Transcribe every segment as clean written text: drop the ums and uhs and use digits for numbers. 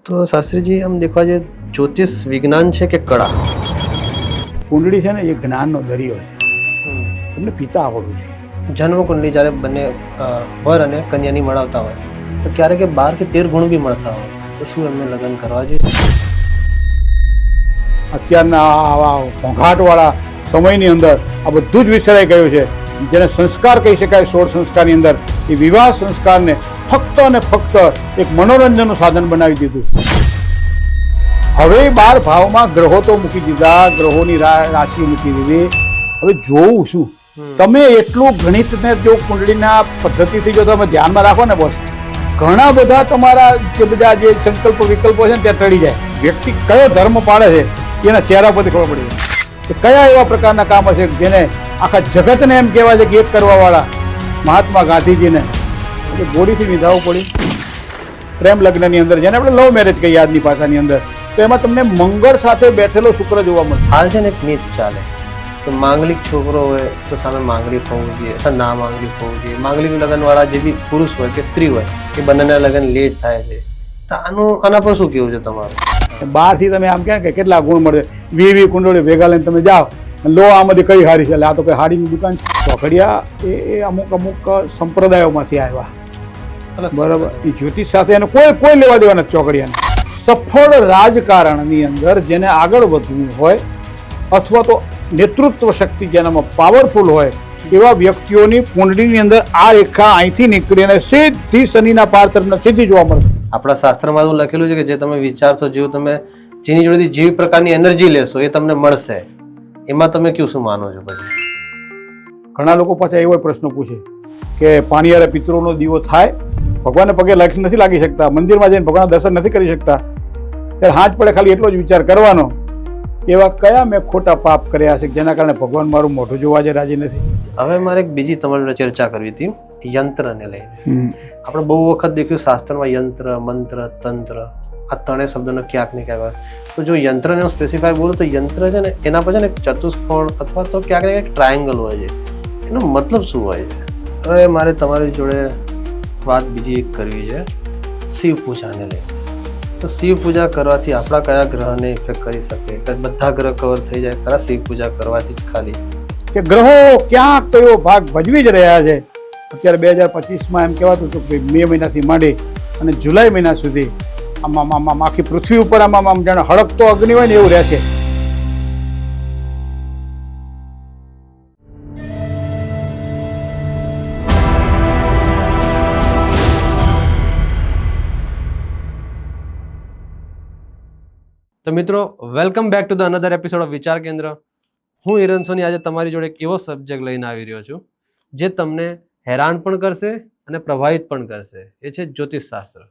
तो शास्त्री जी हम देखा जाए ज्योतिष विज्ञान છે કે કળા? કુંડળી છે ને એ જ્ઞાનનો દરિયો છે. તમને પિતા આવડવું છે. જન્મ કુંડલી જ્યારે બંને વર અને કન્યાની મળાવતા હોય તો ક્યારેક 12 કે 13 ગુણ બી મળતા હોય તો શું એમને લગ્ન કરવા જોઈએ? અત્યારના આવા ઘોંઘાટવાળા સમયની અંદર આ બધું જ વિસરાઈ ગયું છે. જેને સંસ્કાર કહી શકાય 16 સંસ્કારની અંદર એ વિવાહ સંસ્કારને ફક્ત અને ફક્ત એક મનોરંજનનું સાધન બનાવી દીધું. હવે 12 ભાવમાં ગ્રહો તો મૂકી દીધા, ગ્રહોની રાશિ મૂકી દીધી. હવે જોવું શું? તમે એટલું ગણિતને જો કુંડળીના પદ્ધતિથી જો તમે ધ્યાનમાં રાખો ને બસ, ઘણા બધા તમારા જે બધા જે સંકલ્પ વિકલ્પો છે ને ત્યાં ટળી જાય. વ્યક્તિ કયો ધર્મ પાળે છે એના ચહેરા પરથી ખબર પડી જાય કે કયા એવા પ્રકારના કામ હશે જેને આખા જગતને એમ કહેવાય છે કે એક કરવાવાળા મહાત્મા ગાંધીજીને ગોળીથી વિધાવવું પડી. પ્રેમ લગ્નની અંદર જેને આપણે લવ મેરેજ કહીએ આજની ભાષાની અંદર, તો એમાં તમને મંગળ સાથે બેઠેલો શુક્ર જોવા મળે. હાલ છે ને એક નીચ ચાલે તો માંગલિક છોકરો હોય તો સામે માંગલિક હોવું જોઈએ અથવા ના માંગલિક હોવું જોઈએ. માંગલિક લગ્નવાળા જે બી પુરુષ હોય કે સ્ત્રી હોય એ બંનેના લગ્ન લેટ થાય છે. તો આના પર શું કેવું છે તમારું? બહારથી તમે આમ કહે કે કેટલા ગુણ મળે, 20 કુંડળી ભેગા લઈને તમે જાઓ, લો આમાંથી કઈ હારી છે, એટલે આ તો કઈ હાડીની દુકાન છે. ચોકડિયા એ અમુક સંપ્રદાયોમાંથી આવ્યા, બરાબર. એ જ્યોતિષ સાથે એને કોઈ લેવા દેવા નથી. ચોકડિયાને સફળ રાજકારણની અંદર જેને આગળ વધવું હોય અથવા તો નેતૃત્વ શક્તિ જેનામાં પાવરફુલ હોય એવા વ્યક્તિઓની કુંડળીની અંદર આ રેખા અહીંથી નીકળીને સીધી શનિના પાર તરફ સીધી જોવા મળે. આપણા શાસ્ત્રમાં એવું લખેલું છે કે જે તમે વિચારશો, જેવું તમે જેની જોડેથી જેવી પ્રકારની એનર્જી લેશો એ તમને મળશે. એમાં તમે શું માનો છો? પછી ઘણા લોકો પાછા એવો પ્રશ્ન પૂછે કે પાણીયારે પિતૃનો દીવો થાય, ભગવાનને પગે નથી લાગી શકતા, મંદિરમાં જઈને ભગવાનના દર્શન નથી કરી શકતા, ત્યારે હાથ પડે ખાલી એટલો જ વિચાર કરવાનો કે એવા કયા મેં ખોટા પાપ કર્યા છે જેના કારણે ભગવાન મારું મોઢું જોવા જ રાજી નથી. હવે મારે એક બીજી તમારી જોડે ચર્ચા કરવી હતી યંત્રને લઈને. આપણે બહુ વખત દેખ્યું શાસ્ત્રમાં યંત્ર, મંત્ર, તંત્ર આ ત્રણેય શબ્દોનો ક્યાંક ને ક્યાંક. તો જો યંત્રને હું સ્પેસિફાય બોલું તો યંત્ર છે ને એના પર છે ને એક ચતુષ્કોણ અથવા તો ક્યાંક ને ક્યાંક ટ્રાયેંગલ હોય છે. એનો મતલબ શું હોય છે? હવે મારે તમારી જોડે વાત બીજી એક કરવી છે શિવ પૂજાને લઈને. તો શિવ પૂજા કરવાથી આપણા કયા ગ્રહને ઇફેક્ટ કરી શકે? બધા ગ્રહ કવર થઈ જાય ખરા શિવ પૂજા કરવાથી જ ખાલી? કે ગ્રહો ક્યાંક તો એવો ભાગ ભજવી જ રહ્યા છે. અત્યારે 2025માં એમ કહેવાતું હતું કે મે મહિનાથી માંડી અને જુલાઈ મહિના સુધી આમ આખી પૃથ્વી ઉપર આમ જાણે હળકતો અગ્નિ હોય ને એવું રહેશે. તો મિત્રો, welcome back to the another episode of વિચાર કેન્દ્ર. હું હિરન સોની આજે તમારી જોડે એક એવો સબ્જેક્ટ લઈને આવી રહ્યો છું જે તમને હેરાન પણ કરશે અને પ્રભાવિત પણ કરશે. એ છે જ્યોતિષ શાસ્ત્ર.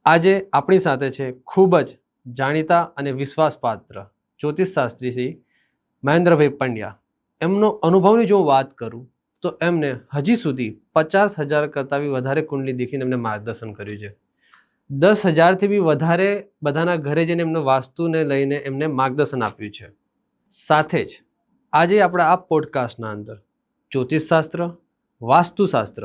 આજે આપણી સાથે છે ખૂબ જ જાણીતા અને વિશ્વાસપાત્ર જ્યોતિષ શાસ્ત્રી શ્રી મહેન્દ્રભાઈ પંડ્યા. એમનો અનુભવની જો વાત કરું તો એમને હજી સુધી 50,000 કરતાં બી વધારે કુંડલી દેખીને એમને માર્ગદર્શન કર્યું છે. 10,000થી બી વધારે બધાના ઘરે જઈને એમનો વાસ્તુને લઈને એમને માર્ગદર્શન આપ્યું છે. સાથે જ આજે આપણા આ પોડકાસ્ટના અંદર જ્યોતિષશાસ્ત્ર, વાસ્તુશાસ્ત્ર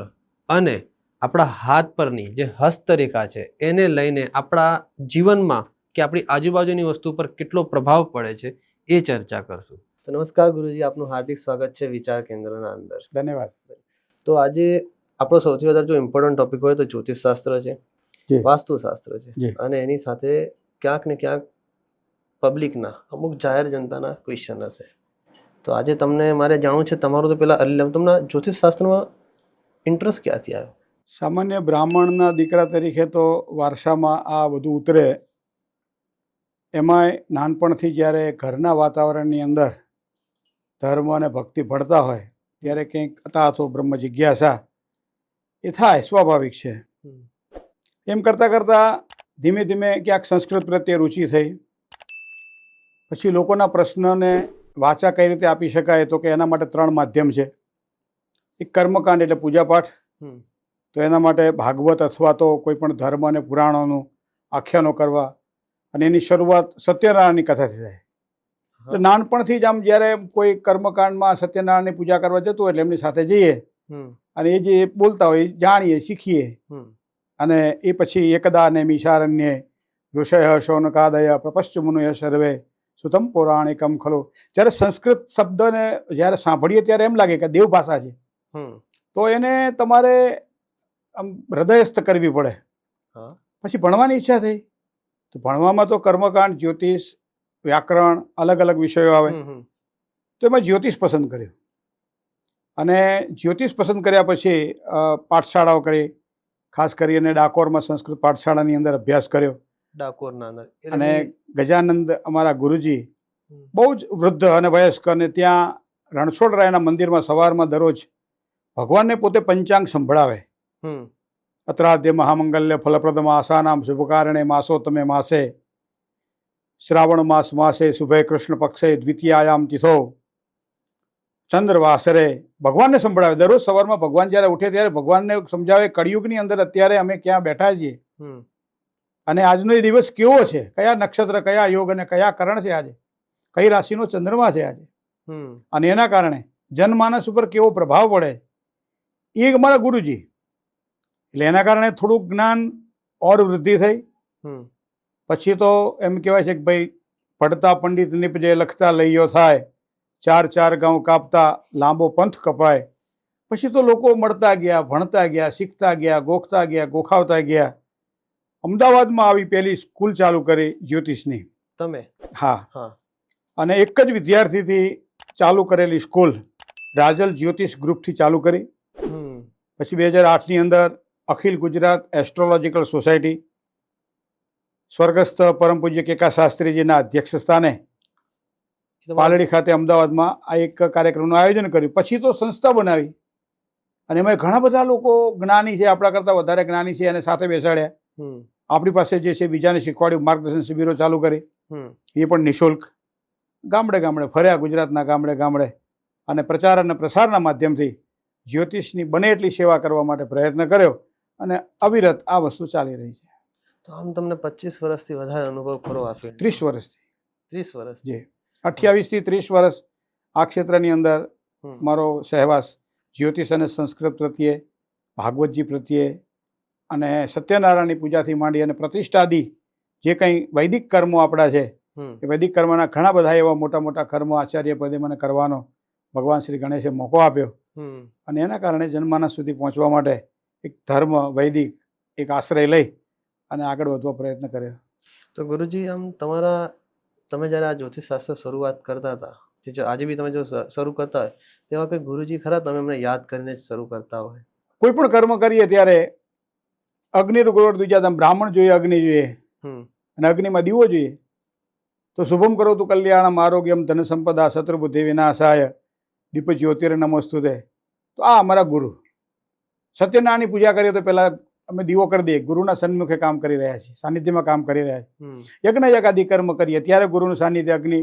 અને આપણા હાથ પરની જે હસ્તરેખા છે એને લઈને આપણા જીવનમાં કે આપણી આજુબાજુની વસ્તુ પર કેટલો પ્રભાવ પડે છે એ ચર્ચા કરશું. તો નમસ્કાર ગુરુજી, આપનું હાર્દિક સ્વાગત છે વિચાર કેન્દ્રના અંદર. ધન્યવાદ. તો આજે આપણો સૌથી વધારે જો ઇમ્પોર્ટન્ટ ટોપિક હોય તો જ્યોતિષશાસ્ત્ર છે, વાસ્તુશાસ્ત્ર છે અને એની સાથે ક્યાંક ને ક્યાંક પબ્લિકના અમુક જાહેર જનતાના ક્વેશ્ચન હશે. તો આજે તમને મારે જાણવું છે તમારું તો પેલા તમને જ્યોતિષશાસ્ત્રમાં ઇન્ટરેસ્ટ ક્યાંથી આવ્યો? સામાન્ય બ્રાહ્મણના દીકરા તરીકે તો વારસામાં આ બધું ઉતરે. એમાંય નાનપણથી જ્યારે ઘરના વાતાવરણની અંદર ધર્મ અને ભક્તિ ભળતા હોય ત્યારે કંઈક અથાતો બ્રહ્મ જિજ્ઞાસા એ થાય, સ્વાભાવિક છે. એમ કરતાં કરતાં ધીમે ધીમે ક્યાંક સંસ્કૃત પ્રત્યે રુચિ થઈ. પછી લોકોના પ્રશ્નને વાચા કઈ રીતે આપી શકાય તો કે એના માટે 3 માધ્યમ છે. એક કર્મકાંડ એટલે પૂજાપાઠ, તો એના માટે ભાગવત અથવા તો કોઈ પણ ધર્મ અને પુરાણોનું આખ્યાનો કરવા, અને એની શરૂઆત સત્યનારાયણની કથાથી થાય. તો નાનપણથી જ આમ જ્યારે કોઈ કર્મકાંડમાં સત્યનારાયણની પૂજા કરવા જતું હોય એટલે એમની સાથે જઈએ અને એ જે બોલતા હોય એ જાણીએ, શીખીએ. અને એ પછી એકદા ને મિશારણ્ય ઋષય શૌનકાદય પ્રપશ્ચ મુનય સર્વે સુતમ પૌરાણિકમ ખલો. જ્યારે સંસ્કૃત શબ્દને જ્યારે સાંભળીએ ત્યારે એમ લાગે કે દેવ ભાષા છે, તો એને તમારે આમ હૃદયસ્થ કરવી પડે. હા. પછી ભણવાની ઈચ્છા થઈ, તો ભણવામાં તો કર્મકાંડ, જ્યોતિષ, વ્યાકરણ, અલગ અલગ વિષયો આવે. તો એમાં જ્યોતિષ પસંદ કર્યું, અને જ્યોતિષ પસંદ કર્યા પછી પાઠશાળાઓ કરી, ખાસ કરીને ડાકોરમાં સંસ્કૃત પાઠશાળાની અંદર અભ્યાસ કર્યો. ડાકોરના અંદર અને ગજાનંદ અમારા ગુરુજી બહુ જ વૃદ્ધ અને વયસ્ક, અને ત્યાં રણછોડરાયના મંદિરમાં સવારમાં દરરોજ ભગવાનને પોતે પંચાંગ સંભળાવે. અત્રાદ્ય મહામંગલ્ય ફલપ્રદ માસાનામ શુભકારણે માસો તમે માસે શ્રાવણ માસ માસે શુભે કૃષ્ણ પક્ષે દ્વિતીયાયામ તિથો ચંદ્રવાસરે. ભગવાનને સંભળાવે દરરોજ સવારમાં. ભગવાન જ્યારે ઉઠે ત્યારે ભગવાનને સમજાવે કળિયુગની અંદર અત્યારે અમે ક્યાં બેઠા છીએ, અને આજનો એ દિવસ કેવો છે, કયા નક્ષત્ર, કયા યોગ અને કયા કરણ છે, આજે કઈ રાશિનો ચંદ્રમા છે આજે, અને એના કારણે જનમાનસ ઉપર કેવો પ્રભાવ પડે. એ અમારા ગુરુજી. એટલે એના કારણે થોડુંક જ્ઞાન ઓર વૃદ્ધિ થઈ. પછી તો એમ કહેવાય છે કે ભાઈ પડતા પંડિત નિપજે લખતા લઈયો થાય, ચાર ચાર ગાઉં કાપતા લાંબો પંથ કપાય. પછી તો લોકો મળતા ગયા, ભણતા ગયા, શીખતા ગયા, ગોખતા ગયા, ગોખાવતા ગયા. અમદાવાદમાં આવી પહેલી સ્કૂલ ચાલુ કરી જ્યોતિષની તમે. હા. અને એક જ વિદ્યાર્થીથી ચાલુ કરેલી સ્કૂલ રાજલ જ્યોતિષ ગ્રુપથી ચાલુ કરી. પછી 2008ની અંદર અખિલ ગુજરાત એસ્ટ્રોલોજીકલ સોસાયટી સ્વર્ગસ્થ પરમ પૂજ્ય કેકા શાસ્ત્રીજીના અધ્યક્ષ સ્થાને પાલડી ખાતે અમદાવાદમાં આ એક કાર્યક્રમનું આયોજન કર્યું. પછી તો સંસ્થા બનાવી, અને એમાં ઘણા બધા લોકો જ્ઞાની છે, આપણા કરતાં વધારે જ્ઞાની છે, અને સાથે બેસાડ્યા. આપણી પાસે જે છે બીજાને શીખવાડ્યું, માર્ગદર્શન શિબિરો ચાલુ કરી, એ પણ નિઃશુલ્ક. ગામડે ગામડે ફર્યા, ગુજરાતના ગામડે ગામડે, અને પ્રચાર અને પ્રસારના માધ્યમથી જ્યોતિષની બને એટલી સેવા કરવા માટે પ્રયત્ન કર્યો, અને અવિરત આ વસ્તુ ચાલી રહી છે. તો આમ તમને 25 વર્ષથી વધારે અનુભવ ખરો આ ફિલ્ડ? 30 વર્ષથી. 30 વર્ષ. જી, 28 થી 30 વર્ષ આ ક્ષેત્રની અંદર મારો સહવાસ જ્યોતિષ અને સંસ્કૃત પ્રત્યે, ભાગવતજી પ્રત્યે, અને સત્યનારાયણની પૂજાથી માંડી અને પ્રતિષ્ઠાદી જે કંઈ વૈદિક કર્મો આપણા છે, એ વૈદિક કર્મના ઘણા બધા એવા મોટા મોટા કર્મો આચાર્ય પદે મને કરવાનો ભગવાન શ્રી ગણેશે મોકો આપ્યો. અને એના કારણે જનમાનસ સુધી પહોંચવા માટે એક ધર્મ, વૈદિક એક આશ્રય લઈ અને આગળ વધવા પ્રયત્ન કર્યો. તો ગુરુજી, આમ તમે જ્યારે આ જ્યોતિષશાસ્ત્ર શરૂઆત કરતા હતા, જે આજે બી તમે જો શરૂ કરતા હોય, તેવા કંઈ ગુરુજી ખરા તમે એમને યાદ કરીને જ શરૂ કરતા હોય? કોઈ પણ કર્મ કરીએ ત્યારે અગ્નિર્ગોળ દ્વિજાતમ, બ્રાહ્મણ જોઈએ, અગ્નિ જોઈએ, અને અગ્નિમાં દીવો જોઈએ. તો શુભમ કરો તું કલ્યાણમ આરોગ્યમ ધન સંપદા શત્રુબુદ્ધિ વિનાશાય દીપ જ્યોતિર નમસ્તુતે. તો આ અમારા ગુરુ. સત્યનારાયણની પૂજા કરીએ તો પહેલાં અમે દીવો કરી દઈએ, ગુરુના સન્મુખે કામ કરી રહ્યા છીએ, સાનિધ્યમાં કામ કરી રહ્યા છીએ. યજ્ઞ યગાદી કર્મ કરીએ ત્યારે ગુરુનું સાનિધ્ય, અગ્નિ.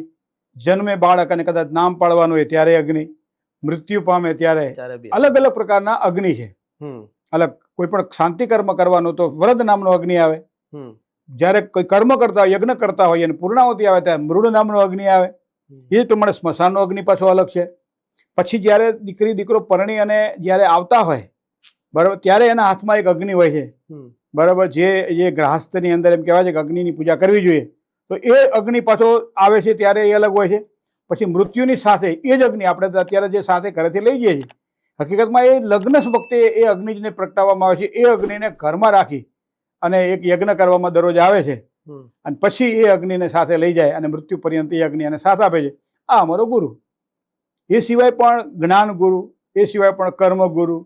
જન્મે બાળક અને કદાચ નામ પાડવાનું હોય ત્યારે અગ્નિ, મૃત્યુ પામે ત્યારે અલગ અલગ પ્રકારના અગ્નિ છે. અલગ કોઈ પણ શાંતિ કર્મ કરવાનું તો વરદ નામનો અગ્નિ આવે. જ્યારે કોઈ કર્મ કરતા હોય, યજ્ઞ કરતા હોય અને પૂર્ણાવતી આવે ત્યારે મૃડ નામનો અગ્નિ આવે. એ જ પ્રમાણે સ્મશાનનો અગ્નિ પાછો અલગ છે. પછી જ્યારે દીકરી દીકરો પરણી અને જ્યારે આવતા હોય, બરાબર, ત્યારે એના હાથમાં એક અગ્નિ હોય છે, બરાબર. જે ગ્રહસ્થની અંદર એમ કહેવાય છે કે અગ્નિની પૂજા કરવી જોઈએ, તો એ અગ્નિ પાછો આવે છે ત્યારે એ અલગ હોય છે. પછી મૃત્યુની સાથે એ જ અગ્નિ આપણે અત્યારે જે સાથે ઘરેથી લઈ જઈએ છીએ, હકીકતમાં એ લગ્ન વખતે એ અગ્નિને પ્રગટાવવામાં આવે છે. એ અગ્નિને ઘરમાં રાખી અને એક યજ્ઞ કરવામાં દરરોજ આવે છે, અને પછી એ અગ્નિને સાથે લઈ જાય અને મૃત્યુ પર્યંત એ અગ્નિ એને સાથ આપે છે. આ અમારો ગુરુ. એ સિવાય પણ જ્ઞાન ગુરુ, એ સિવાય પણ કર્મ ગુરુ,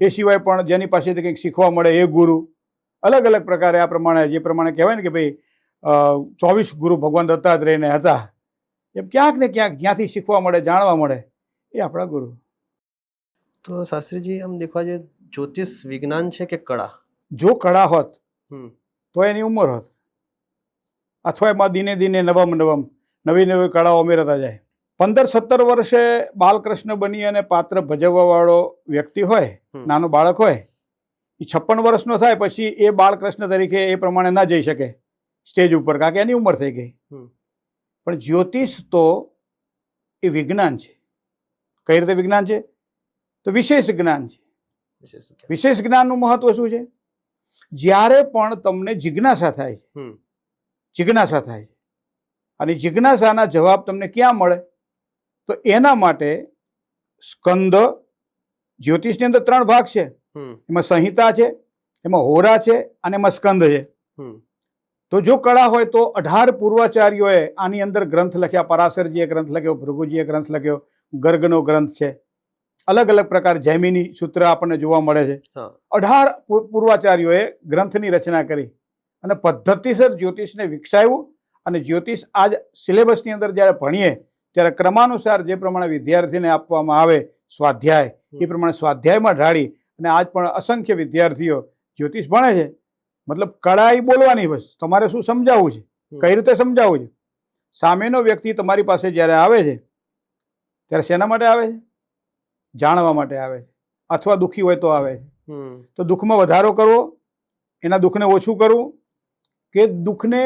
એ સિવાય પણ જેની પાસેથી કંઈક શીખવા મળે એ ગુરુ. અલગ અલગ પ્રકારે આ પ્રમાણે, જે પ્રમાણે કહેવાય ને કે ભાઈ 24 ગુરુ ભગવાન દત્તાત્રેયને હતા, એમ ક્યાંક ને ક્યાંક જ્યાંથી શીખવા મળે, જાણવા મળે, એ આપણા ગુરુ. તો શાસ્ત્રીજી, આમ દેખવા જઈએ, જ્યોતિષ વિજ્ઞાન છે કે કળા? જો કળા હોત તો એની ઉંમર હોત, અથવા એમાં દિને દિને નવી નવી કળાઓ ઉમેરતા જાય. 15-17 વર્ષે બાલકૃષ્ણ બની અને પાત્ર ભજવવા વાળો વ્યક્તિ હોય, નાનો બાળક હોય, એ 56 વર્ષનો થાય પછી એ બાલકૃષ્ણ તરીકે એ પ્રમાણે ના જઈ શકે સ્ટેજ ઉપર, કારણ કે એની ઉંમર થઈ ગઈ. પણ જ્યોતિષ તો એ વિજ્ઞાન છે. કઈ રીતે વિજ્ઞાન છે? તો વિશેષ જ્ઞાન છે. વિશેષ જ્ઞાનનું મહત્વ શું છે? જ્યારે પણ તમને જિજ્ઞાસા થાય છે, જિજ્ઞાસા થાય છે. અને જિજ્ઞાસાના જવાબ તમને ક્યાં મળે? તો એના માટે સ્કંદ, જ્યોતિષની અંદર 3 ભાગ છે. એમાં સંહિતા છે, એમાં હોરા છે અને એમાં સ્કંદ છે. તો જો કળા હોય તો 18 પૂર્વાચાર્યોએ આની અંદર ગ્રંથ લખ્યા. પરાશરજીએ ગ્રંથ લખ્યો, ભૃગુજીએ ગ્રંથ લખ્યો, ગર્ગનો ગ્રંથ છે, અલગ અલગ પ્રકાર જૈમિની સૂત્ર આપણને જોવા મળે છે. 18 પૂર્વાચાર્યોએ ગ્રંથની રચના કરી અને પદ્ધતિસર જ્યોતિષને વિકસાવ્યું. અને જ્યોતિષ આજ સિલેબસની અંદર જ્યારે ભણીએ ત્યારે ક્રમાનુસાર જે પ્રમાણે વિદ્યાર્થીને આપવામાં આવે સ્વાધ્યાય, એ પ્રમાણે સ્વાધ્યાયમાં ઢાળી અને આજ પણ અસંખ્ય વિદ્યાર્થીઓ જ્યોતિષ ભણે છે. મતલબ કળા એ બોલવાની વસ્તુ. તમારે શું સમજાવવું છે, કઈ રીતે સમજાવવું છે. સામેનો વ્યક્તિ તમારી પાસે જ્યારે આવે છે ત્યારે શેના માટે આવે છે? જાણવા માટે આવે છે. અથવા દુઃખી હોય તો આવે છે. તો દુઃખમાં વધારો કરવો, એના દુઃખને ઓછું કરવું, કે દુઃખને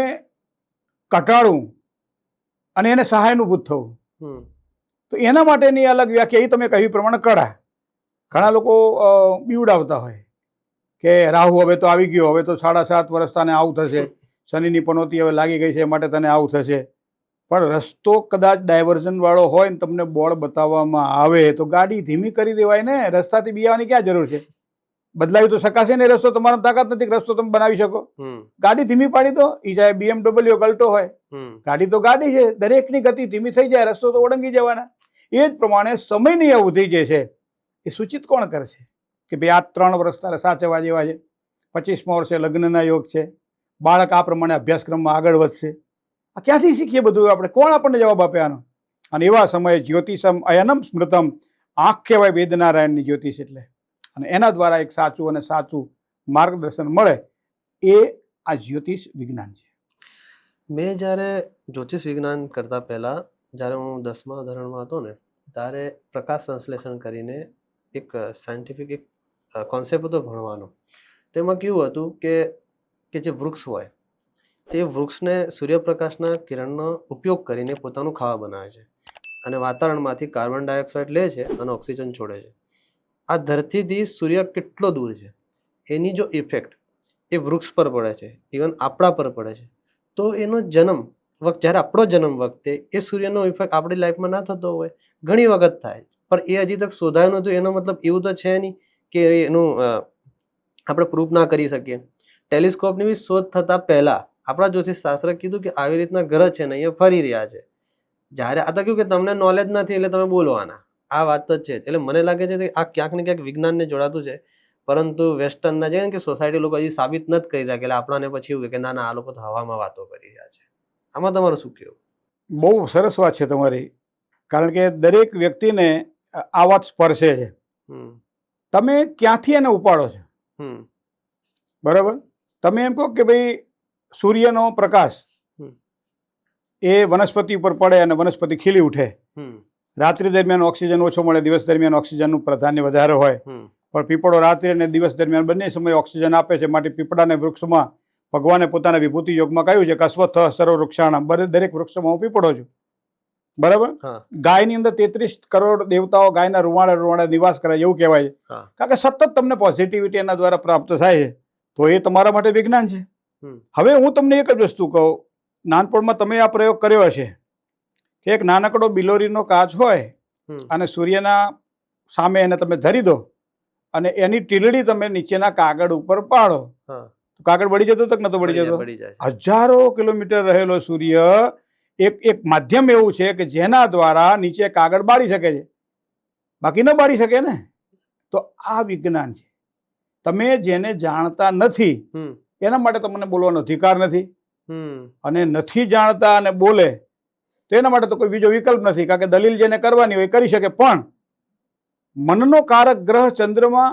ઘટાડવું અને એને સહાનુભૂત થવું. તો એના માટેની અલગ વ્યાખ્યા એ તમે કહ્યું પ્રમાણે કળા. ઘણા લોકો બીવડાવતા હોય કે રાહુ હવે તો આવી ગયો, હવે તો 7.5 વર્ષ તને આવું થશે, શનિની પનોતી હવે લાગી ગઈ છે માટે તને આવું થશે. પણ રસ્તો કદાચ ડાયવર્ઝન વાળો હોય ને તમને બોર્ડ બતાવવામાં આવે તો ગાડી ધીમી કરી દેવાય ને. રસ્તાથી બીવાની ક્યાં જરૂર છે? બદલાવી તો શકાશે ને. રસ્તો તમારો તાકાત નથી કે રસ્તો તમે બનાવી શકો. ગાડી ધીમી પાડી દો. એ ચાહે BMW ગલટો હોય, ગાડી તો ગાડી છે, દરેકની ગતિ ધીમી થઈ જાય, રસ્તો તો ઓળંગી જવાના. એ જ પ્રમાણે સમયની અવધિ જે છે એ સૂચિત કોણ કરશે કે ભાઈ આ 3 વર્ષ તારે સાચવવા જેવા છે, 25મા વર્ષે લગ્નના યોગ છે, બાળક આ પ્રમાણે અભ્યાસક્રમમાં આગળ વધશે. આ ક્યાંથી શીખીએ બધું આપણે? કોણ આપણને જવાબ આપે આનો? અને એવા સમયે જ્યોતિષમ અયનમ સ્મૃતમ, આંખ કહેવાય વેદનારાયણની જ્યોતિષ એટલે. અને એના દ્વારા એક સાચું અને સાચું માર્ગદર્શન મળે, એ આ જ્યોતિષ વિજ્ઞાન છે. મેં જ્યારે જ્યોતિષ વિજ્ઞાન કરતા પહેલાં, જ્યારે હું 10મા ધોરણમાં હતો ને, ત્યારે પ્રકાશ સંશ્લેષણ કરીને એક સાયન્ટિફિક એક કોન્સેપ્ટ હતો ભણવાનો. તેમાં કેવું હતું કે જે વૃક્ષ હોય તે વૃક્ષને સૂર્યપ્રકાશના કિરણનો ઉપયોગ કરીને પોતાનું ખાવા બનાવે છે અને વાતાવરણમાંથી કાર્બન ડાયોક્સાઇડ લે છે અને ઓક્સિજન છોડે છે. આ ધરતીથી સૂર્ય કેટલો દૂર છે એની જો ઇફેક્ટ એ વૃક્ષ પર પડે છે, ઇવન આપણા પર પડે છે. તો એનો જન્મ વખત, જ્યારે આપણો જન્મ વખતે એ સૂર્યનો ઇફેક્ટ આપણી લાઈફમાં ના થતો હોય, ઘણી વખત થાય, પણ એ હજી તક શોધાયું નહોતું. એનો મતલબ એવું તો છે નહીં કે એનું આપણે પ્રૂફ ના કરી શકીએ. ટેલિસ્કોપની બી શોધ થતાં પહેલાં આપણા જ્યોતિષ શાસ્ત્રે કીધું કે આવી રીતના ગ્રહ છે ને અહીંયા ફરી રહ્યા છે. જ્યારે આ તો કહ્યું કે તમને નોલેજ નથી એટલે તમે બોલવાના, આ વાત તો છે. એટલે મને લાગે છે કે આ ક્યાંક ને ક્યાંક વિજ્ઞાનને જોડાતું છે, પરંતુ વેસ્ટર્નના જે કે સોસાયટી લોકો હજી સાબિત નથી કરી રહ્યા. એટલે આપણાને પછી એવું કે ના ના, આ લોકો તો હવામાં વાતો કરી રહ્યા છે. આમાં તમારું શું કહેવું? બહુ સરસ વાત છે તમારી, કારણ કે દરેક વ્યક્તિને આ વાત સ્પર્શે છે. તમે ક્યાંથી એને ઉપાડો છો? બરાબર. તમે એમ કહો કે ભાઈ સૂર્યનો પ્રકાશ એ વનસ્પતિ ઉપર પડે અને વનસ્પતિ ખીલી ઉઠે. રાત્રિ દરમિયાન ઓક્સિજન ઓછો મળે, દિવસ દરમિયાન ઓક્સિજનનું પ્રાધાન્ય વધારે હોય. પણ પીપળો રાત્રિ અને દિવસ દરમિયાન બંને સમયે ઓક્સિજન આપે છે. માટે પીપળાને વૃક્ષમાં ભગવાને પોતાના વિભૂતિ યોગમાં કહ્યું છે કે અશ્વત્થ સર્વ વૃક્ષાણામ, દરેક વૃક્ષમાં હું પીપળો છું. બરાબર. ગાયની અંદર 33 કરોડ દેવતાઓ ગાયના રૂવાડે રૂવાડે નિવાસ કરે એવું કહેવાય છે. કારણ કે સતત તમને પોઝિટિવિટી એના દ્વારા પ્રાપ્ત થાય છે. તો એ તમારા માટે વિજ્ઞાન છે. હવે હું તમને એક જ વસ્તુ કહું, નાનપણમાં તમે આ પ્રયોગ કર્યો હશે કે એક નાનકડો બિલોરીનો કાચ હોય અને સૂર્યના સામે એને તમે ધરી દો અને એની ટીલડી તમે નીચેના કાગળ ઉપર પાડો, તો કાગળ બળી જતો તો કે નતો બળી જતો? હજારો કિલોમીટર રહેલો સૂર્ય એક માધ્યમ એવું છે કે જેના દ્વારા નીચે કાગળ બાળી શકે છે, બાકી ન બાળી શકે ને. તો આ વિજ્ઞાન છે. તમે જેને જાણતા નથી એના માટે તમને બોલવાનો અધિકાર નથી, અને નથી જાણતા અને બોલે તો એના માટે તો કોઈ બીજો વિકલ્પ નથી. કારણ કે દલીલ જેને કરવાની હોય કરી શકે, પણ મનનો કારક ગ્રહ ચંદ્રમા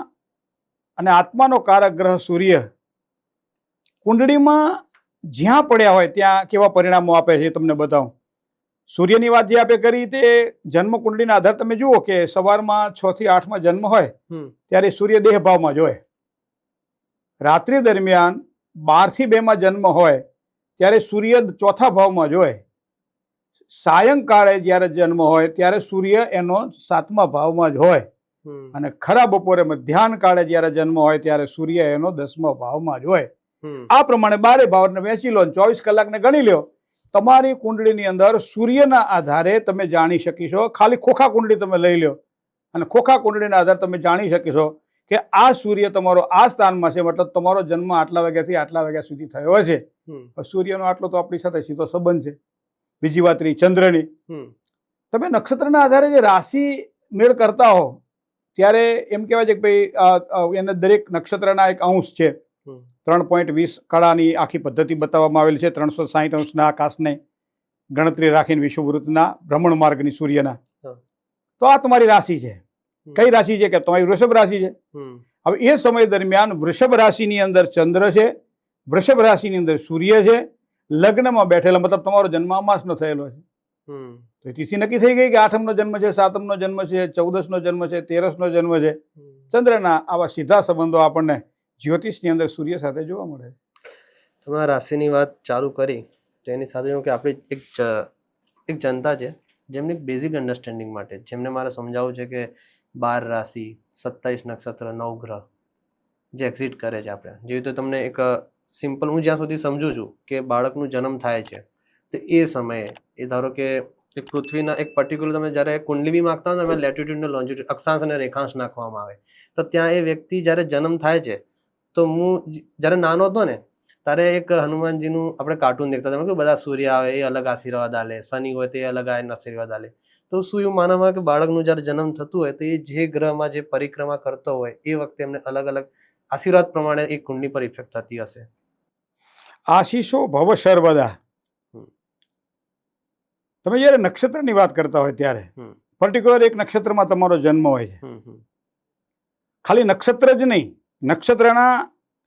અને આત્માનો કારક ગ્રહ સૂર્ય કુંડળીમાં જ્યાં પડ્યા હોય ત્યાં કેવા પરિણામો આપે છે એ તમને બતાવું. સૂર્યની વાત જે આપણે કરી તે જન્મ કુંડળીના આધાર તમે જુઓ કે સવારમાં 6 થી 8માં જન્મ હોય ત્યારે સૂર્ય દેહ ભાવમાં જ હોય. રાત્રિ દરમિયાન 12 થી 2માં જન્મ હોય ત્યારે સૂર્ય 4થા ભાવમાં જ હોય. સાયંકાળે જ્યારે જન્મ હોય ત્યારે સૂર્ય એનો 7મા ભાવમાં જ હોય. અને ખરા બપોરે મધ્યાહન કાળે જ્યારે જન્મ હોય ત્યારે સૂર્ય એનો 10મા ભાવમાં જ હોય. આ પ્રમાણે 12 ભાવને વહેંચી લો, 24 કલાકને ગણી લો. તમારી કુંડળીની અંદર સૂર્યના આધારે તમે જાણી શકીશો. ખાલી ખોખા કુંડળી તમે લઈ લો અને ખોખા કુંડળીના આધારે તમે જાણી શકીશો કે આ સૂર્ય તમારો આ સ્થાનમાં છે, મતલબ તમારો જન્મ આટલા વાગ્યાથી આટલા વાગ્યા સુધી થયો હશે. સૂર્યનો આટલો તો આપણી સાથે સીધો સંબંધ છે. બીજી વાત રહી ચંદ્રની. તમે નક્ષત્રના આધારે જે રાશિ મેળ કરતા હો ત્યારે એમ કહેવાય છે કે ભાઈ એને દરેક નક્ષત્રના એક અંશ છે. 3.20 કળાની આખી પદ્ધતિ બતાવવામાં આવેલી છે. 360 અંશના આકાશને ગણતરી રાખીને વિષુવવૃત્તના ભ્રમણ માર્ગની સૂર્યના. તો આ તમારી રાશિ છે. કઈ રાશિ છે કે તમારી વૃષભ રાશિ છે. હવે એ સમય દરમિયાન વૃષભ રાશિની અંદર ચંદ્ર છે, વૃષભ રાશિની અંદર સૂર્ય છે, લગ્નમાં બેઠેલા, મતલબ તમારો જન્મ અમાસનો થયેલો છે. તો તિથિ નક્કી થઈ ગઈ કે 8મનો જન્મ છે, 7મનો જન્મ છે, 14નો જન્મ છે, 13નો જન્મ છે. ચંદ્રના આવા સીધા સંબંધો આપણને જ્યોતિષની અંદર સૂર્ય સાથે જોવા મળે છે. તમે આ રાશિની વાત ચાલુ કરી તો એની સાથે કે આપણી એક જનતા છે જેમની બેઝિક અન્ડરસ્ટેન્ડિંગ માટે જેમને મારે સમજાવવું છે કે 12 રાશિ, 27 નક્ષત્ર, 9 ગ્રહ જે એક્ઝિટ કરે છે આપણે. જેવી રીતે તમને એક સિમ્પલ, હું જ્યાં સુધી સમજુ છું કે બાળકનું જન્મ થાય છે તો એ સમયે એ ધારો કે એક પૃથ્વીના એક પર્ટિક્યુલર તમે જ્યારે કુંડલી બી માગતા હોય ને, લેટિટ્યુડ ને લોન્જિટ્યુડ, અક્ષાંશ અને રેખાંશ નાખવામાં આવે તો ત્યાં એ વ્યક્તિ જ્યારે જન્મ થાય છે તો હું જ્યારે નાનો હતો ને ત્યારે એક હનુમાનજીનું આપણે કાર્ટૂન દેખતા હતા કે બધા સૂર્ય આવે એ અલગ આશીર્વાદ આલે, શનિ હોય તે અલગ આશીર્વાદ આલે. તો શું એવું માનવામાં આવે કે બાળકનું જ્યારે જન્મ થતું હોય તો એ જે ગ્રહમાં જે પરિક્રમા કરતો હોય એ વખતે એમને અલગ અલગ આશીર્વાદ પ્રમાણે એ કુંડલી પર ઇફેક્ટ થતી હશે. આશીષો ભવ સર્વદા. તમે જ્યારે નક્ષત્રની વાત કરતા હોય ત્યારે પર્ટિક્યુલર એક નક્ષત્રમાં તમારો જન્મ હોય છે. ખાલી નક્ષત્ર જ નહીં, નક્ષત્રના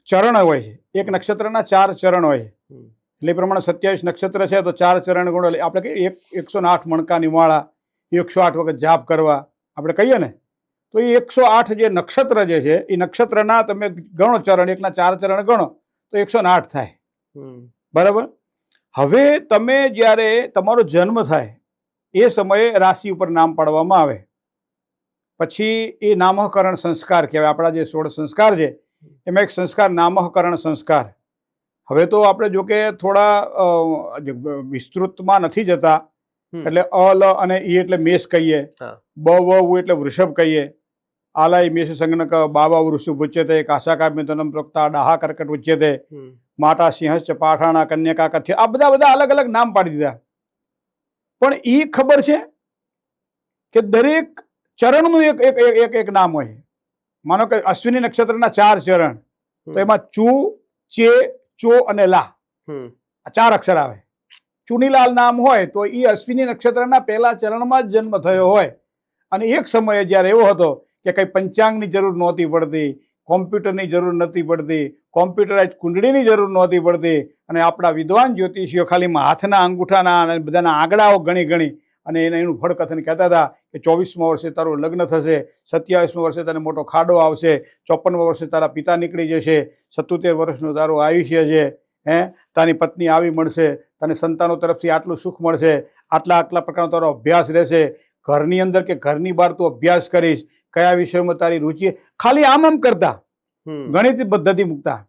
ચરણ હોય છે. એક નક્ષત્રના 4 ચરણ હોય છે. એટલે એ પ્રમાણે 27 નક્ષત્ર છે તો 4 ચરણ ગુણો. આપણે કહીએ 108 મણકાની માળા, 108 વખત જાપ કરવા આપણે કહીએ ને, તો એ 108 જે નક્ષત્ર જે છે એ નક્ષત્રના તમે ગણો ચરણ, એકના 4 ચરણ ગણો તો 108 થાય. બરાબર. હવે તમે જ્યારે તમારો જન્મ થાય એ સમયે રાશિ ઉપર નામ પાડવામાં આવે, પછી એ નામકરણ સંસ્કાર કહેવાય. આપણા જે 16 સંસ્કાર છે એમાં એક સંસ્કાર નામકરણ સંસ્કાર. હવે તો આપણે જો કે થોડા વિસ્તૃતમાં નથી જતા, એટલે અ લ અને ઈ એટલે મેષ કહીએ, બ વ એટલે વૃષભ કહીએ, આલાય મેષ સંજ્ઞક બાવા વૃષભ ઉચ્યતે, કાશાકામ્યતનમ પ્રોક્તા ડાહા કર્કટ ઉચ્યતે, માતા સિંહશ્ચ પાઠાણા કન્યકા કથ્ય. આ બધા અલગ અલગ નામ પાડી દીધા. પણ એ ખબર છે કે દરેક ચરણનું એક નામ હોય. માનો કે અશ્વિની નક્ષત્રના 4 ચરણ, તો એમાં ચુ, ચે, ચો અને લા, આ 4 અક્ષર આવે. ચુનીલાલ નામ હોય તો એ અશ્વિની નક્ષત્રના પહેલા ચરણમાં જ જન્મ થયો હોય. અને એક સમયે જ્યારે એવો હતો કે કંઈ પંચાંગની જરૂર નહોતી પડતી, કોમ્પ્યુટરની જરૂર નથી પડતી, કોમ્પ્યુટરાઇઝ કુંડળીની જરૂર નહોતી પડતી, અને આપણા વિદ્વાન જ્યોતિષીઓ ખાલી હાથના અંગૂઠાના અને બધાના આંકડાઓ ગણી અને એનું ફળકથન કહેતા હતા કે 24મા વર્ષે તારું લગ્ન થશે, 27મા વર્ષે તને મોટો ખાડો આવશે, 54મા વર્ષે તારા પિતા નીકળી જશે, 77 વર્ષનું તારું આયુષ્ય છે, તારી પત્ની આવી મળશે, તને સંતાનો તરફથી આટલું સુખ મળશે, આટલા પ્રકારનો તારો અભ્યાસ રહેશે, ઘરની અંદર કે ઘરની બહાર તું અભ્યાસ કરીશ, કયા વિષયોમાં તારી રુચિ, ખાલી આમ કરતા ગણિત પદ્ધતિ મૂકતા.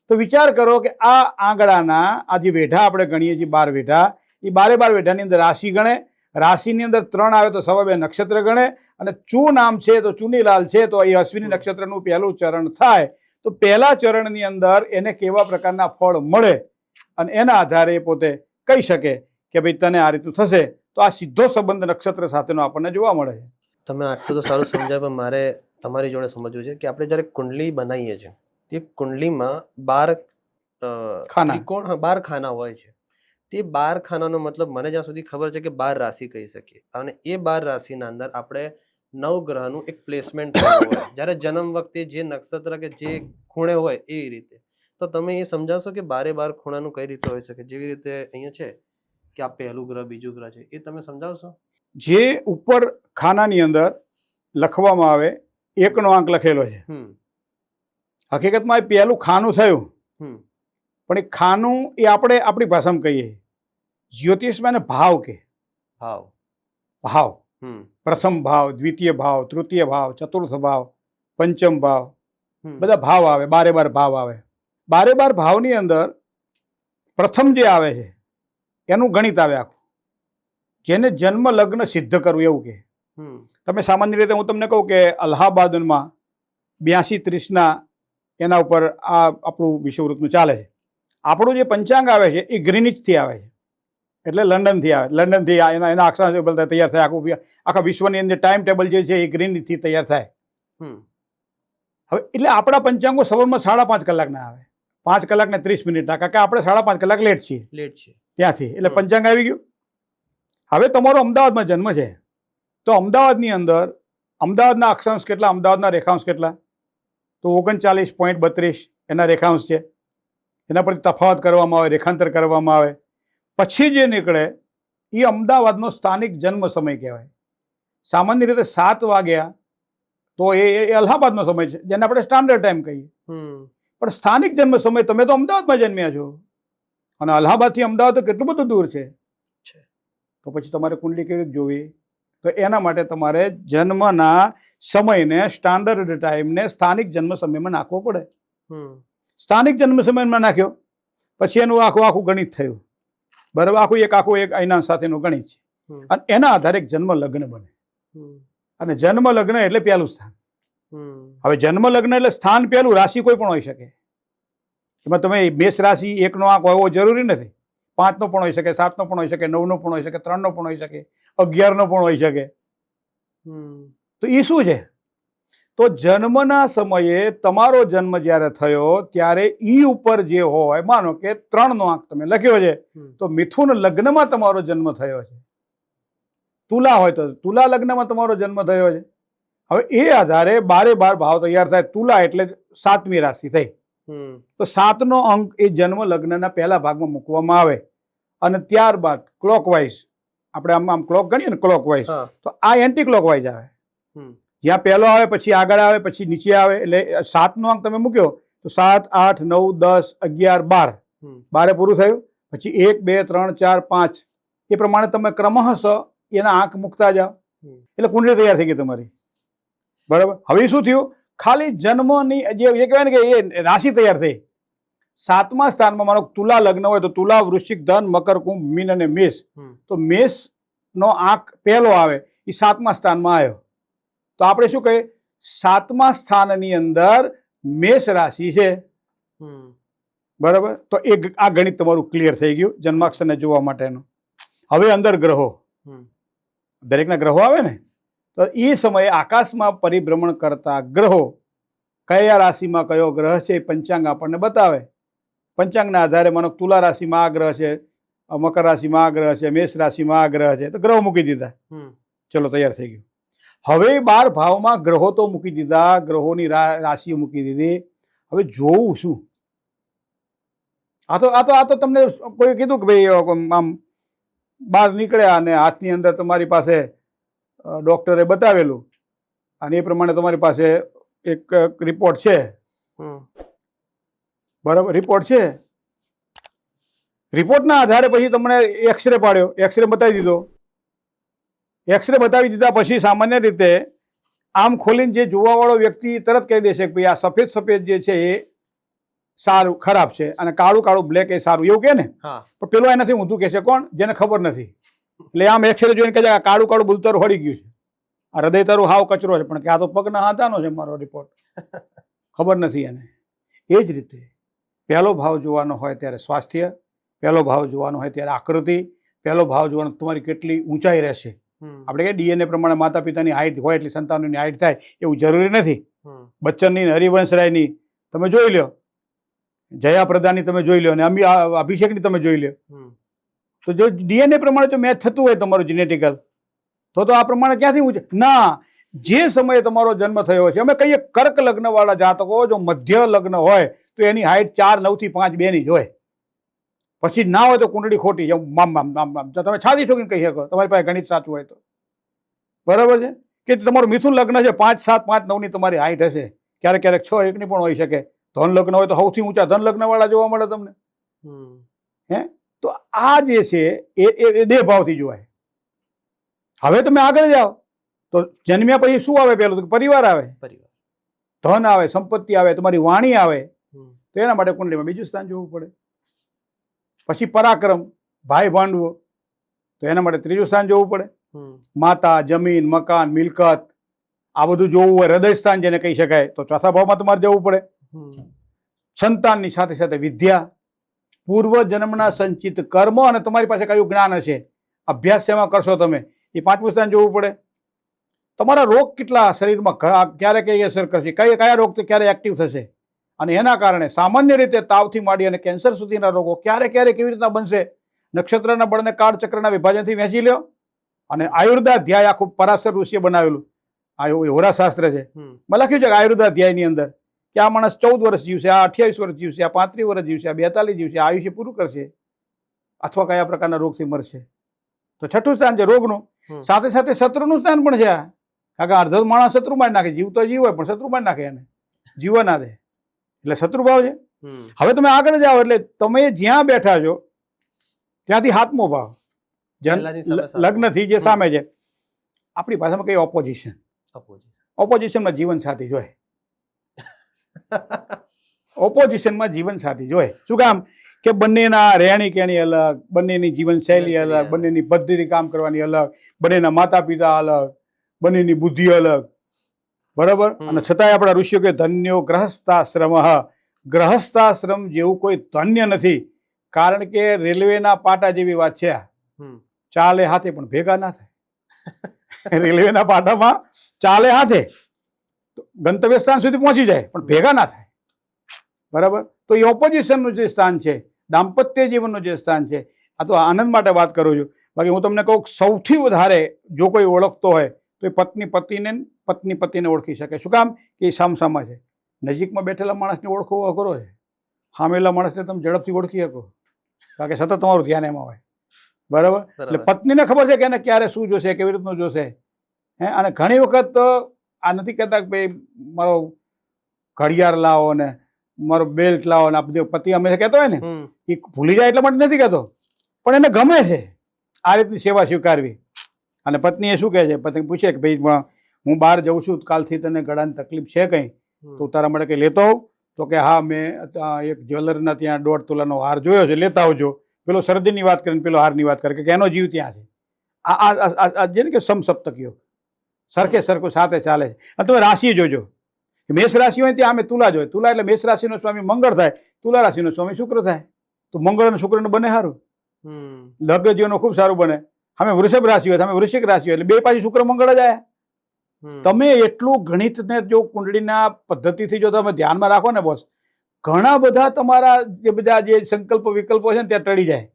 તો વિચાર કરો કે આ આંગળાના આ જે વેઢા આપણે ગણીએ છીએ 12 વેઢા, એ 12 વેઢાની અંદર રાશિ ગણે. રાશિની અંદર 3 આવે તો 2.5 નક્ષત્ર ગણે, અને ચુ નામ છે તો ચુનીલાલ છે તો એ અશ્વિની નક્ષત્રનું પહેલું ચરણ થાય. તો પહેલા ચરણની અંદર એને કેવા પ્રકારના ફળ મળે અને એના આધારે પોતે કહી શકે કે ભાઈ તને આ રીતનું થશે. તો આ સીધો સંબંધ નક્ષત્ર સાથેનો આપણને જોવા મળે છે. તમે આટલું તો સારું સમજાય, પણ મારે તમારી જોડે સમજવું છે કે આપણે જ્યારે કુંડલી બનાવીએ છીએ તે કુંડલીમાં 12 ખાના હોય છે. તે 12 ખાનાનો મતલબ મને જ્યાં સુધી ખબર છે કે 12 રાશિ કહી શકીએ, અને એ 12 રાશિના અંદર આપણે 9 ગ્રહનું એક પ્લેસમેન્ટ હોય જ્યારે જન્મ વખતે જે નક્ષત્ર કે જે ખૂણે હોય એ રીતે. તો તમે એ સમજાવશો કે 12 ખૂણાનું કઈ રીતે હોય શકે? જેવી રીતે અહીંયા છે કે આ પહેલું ગ્રહ, બીજું ગ્રહ છે, એ તમે સમજાવશો? જે ઉપર ખાનાની અંદર લખવામાં આવે 1નો આંક લખેલો છે, હકીકતમાં એ પહેલું ખાનું થયું, પણ એ ખાનું એ આપણે આપણી ભાષામાં કહીએ, જ્યોતિષમાં એને ભાવ કે ભાવ પ્રથમ ભાવ, દ્વિતીય ભાવ, તૃતીય ભાવ, ચતુર્થ ભાવ, પંચમ ભાવ, બધા ભાવ આવે, 12 ભાવ આવે. બારે ભાવની અંદર પ્રથમ જે આવે છે એનું ગણિત આવે આખું, જેને જન્મ લગ્ન સિદ્ધ કરવું એવું કે. તમે સામાન્ય રીતે હું તમને કહું કે અલ્હાબાદમાં 82-30 એના ઉપર આ આપણું વિષુવવૃત્તનું ચાલે છે. આપણું જે પંચાંગ આવે છે એ ગ્રીનિચથી આવે છે, એટલે લંડનથી આવે. લંડનથી એના અક્ષાંશ તૈયાર થાય. આખા વિશ્વની અંદર ટાઈમ ટેબલ જે છે એ ગ્રીનિચથી તૈયાર થાય. હવે એટલે આપણા પંચાંગો સવારમાં 5.5 કલાકના આવે, 5 કલાક ને 30 મિનિટના, કારણ કે આપણે 5.5 કલાક લેટ છીએ ત્યાંથી. એટલે પંચાંગ આવી ગયું. હવે તમારો અમદાવાદમાં જન્મ છે, તો અમદાવાદની અંદર અમદાવાદના અક્ષાંશ કેટલા, અમદાવાદના રેખાંશ કેટલા? તો 39.32 એના રેખાંશ છે. એના પરથી તફાવત કરવામાં આવે, રેખાંતર કરવામાં આવે, પછી જે નીકળે એ અમદાવાદનો સ્થાનિક જન્મ સમય કહેવાય. સામાન્ય રીતે 7 વાગ્યા તો એ અલ્હાબાદનો સમય છે, જેને આપણે સ્ટાન્ડર્ડ ટાઈમ કહીએ. પણ સ્થાનિક જન્મ સમય, તમે તો અમદાવાદમાં જન્મ્યા છો અને અલ્હાબાદથી અમદાવાદ તો કેટલું બધું દૂર છે. તો પછી તમારે કુંડલી કેવી રીતે જોવી? તો એના માટે તમારે જન્મના સમયને, સ્ટાન્ડર્ડ ટાઈમને સ્થાનિક જન્મ સમયમાં નાખવો પડે. સ્થાનિક જન્મ સમયમાં નાખ્યો પછી એનું આખું ગણિત થયું, બરાબર? આખું એક એના સાથેનું ગણિત છે, અને એના આધારે એક જન્મ લગ્ન બને. અને જન્મ લગ્ન એટલે પહેલું સ્થાન. હવે જન્મ લગ્ન એટલે સ્થાન પહેલું, રાશિ કોઈ પણ હોઈ શકે. એમાં તમે મેષ રાશિ 1નો આંક હોવો જરૂરી નથી. 5નો પણ હોઈ શકે, 7નો પણ હોઈ શકે, 9નો પણ હોઈ શકે, 3નો પણ હોઈ શકે, 11નો પણ હોઈ શકે. તો એ શું છે? તો જન્મના સમયે તમારો જન્મ જ્યારે થયો ત્યારે ઈ ઉપર જે હોય, માનો કે 3નો આંક તમે લખ્યો છે, તો મિથુન લગ્નમાં તમારો જન્મ થયો છે. તુલા હોય તો તુલા લગ્નમાં તમારો જન્મ થયો છે. હવે એ આધારે 12 ભાવ તૈયાર થાય. તુલા એટલે 7મી રાશિ થઈ. તો 7નો અંક એ જન્મ લગ્નના પહેલા ભાગમાં મૂકવામાં આવે, અને ત્યારબાદ ક્લોકવાઇઝ, આપણે આમ ક્લોક ગણીએ ને, ક્લોકવાઇઝ, તો આ એન્ટી ક્લોકવાઇઝ આવે. જ્યાં પહેલો આવે પછી આગળ આવે પછી નીચે આવે. એટલે 7નો અંક તમે મૂક્યો તો 7, 8, 9, 10, 11, 12, 12 પૂરું થયું. પછી 1, 2, 3, 4, 5 એ પ્રમાણે તમે ક્રમશઃ એના આંક મૂકતા જાઓ. એટલે કુંડળી તૈયાર થઈ ગઈ તમારી, બરાબર? હવે શું થયું? ખાલી જન્મની જે કહેવાય ને કે એ રાશિ તૈયાર થઈ. 7મા સ્થાનમાં માનો તુલા લગ્ન હોય તો તુલા, વૃશ્ચિક, ધન, મકર, કુંભ, મીન અને મેષ. તો મેષનો આંક પહેલો આવે એ 7મા સ્થાનમાં આવ્યો. તો આપણે શું કહીએ? 7મા સ્થાનની અંદર મેષ રાશિ છે, બરાબર? તો આ ગણિત તમારું ક્લિયર થઈ ગયું જન્માક્ષરને જોવા માટેનું. હવે અંદર ગ્રહો, દરેકના ગ્રહો આવે ને, તો એ સમયે આકાશમાં પરિભ્રમણ કરતા ગ્રહો, કયા રાશિમાં કયો ગ્રહ છે એ પંચાંગ આપણને બતાવે. પંચાંગના આધારે માનો તુલા રાશિમાં આ ગ્રહ છે, મકર રાશિમાં આ ગ્રહ છે, મેષ રાશિમાં આ ગ્રહ છે, તો ગ્રહો મૂકી દીધા. ચલો, તૈયાર થઈ ગયું. હવે 12 ભાવમાં ગ્રહો તો મૂકી દીધા, ગ્રહોની રાશિઓ મૂકી દીધી. હવે જોવું શું? આ તો તમને કોઈ કીધું કે ભાઈ આમ બહાર નીકળ્યા અને હાથની અંદર તમારી પાસે ડોક્ટરે બતાવેલું અને એ પ્રમાણે તમારી પાસે એક રિપોર્ટ છે, બરાબર? રિપોર્ટ છે. રિપોર્ટના આધારે પછી તમને એક્સરે પાડ્યો, એક્સરે બતાવી દીધો. એક્સરે બતાવી દીધા પછી સામાન્ય રીતે આમ ખોલીને જે જોવાવાળો વ્યક્તિ તરત કહી દેશે કે ભાઈ આ સફેદ જે છે એ સારું, ખરાબ છે, અને કાળું બ્લેક એ સારું, એવું કે ને. પણ પેલો એનાથી ઊંધું કહેશે. કોણ? જેને ખબર નથી. એટલે આમ એક્સરે જોઈને કહે કાળું બધું તારું હળી ગયું છે, આ હૃદય તારું હાવ કચરો છે, પણ કે આ તો પગના હાથાનો છે મારો રિપોર્ટ. ખબર નથી એને. એ જ રીતે પહેલો ભાવ જોવાનો હોય ત્યારે સ્વાસ્થ્ય, પહેલો ભાવ જોવાનો હોય ત્યારે આકૃતિ, પહેલો ભાવ જોવાનો તમારી કેટલી ઊંચાઈ રહેશે. આપણે કે ડીએનએ પ્રમાણે માતા પિતાની હાઈટ હોય એટલી સંતાનોની હાઈટ થાય એવું જરૂરી નથી. બચ્ચનની, હરિવંશરાયની તમે જોઈ લો, જયા પ્રદાની તમે જોઈ લો, અને અભિષેકની તમે જોઈ લો. તો જો ડીએનએ પ્રમાણે જો મેચ થતું હોય તમારું જીનેટિકલ, તો આ પ્રમાણે ક્યાંથી ઊંચે ના. જે સમયે તમારો જન્મ થયો છે, અમે કહીએ કર્ક લગ્ન વાળા જાતકો, જો મધ્ય લગ્ન હોય તો એની હાઈટ 4, 9 થી 5, 2 ની જ હોય. પછી ના હોય તો કુંડળી ખોટી. તમે છાતી ઠોકીને કહી શકો તમારી પાસે ગણિત સાચું હોય તો, બરાબર છે? કે તમારું મિથુન લગ્ન છે, 5, 7, 5, 9 ની તમારી હાઈટ હશે, ક્યારેક 6, 1 ની પણ હોઈ શકે. ધન લગ્ન હોય તો સૌથી ઊંચા ધન લગ્ન વાળા જોવા મળે તમને. તો આ જે છે એ 2 ભાવથી જોવાય. હવે તમે આગળ જાઓ તો જન્મ્યા પછી શું આવે? પેલું તો પરિવાર આવે, ધન આવે, સંપત્તિ આવે, તમારી વાણી આવે, તો એના માટે કુંડલીમાં બીજું સ્થાન જોવું પડે. પછી પરાક્રમ, ભાઈ ભાંડવો, તો એના માટે ત્રીજું સ્થાન જોવું પડે. માતા, જમીન, મકાન, મિલકત આ બધું જોવું હોય, હૃદય સ્થાન જેને કહી શકાય, તો ચોથા ભાવમાં તમારે જવું પડે. સંતાનની સાથે સાથે વિદ્યા, પૂર્વ જન્મના સંચિત કર્મ અને તમારી પાસે કયું જ્ઞાન હશે, અભ્યાસ શેમાં કરશો તમે, એ પાંચમું સ્થાન જોવું પડે. તમારા રોગ કેટલા શરીરમાં ક્યારે કઈ અસર કરશે, કયા રોગ ક્યારે એક્ટિવ થશે, અને એના કારણે સામાન્ય રીતે તાવથી માંડી અને કેન્સર સુધીના રોગો ક્યારે ક્યારે કેવી રીતના બનશે, નક્ષત્રના બળને કાળચક્રના વિભાજનથી વહેંચી લ્યો. અને આયુર્વેદાધ્યાય આખું પરાશર ઋષિએ બનાવેલું આ હોરાશાસ્ત્ર છે. મેં લખ્યું છે કે આયુર્વેદાધ્યાયની અંદર કે આ માણસ 14 વર્ષ જીવશે, આ 28 વર્ષ જીવશે, આ 35 વર્ષ જીવશે, આ 42 જીવશે, આ આયુષ્ય પૂરું કરશે, અથવા કયા પ્રકારના રોગથી મરશે. તો છઠ્ઠું સ્થાન છે રોગનું. સાથે સાથે શત્રુનું સ્થાન પણ છે. કારણ કે અડધો માણસ શત્રુ મારી નાખે, જીવ તો જીવ હોય પણ શત્રુ મારી નાખે, એને જીવવા ના દે, એટલે શત્રુભાવ છે. હવે તમે આગળ જાઓ એટલે તમે જ્યાં બેઠા છો ત્યાંથી હાથમો ભાવ, લગ્નથી જે સામે છે, આપણી ભાષામાં કઈ ઓપોઝિશન, ઓપોઝિશનમાં જીવન સાથી જોઈએ. ઓપોઝિશનમાં જીવન સાથી જોઈએ. શું કામ કે બંનેના રહેણી કેણી અલગ, બંનેની જીવન શૈલી અલગ, બંનેની પદ્ધતિ કામ કરવાની અલગ, બંનેના માતા પિતા અલગ, બંનેની બુદ્ધિ અલગ, બરાબર. અને છતાંય આપણા ઋષિઓ કે ધન્યો ગ્રહસ્થાશ્રમ, ગ્રહસ્થાશ્રમ જેવું કોઈ ધન્ય નથી. કારણ કે રેલવેના પાટા જેવી વાત છે. ચાલે હાથે પણ ભેગા ના થાય. રેલવેના પાટામાં ચાલે હાથે ગંતવ્ય સ્થાન સુધી પહોંચી જાય પણ ભેગા ના થાય, બરાબર. તો એ ઓપોઝિશનનું જે સ્થાન છે, દાંપત્ય જીવનનું જે સ્થાન છે, આ તો આનંદ માટે વાત કરું છું. બાકી હું તમને કહું સૌથી વધારે જો કોઈ ઓળખતો હોય તો એ પત્ની પતિને, પત્ની પતિને ઓળખી શકે. શું કામ કે એ સામસામા છે. નજીકમાં બેઠેલા માણસને ઓળખવો અઘરો છે, સામેલા માણસને તમે ઝડપથી ઓળખી શકો, કારણ કે સતત તમારું ધ્યાન એમાં હોય, બરાબર. એટલે પત્નીને ખબર છે કે એને ક્યારે શું જોશે, કેવી રીતનું જોશે. અને ઘણી વખત આ નથી કહેતા કે ભાઈ મારો ઘડિયાળ લાવો ને મારો બેલ્ટ લાવો ને, આ બધું પતિ હંમેશા કહેતો હોય ને, એ ભૂલી જાય એટલા માટે નથી કહેતો, પણ એને ગમે છે આ રીતની સેવા સ્વીકારવી. અને પત્ની એ શું કહે છે, પત્ની પૂછે કે ભાઈ હું બહાર જઉં છું, કાલથી તને ગળાની તકલીફ છે કંઈ, તો તારા માટે કંઈ લેતો હોઉં? તો કે હા, મેં એક જ્વેલરના ત્યાં 1.5 તોલાનો હાર જોયો છે, લેતા આવજો. પેલો શરદીની વાત કરીને પેલો હારની વાત કરે કે એનો જીવ ત્યાં છે. આ જેને કે સમસપ્તકીઓ સરખે સરખું સાથે ચાલે છે. અને તમે રાશિ જોજો, મેષ રાશિ હોય ત્યાં અમે તુલા જોઈએ. તુલા એટલે મેષ રાશિનો સ્વામી મંગળ થાય, તુલા રાશિનો સ્વામી શુક્ર થાય. તો મંગળ અને શુક્રનું બને સારું, લગ્ન જીવનનું ખૂબ સારું બને. અમે વૃષભ રાશિ હોય, તમે વૃશ્ચિક રાશિ હોય, એટલે બે પાછી શુક્ર મંગળ જ આવ્યા. તમે એટલું ગણિતને જો કુંડળીના પદ્ધતિથી જો તમે ધ્યાનમાં રાખો ને બોસ, ઘણા બધા તમારા જે બધા જે સંકલ્પ વિકલ્પો છે ને ત્યાં ટળી જાય.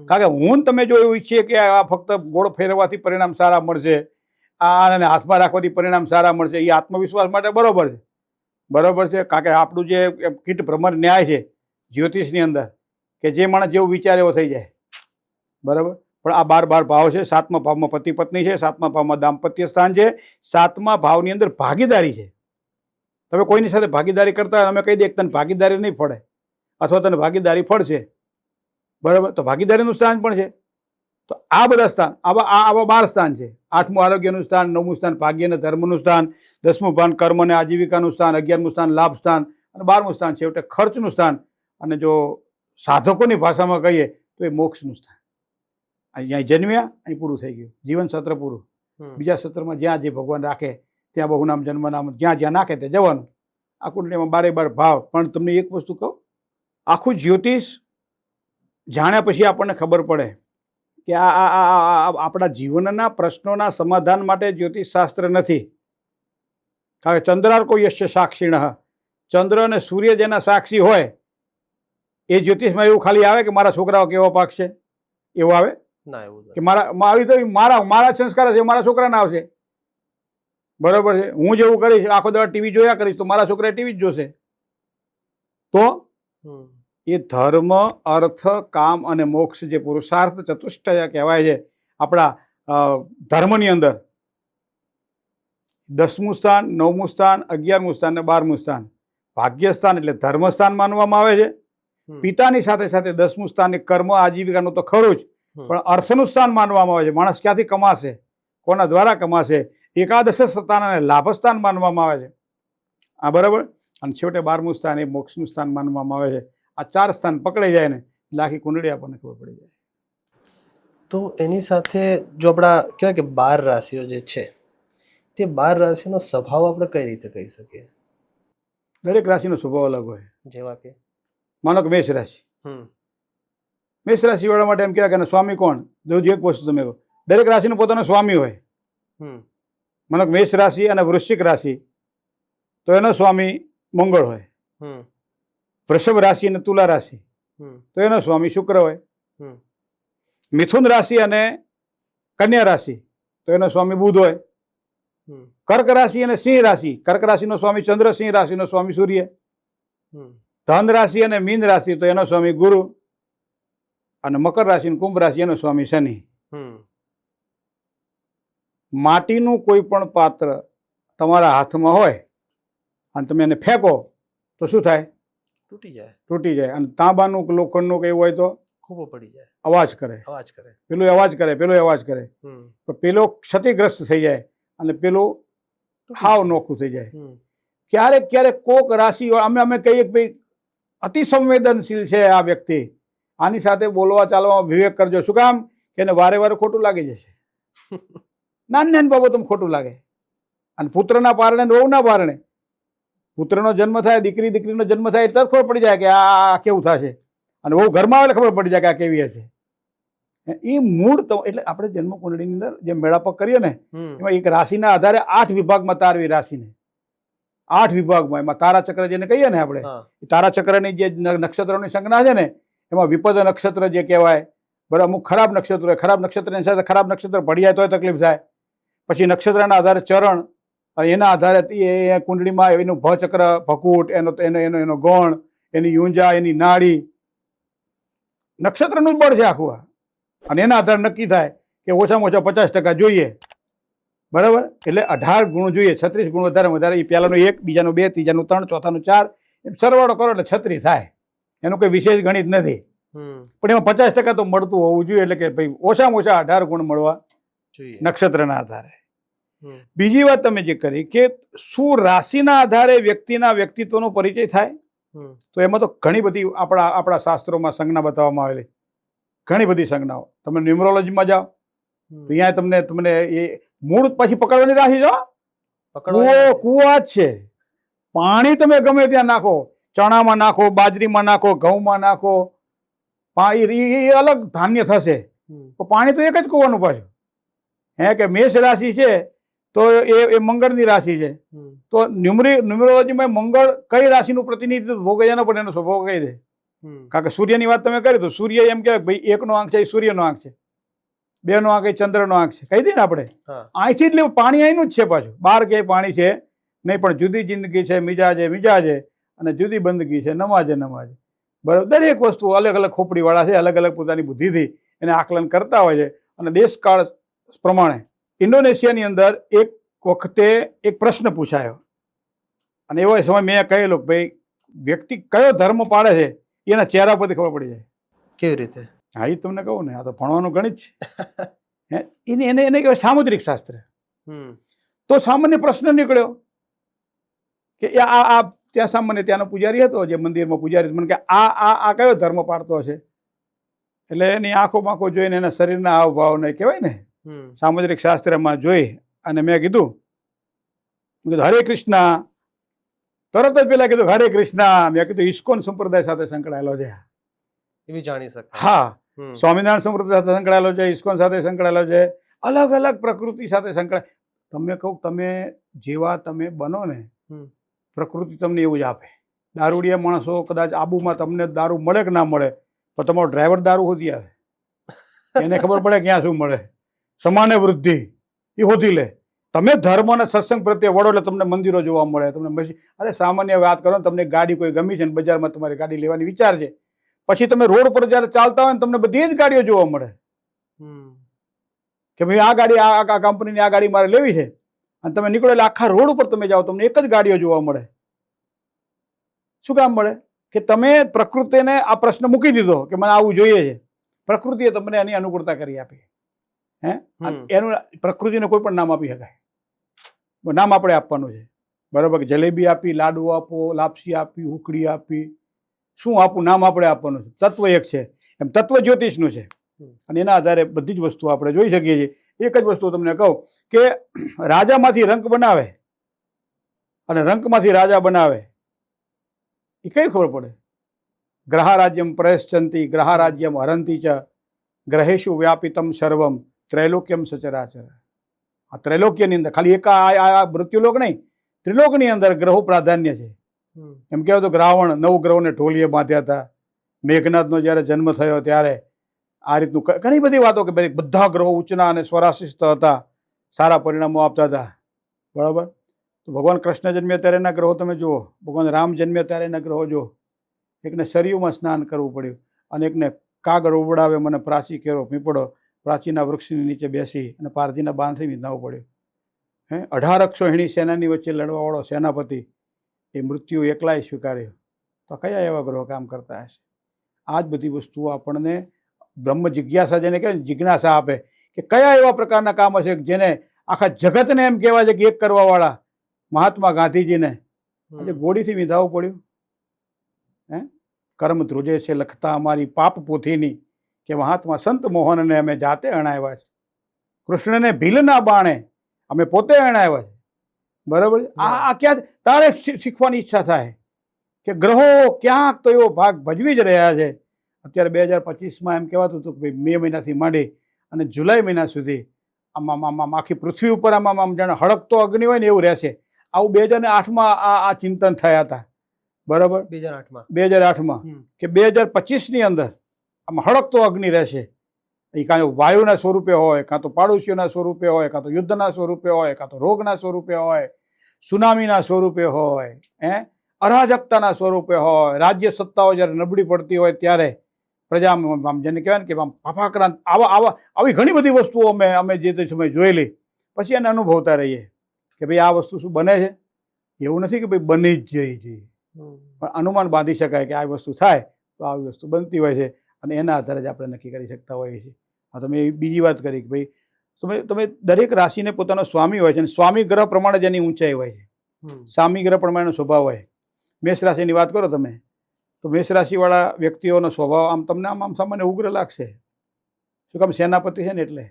કારણ કે હું તમે જો એવું ઈચ્છીએ કે આ ફક્ત ગોળ ફેરવવાથી પરિણામ સારા મળશે, આને હાથમાં રાખવાથી પરિણામ સારા મળશે, એ આત્મવિશ્વાસ માટે બરોબર છે, બરોબર છે. કારણ કે આપણું જે કીટ ભ્રમર ન્યાય છે જ્યોતિષની અંદર કે જે માણસ જેવું વિચારે એવો થઈ જાય, બરાબર. પણ આ 12 ભાવ છે. 7મા ભાવમાં પતિ પત્ની છે, 7મા ભાવમાં દાંપત્ય સ્થાન છે, 7મા ભાવની અંદર ભાગીદારી છે. તમે કોઈની સાથે ભાગીદારી કરતા હોય, અમે કહી દઈએ કે તને ભાગીદારી નહીં પડે અથવા તને ભાગીદારી પડશે, બરાબર, તો ભાગીદારીનું સ્થાન પણ છે. તો આ બધા સ્થાન આવા 12 સ્થાન છે. 8મું આરોગ્યનું સ્થાન, 9મું સ્થાન ભાગ્ય અને ધર્મનું સ્થાન, 10મું ભાન કર્મ અને આજીવિકાનું સ્થાન, 11મું સ્થાન લાભ સ્થાન અને 12મું સ્થાન છેવટે ખર્ચનું સ્થાન. અને જો સાધકોની ભાષામાં કહીએ તો એ મોક્ષનું સ્થાન. અહીંયા જન્મ્યા, અહીં પૂરું થઈ ગયું, જીવન સત્ર પૂરું. બીજા સત્રમાં જ્યાં જે ભગવાન રાખે ત્યાં બહુ નામ જન્મ નામ જ્યાં જ્યાં નાખે તે જવાનું. આ કુંડલીમાં 12 ભાવ. પણ તમને એક વસ્તુ કહું, આખું જ્યોતિષ જાણ્યા પછી આપણને ખબર પડે કે આ આપણા જીવનના પ્રશ્નોના સમાધાન માટે જ્યોતિષ શાસ્ત્ર નથી. કારણ કે ચંદ્રાર્કો યશ્ય સાક્ષિણઃ, ચંદ્ર અને સૂર્ય જેના સાક્ષી હોય એ જ્યોતિષમાં એવું ખાલી આવે કે મારા છોકરાઓ કેવો પાકશે એવું આવે કે મારા સંસ્કાર હશે મારા છોકરાને આવશે, બરોબર છે. હું જેવું કરીશ, આખો દાડો ટીવી જોયા કરીશ તો મારા છોકરા ટીવી જ જોશે. તો એ ધર્મ, અર્થ, કામ અને મોક્ષ જે પુરુષાર્થ ચતુષ્ટય કહેવાય છે આપણા ધર્મની અંદર, 10મું સ્થાન, 9મું સ્થાન, 11મું સ્થાન અને 12મું સ્થાન ભાગ્યસ્થાન એટલે ધર્મસ્થાન માનવામાં આવે છે. પિતાની સાથે સાથે 10મું સ્થાન એ કર્મ આજીવિકાનું તો ખરું જ, પણ અર્થનું સ્થાન માનવામાં આવે છે. માણસ ક્યાંથી કમાશે, કોના દ્વારા કમાશે. એકાદશ સ્થાન અને લાભસ્થાન માનવામાં આવે છે. આ બરાબર. અને છેવટે 12મું સ્થાન એ મોક્ષનું સ્થાન માનવામાં આવે છે. આ 4 સ્થાન પકડાઈ જાય ને એટલે આખી કુંડળી આપણને ખબર પડી જાય. તો એની સાથે જો આપણા કહેવાય કે 12 રાશિઓ જે છે તે 12 રાશિનો સ્વભાવ આપણે કઈ રીતે કહી શકીએ? દરેક રાશિનો સ્વભાવ અલગ હોય. જેવા કે માનો કે મેષ રાશિ, મેષ રાશિવાળા માટે એમ કહેવાય કે એના સ્વામી કોણ? જો એક વસ્તુ તમે કહો, દરેક રાશિનો પોતાનો સ્વામી હોય. માનો કે મેષ રાશિ અને વૃશ્ચિક રાશિ તો એનો સ્વામી મંગળ હોય. વૃષભ રાશિ અને તુલા રાશિ તો એનો સ્વામી શુક્ર હોય. મિથુન રાશિ અને કન્યા રાશિ તો એનો સ્વામી બુધ હોય. કર્ક રાશિ અને સિંહ રાશિ, કર્ક રાશિનો સ્વામી ચંદ્ર, સિંહ રાશિનો સ્વામી સૂર્ય. ધન રાશિ અને મીન રાશિ તો એનો સ્વામી ગુરુ, અને મકર રાશિ અને કુંભ રાશિ એનો સ્વામી શનિ. માટીનું કોઈ પણ પાત્ર તમારા હાથમાં હોય અને તમે એને ફેંકો તો શું થાય? તૂટી જાય. તૂટી જાય. અને તાંબાનું કે લોખંડનું કે એવું હોય તો ખૂબો પડી જાય, અવાજ કરે. પેલો અવાજ કરે, પેલો અવાજ કરે, તો પેલો ક્ષતિગ્રસ્ત થઈ જાય અને પેલું હાવ નોખું થઈ જાય. ક્યારેક ક્યારેક કોક રાશિ અમે કહીએ કે ભાઈ અતિ સંવેદનશીલ છે આ વ્યક્તિ, આની સાથે બોલવા ચાલવામાં વિવેક કરજો. શું કામ? કે એને વારે વારે ખોટું લાગી જશે. નાની નાની બાબતોમાં ખોટું લાગે. અને પુત્રના પારણે વહુના પારણે, પુત્રનો જન્મ થાય, દીકરીનો જન્મ થાય એટલે ખબર પડી જાય કે આ કેવું થશે, અને વહુ ઘરમાં આવે ખબર પડી જાય કે આ કેવી હશે. એ મૂળ તો એટલે આપણે જન્મ કુંડળીની અંદર જે મેળાપક કરીએ ને એમાં એક રાશિના આધારે 8 વિભાગમાં તારવી રાશિને. 8 વિભાગમાં એમાં તારા ચક્ર જેને કહીએ ને આપણે, તારા ચક્રની જે નક્ષત્રોની સંજ્ઞા છે ને એમાં વિપદ નક્ષત્ર જે કહેવાય, બરાબર. અમુક ખરાબ નક્ષત્ર હોય, ખરાબ નક્ષત્રની સાથે ખરાબ નક્ષત્ર ભળ્યા તોય તકલીફ થાય. પછી નક્ષત્રના આધારે ચરણ, અને એના આધારે એ કુંડળીમાં એનું ભચક્ર, ભકૂટ, એનો ગણ, એની યુંજા, એની નાડી, નક્ષત્રનું જ બળ છે આખું આ. અને એના આધારે નક્કી થાય કે ઓછામાં ઓછા 50% જોઈએ, બરાબર. એટલે 18 ગુણ જોઈએ, 36 ગુણ વધારે. એ પહેલાનો 1, બીજાનો 2, ત્રીજાનો 3, ચોથાનો 4, એમ સરવાળો કરો એટલે 36 થાય. એનું કોઈ વિશેષ ગણિત નથી. પણ એમાં 50% તો મળતું હોવું જોઈએ. એટલે કે ભાઈ ઓછામાં ઓછા 18 ગુણ મળવા જોઈએ નક્ષત્રના આધારે. બીજી વાત તમે જે કરી કે શું રાશિના આધારે વ્યક્તિના વ્યક્તિત્વનો પરિચય થાય, તો એમાં તો ઘણી બધી આપણા શાસ્ત્રોમાં સંજ્ઞા બતાવવામાં આવેલી. ઘણી બધી સંજ્ઞાઓ. તમે ન્યુમરોલોજીમાં જાઓ તો અહીંયા તમને એ મૂળ પછી પકડવાની રાશિ જો કુવા જ છે. પાણી તમે ગમે ત્યાં નાખો, ચણામાં નાખો, બાજરીમાં નાખો, ઘઉંમાં નાખો, એ અલગ ધાન્ય થશે. પાણી તો એક જ કુવાનું પાછું. કે મેષ રાશિ છે તો એ મંગળની રાશિ છે, તો ન્યુમરોલોજીમાં મંગળ કઈ રાશિનું પ્રતિનિધિત્વ ભોગે એનો પણ એનો સ્વભાવ કહી દે. કારણ કે સૂર્યની વાત તમે કરી તો સૂર્ય એમ કહેવાય ભાઈ 1નો આંક છે એ સૂર્યનો આંક છે, 2નો આંક એ ચંદ્રનો આંક છે, કહી દઈએ ને આપણે. અહીંથી એટલે પાણી અહીંનું જ છે પાછું, બહાર ક્યાંય પાણી છે નહીં. પણ જુદી જિંદગી છે મિજાજે, અને જુદી બંદગી છે નમાજે. બરાબર. દરેક વસ્તુ અલગ અલગ ખોપડીવાળા છે, અલગ અલગ પોતાની બુદ્ધિથી એને આકલન કરતા હોય છે. અને દેશકાળ પ્રમાણે ઇન્ડોનેશિયાની અંદર એક વખતે એક પ્રશ્ન પૂછાયો, અને એવો સમય મેં કહેલો કે ભાઈ વ્યક્તિ કયો ધર્મ પાળે છે એના ચહેરા પરથી ખબર પડી જાય. કેવી રીતે? હા, એ તમને કહું ને, આ તો ભણવાનું ગણિત છે. એને કહેવાય સામુદ્રિક શાસ્ત્ર. તો સામાન્ય પ્રશ્ન નીકળ્યો કે આ ત્યાં સામાન્ય ત્યાંનો પૂજારી હતો, જે મંદિરમાં પૂજારી, મને કે આ કયો ધર્મ પાળતો હશે. એટલે એની આંખો જોઈને એના શરીરના હાવભાવને કહેવાય ને સામુદ્રિક શાસ્ત્રમાં જોઈ, અને મેં કીધું હરે કૃષ્ણ. તરત જ પેલા કીધું હરે કૃષ્ણ. મેં કીધું ઇસ્કોન સંપ્રદાય સાથે સંકળાયેલો છે. એવી જાણી શકાય. હા, સ્વામિનારાયણ સંપ્રદાય સાથે સંકળાયેલો છે, ઇસ્કોન સાથે સંકળાયેલો છે, અલગ અલગ પ્રકૃતિ સાથે સંકળાય. તમને કહું, તમે જેવા તમે બનો ને પ્રકૃતિ તમને એવું જ આપે. દારૂડિયા માણસો કદાચ આબુમાં તમને દારૂ મળે કે ના મળે, પણ તમારો ડ્રાઈવર દારૂ હોતી આવે, એને ખબર પડે ક્યાં શું મળે. સમાને વૃદ્ધિ એ હોતી લે. તમે ધર્મ અને સત્સંગ પ્રત્યે વળો એટલે તમને મંદિરો જોવા મળે, તમને અરે સામાન્ય વાત કરો ને, તમને ગાડી કોઈ ગમી છે ને બજારમાં તમારી ગાડી લેવાની વિચાર છે, પછી તમે રોડ પર જ્યારે ચાલતા હોય ને તમને બધી જ ગાડીઓ જોવા મળે કે ભાઈ આ ગાડી આ કંપનીની આ ગાડી મારે લેવી છે, અને તમે નીકળો એટલે આખા રોડ ઉપર તમે જાઓ તમને એક જ ગાડીઓ જોવા મળે. શું કામ મળે? કે તમે પ્રકૃતિને આ પ્રશ્ન મૂકી દીધો કે મને આવું જોઈએ છે. પ્રકૃતિએ તમને એની અનુકૂળતા કરી આપી. એનું પ્રકૃતિને કોઈ પણ નામ આપી શકાય, નામ આપણે આપવાનું છે. બરાબર, જલેબી આપી, લાડુ આપો, લાપસી આપી, ઉકડી આપી, શું આપું, નામ આપણે આપવાનું છે. તત્વ એક છે, એમ તત્વ જ્યોતિષનું છે. અને એના આધારે બધી જ વસ્તુ આપણે જોઈ શકીએ છીએ. એક જ વસ્તુ તમને કહું કે રાજામાંથી રંક બનાવે અને રંકમાંથી રાજા બનાવે, એ કઈ ખબર પડે? ગ્રહારાજ્યમ પ્રયશ્ચંતી ગ્રહારાજ્યમ હરંતી ચ ગ્રહેશુ વ્યાપિતમ સર્વમ ત્રૈલોક્યમ સચરાચર. આ ત્રૈલોક્યની અંદર ખાલી એક આ મૃત્યુલોક નહીં, ત્રિલોકની અંદર ગ્રહો પ્રાધાન્ય છે. એમ કહેવાય તો રાવણ 9 ગ્રહોને ઢોલીએ બાંધ્યા હતા. મેઘનાથનો જ્યારે જન્મ થયો ત્યારે આ રીતનું ઘણી બધી વાતો કે ભાઈ બધા ગ્રહો ઉચ્ચના અને સ્વરાશિસ્ત હતા, સારા પરિણામો આપતા હતા. બરાબર. તો ભગવાન કૃષ્ણ જન્મ્યા ત્યારે એના ગ્રહો તમે જુઓ, ભગવાન રામ જન્મ્યા ત્યારે એના ગ્રહો જુઓ. એકને સરયુમાં સ્નાન કરવું પડ્યું અને એકને કાગળ ઉવડાવે મને પ્રાચી કેરો પીપળો, પ્રાચીના વૃક્ષની નીચે બેસી અને પારધીના બાંધથી વિંધાવવું પડ્યું. 18 અક્ષોહિણી સેનાની વચ્ચે લડવાવાળો સેનાપતિ એ મૃત્યુ એકલાય સ્વીકાર્યો. તો કયા એવા ગ્રહો કામ કરતા હશે? આ જ બધી વસ્તુઓ આપણને બ્રહ્મ જિજ્ઞાસા જેને કહેવાય, જિજ્ઞાસા આપે કે કયા એવા પ્રકારના કામ હશે જેને આખા જગતને એમ કહેવાય છે કે એક કરવાવાળા મહાત્મા ગાંધીજીને આજે ગોળીથી વિંધાવવું પડ્યું. કર્મ ધ્રુજે છે લખતા અમારી પાપ પોથીની કે મહાત્મા સંત મોહનને અમે જાતે અણાવ્યા છે, કૃષ્ણને ભીલના બાણે અમે પોતે અણાવ્યા છે. બરાબર. આ ક્યાં તારે શીખવાની ઈચ્છા થાય કે ગ્રહો ક્યાંક તો એવો ભાગ ભજવી જ રહ્યા છે. અત્યારે 2025માં એમ કહેવાતું હતું કે મે મહિનાથી માંડી અને જુલાઈ મહિના સુધી આમ આખી પૃથ્વી ઉપર આમ જાણે હળકતો અગ્નિ હોય ને એવું રહેશે. આવું 2008માં આ ચિંતન થયા હતા. બરાબર. 2008માં કે 2025ની અંદર આમ હળકતો અગ્નિ રહેશે. એ કાં વાયુના સ્વરૂપે હોય, કાં તો પાડોશીઓના સ્વરૂપે હોય, કાં તો યુદ્ધના સ્વરૂપે હોય, કાં તો રોગના સ્વરૂપે હોય, સુનામીના સ્વરૂપે હોય, અરાજકતાના સ્વરૂપે હોય. રાજ્ય સત્તાઓ જ્યારે નબળી પડતી હોય ત્યારે પ્રજા આમ જેને કહેવાય ને કે આમ ફાફાક્રાંત આવી ઘણી બધી વસ્તુઓ અમે જે તે સમય જોયેલી. પછી એને અનુભવતા રહીએ કે ભાઈ આ વસ્તુ શું બને છે. એવું નથી કે ભાઈ બની જ જઈ જોઈએ, પણ અનુમાન બાંધી શકાય કે આ વસ્તુ થાય તો આવી વસ્તુ બનતી હોય છે અને એના આધારે જ આપણે નક્કી કરી શકતા હોઈએ છીએ. હા, તમે બીજી વાત કરી કે ભાઈ તમે દરેક રાશિને પોતાનો સ્વામી હોય છે અને સ્વામી ગ્રહ પ્રમાણે જેની ઊંચાઈ હોય છે, સ્વામી ગ્રહ પ્રમાણેનો સ્વભાવ હોય. મેષ રાશિની વાત કરો તમે તો મેષ રાશિવાળા વ્યક્તિઓનો સ્વભાવ આમ તમને આમ સામાન્ય ઉગ્ર લાગશે. શું કામ? સેનાપતિ છે ને એટલે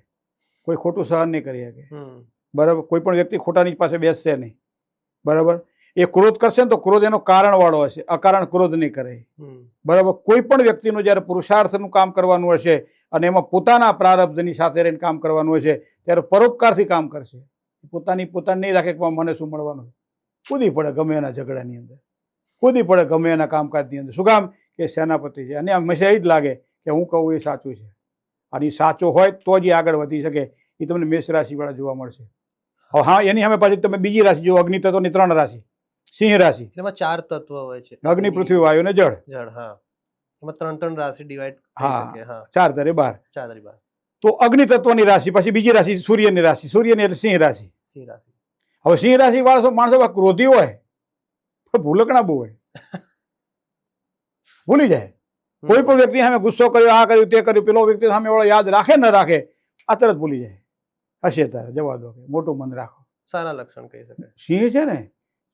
કોઈ ખોટું સહન નહીં કરી શકે. બરાબર. કોઈ પણ વ્યક્તિ ખોટાની પાસે બેસશે નહીં. બરાબર. એ ક્રોધ કરશે ને તો ક્રોધ એનો કારણવાળો હશે, અકારણ ક્રોધ નહીં કરે. બરાબર. કોઈ પણ વ્યક્તિનું જ્યારે પુરુષાર્થનું કામ કરવાનું હશે અને એમાં પોતાના પ્રારબ્ધની સાથે રહીને કામ કરવાનું હશે ત્યારે પરોપકારથી કામ કરશે. પોતાની નહીં રાખે કે મને શું મળવાનું. કૂદી પડે ગમે એના ઝઘડાની અંદર, કૂદી પડે ગમે એના કામકાજની અંદર. શું કામ? કે સેનાપતિ છે અને હંમેશા એ જ લાગે કે હું કહું એ સાચું છે અને એ સાચો હોય તો જ એ આગળ વધી શકે. એ તમને મેષ રાશિવાળા જોવા મળશે. હા, એની સામે પાછી તમે બીજી રાશિ જુઓ, અગ્નિ તત્વની 3 રાશિ. સિંહ રાશિ, એમાં 4 તત્વ હોય છે, અગ્નિ, પૃથ્વી, વાયુ અને જળ. હા, એમાં 3 રાશિ ડિવાઈડ થઈ શકે. હા, 4 તારે 12. 4 તારે 12. તો અગ્નિ તત્વની રાશિ, પછી બીજી રાશિ સૂર્યની રાશિ. સૂર્યની એટલે સિંહ રાશિ. હવે સિંહ રાશિ વાળા માણસો ક્રોધી હોય પણ ભૂલકણા બહુ હોય, ભૂલી જાય. કોઈ પણ વ્યક્તિ સામે ગુસ્સો કર્યો, આ કર્યું, તે કર્યું, પેલો વ્યક્તિ સામે વાળો યાદ રાખે ન રાખે, આ તરત ભૂલી જાય. હશે તારે જવા દો, મોટું મન રાખો. સારા લક્ષણ કહી શકાય. સિંહ છે ને,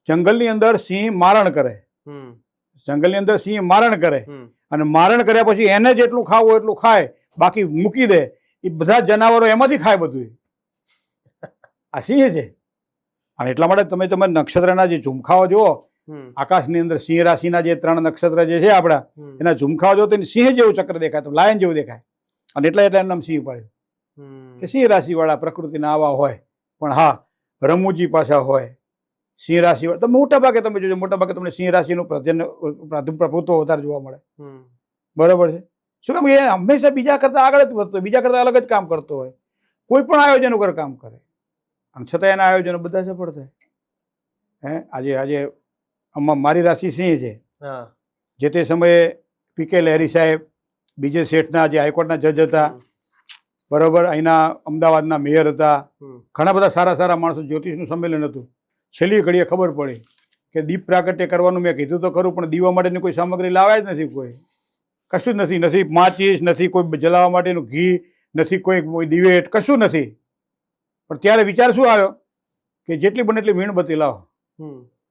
જંગલની અંદર સિંહ મારણ કરે, જંગલની અંદર સિંહ મારણ કરે અને મારણ કર્યા પછી એને જેટલું ખાવું એટલું ખાય, બાકી મૂકી દે. એ બધા જનાવરો એમાંથી ખાય બધું. આ સિંહ છે. અને એટલા માટે તમે નક્ષત્રના જે ઝુમખાઓ જુઓ આકાશની અંદર, સિંહ રાશિના જે 3 નક્ષત્ર જે છે આપણા, એના ઝુમખાઓ જો તો સિંહ જેવું ચક્ર દેખાય, તો લાયન જેવું દેખાય. અને એટલે એનું નામ સિંહ પાડ્યું કે સિંહ રાશિવાળા પ્રકૃતિના આવા હોય. પણ હા, રમૂજી પાછા હોય સિંહ રાશિવાળા. તો મોટા ભાગે તમે જોજો, મોટા ભાગે તમને સિંહ રાશિનું પ્રભુત્વ વધારે જોવા મળે. બરાબર છે. શું કામ? એ હંમેશા બીજા કરતાં આગળ જ વધતો હોય, બીજા કરતાં અલગ જ કામ કરતો હોય, કોઈ પણ આયોજન વગર કામ કરે અને છતાં એના આયોજનો બધા સફળ થાય. આજે મારી રાશિ સિંહ છે. જે તે સમયે પીકે લહેરી સાહેબ, બીજે શેઠના જે હાઈકોર્ટના જજ હતા, બરાબર, અહીંના અમદાવાદના મેયર હતા, ઘણા બધા સારા સારા માણસો. જ્યોતિષનું સંમેલન હતું. છેલ્લી ઘડીએ ખબર પડી કે દીપ પ્રાગટ્ય કરવાનું મેં કીધું તો ખરું, પણ દીવા માટેની કોઈ સામગ્રી લાવ્યા જ નથી. કોઈ કશું જ નથી. નથી માચીસ, નથી કોઈ જલાવવા માટેનું ઘી, નથી કોઈ દિવેટ, કશું નથી. પણ ત્યારે વિચાર શું આવ્યો કે જેટલી બને એટલી મીણબત્તી લાવો.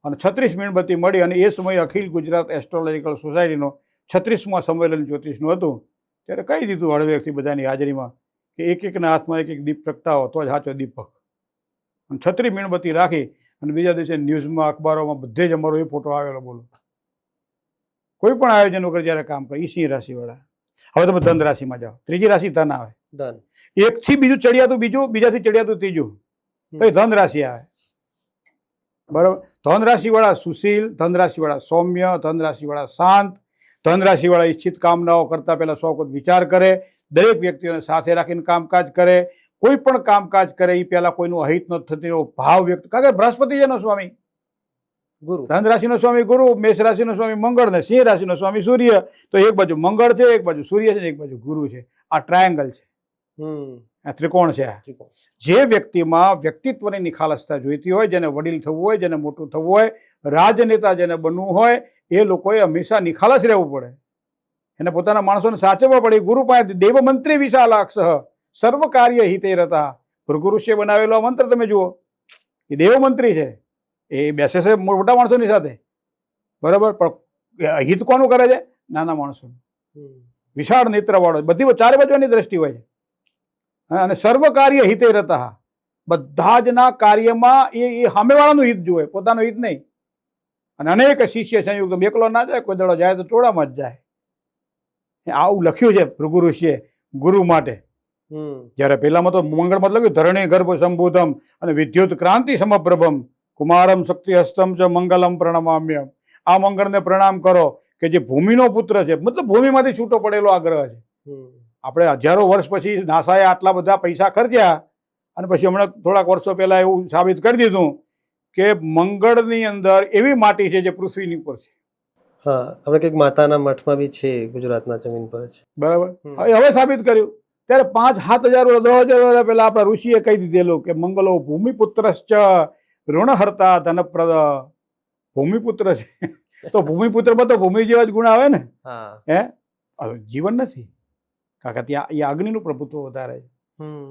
અને 36 મીણબત્તી મળી. અને એ સમયે અખિલ ગુજરાત એસ્ટ્રોલોજીકલ સોસાયટીનો 36મા સંમેલન જ્યોતિષનું હતું. ત્યારે કહી દીધું હળવેકથી બધાની હાજરીમાં કે એક એકના હાથમાં એક એક દીપ પ્રગટાવો તો જ સાચો દીપક. અને 36 મીણબત્તી રાખી અને બીજા દિવસે ન્યૂઝમાં, અખબારોમાં બધે જ અમારો એ ફોટો આવેલો. બોલો, કોઈ પણ આયોજન વગર જ્યારે કામ કરે. સિંહ રાશિવાળા. હવે તમે ધન રાશિમાં જાઓ. ત્રીજી રાશિ ધન આવે. ધન એકથી બીજું ચડિયાતું બીજું, બીજાથી ચડિયાતું ત્રીજું, તો એ ધન રાશિ આવે. બરાબર. ધન રાશિવાળા સુશીલ, ધન રાશિવાળા સૌમ્ય, ધન રાશિવાળા શાંત, ધન રાશિવાળા ઈચ્છિત કામનાઓ કરતા પહેલા 100 વખત વિચાર કરે, દરેક વ્યક્તિઓને સાથે રાખીને કામકાજ કરે, કોઈ પણ કામકાજ કરે એ પહેલા કોઈનું અહિત ન થતી એવો ભાવ વ્યક્ત. કારણ કે બૃહસ્પતિ છે એનો સ્વામી ગુરુ, ધન રાશિનો સ્વામી ગુરુ, મેષ રાશિનો સ્વામી મંગળ ને સિંહ રાશિનો સ્વામી સૂર્ય. તો એક બાજુ મંગળ છે, એક બાજુ સૂર્ય છે, એક બાજુ ગુરુ છે. આ ટ્રાયેંગલ છે, આ ત્રિકોણ છે. જે વ્યક્તિમાં વ્યક્તિત્વની નિખાલસતા જોઈતી હોય, જેને વડીલ થવું હોય, જેને મોટું થવું હોય, રાજનેતા જેને બનવું હોય, એ લોકોએ હંમેશા નિખાલસ રહેવું પડે. એને પોતાના માણસોને સાચવવા પડે. ગુરુ પાસે દેવ મંત્રી વિશાલાક્ષ સર્વ કાર્ય હિતે રતા. ભૃગુઋષિએ બનાવેલો આ મંત્ર તમે જુઓ, એ દેવ મંત્રી છે. એ બેસે છે મોટા માણસોની સાથે, બરાબર, પણ હિત કોનું કરે છે? નાના માણસોનું. વિશાળ નેત્રવાળો, બધી ચારે બાજુની દ્રષ્ટિ હોય છે. અને સર્વ કાર્ય હિતે રતા. બધા જ ના કાર્યમાં એ સામેવાળાનું હિત જોવે, પોતાનું હિત નહીં. અને અનેક શિષ્ય સંયુક્ત, એકલો ના જાય, કોઈ દડો જાય તો ટોળામાં જ જાય. આવું લખ્યું છે ભૃગુ ઋષિએ ગુરુ માટે. જ્યારે પહેલામાં તો મંગળમાં લખ્યું ધરણી ગર્ભ સંભૂતમ અને વિદ્યુત ક્રાંતિ સમપ્રભમ કુમારમ શક્તિ હસ્તમ ચ મંગલમ પ્રણમામ્યમ. આ મંગળને પ્રણામ કરો કે જે ભૂમિનો પુત્ર છે, મતલબ ભૂમિમાંથી છૂટો પડેલો આ ગ્રહ છે. આપણે હજારો વર્ષ પછી નાસાએ આટલા બધા પૈસા ખર્ચ્યા અને પછી હમણાં થોડાક વર્ષો પહેલા એવું સાબિત કરી દીધું કે મંગળની અંદર એવી માટી છે જે પૃથ્વીની ઉપર છે. હા, આપણે કંઈક માતાના મઠમાં બી છે, ગુજરાતના જમીન પર છે. બરાબર. હવે સાબિત કર્યું. ત્યારે 5-7 હજાર 10 હજાર પહેલા આપણા ઋષિએ કહી દીધેલું કે મંગલો ભૂમિપુત્રશ્ચ ઋણહર્તા ધનપ્રદ. ભૂમિપુત્ર છે તો ભૂમિપુત્રમાં તો ભૂમિ જેવા જ ગુણ આવે ને. હે, જીવન નથી. કારણ કે ત્યાં એ અગ્નિનું પ્રભુત્વ વધારે છે,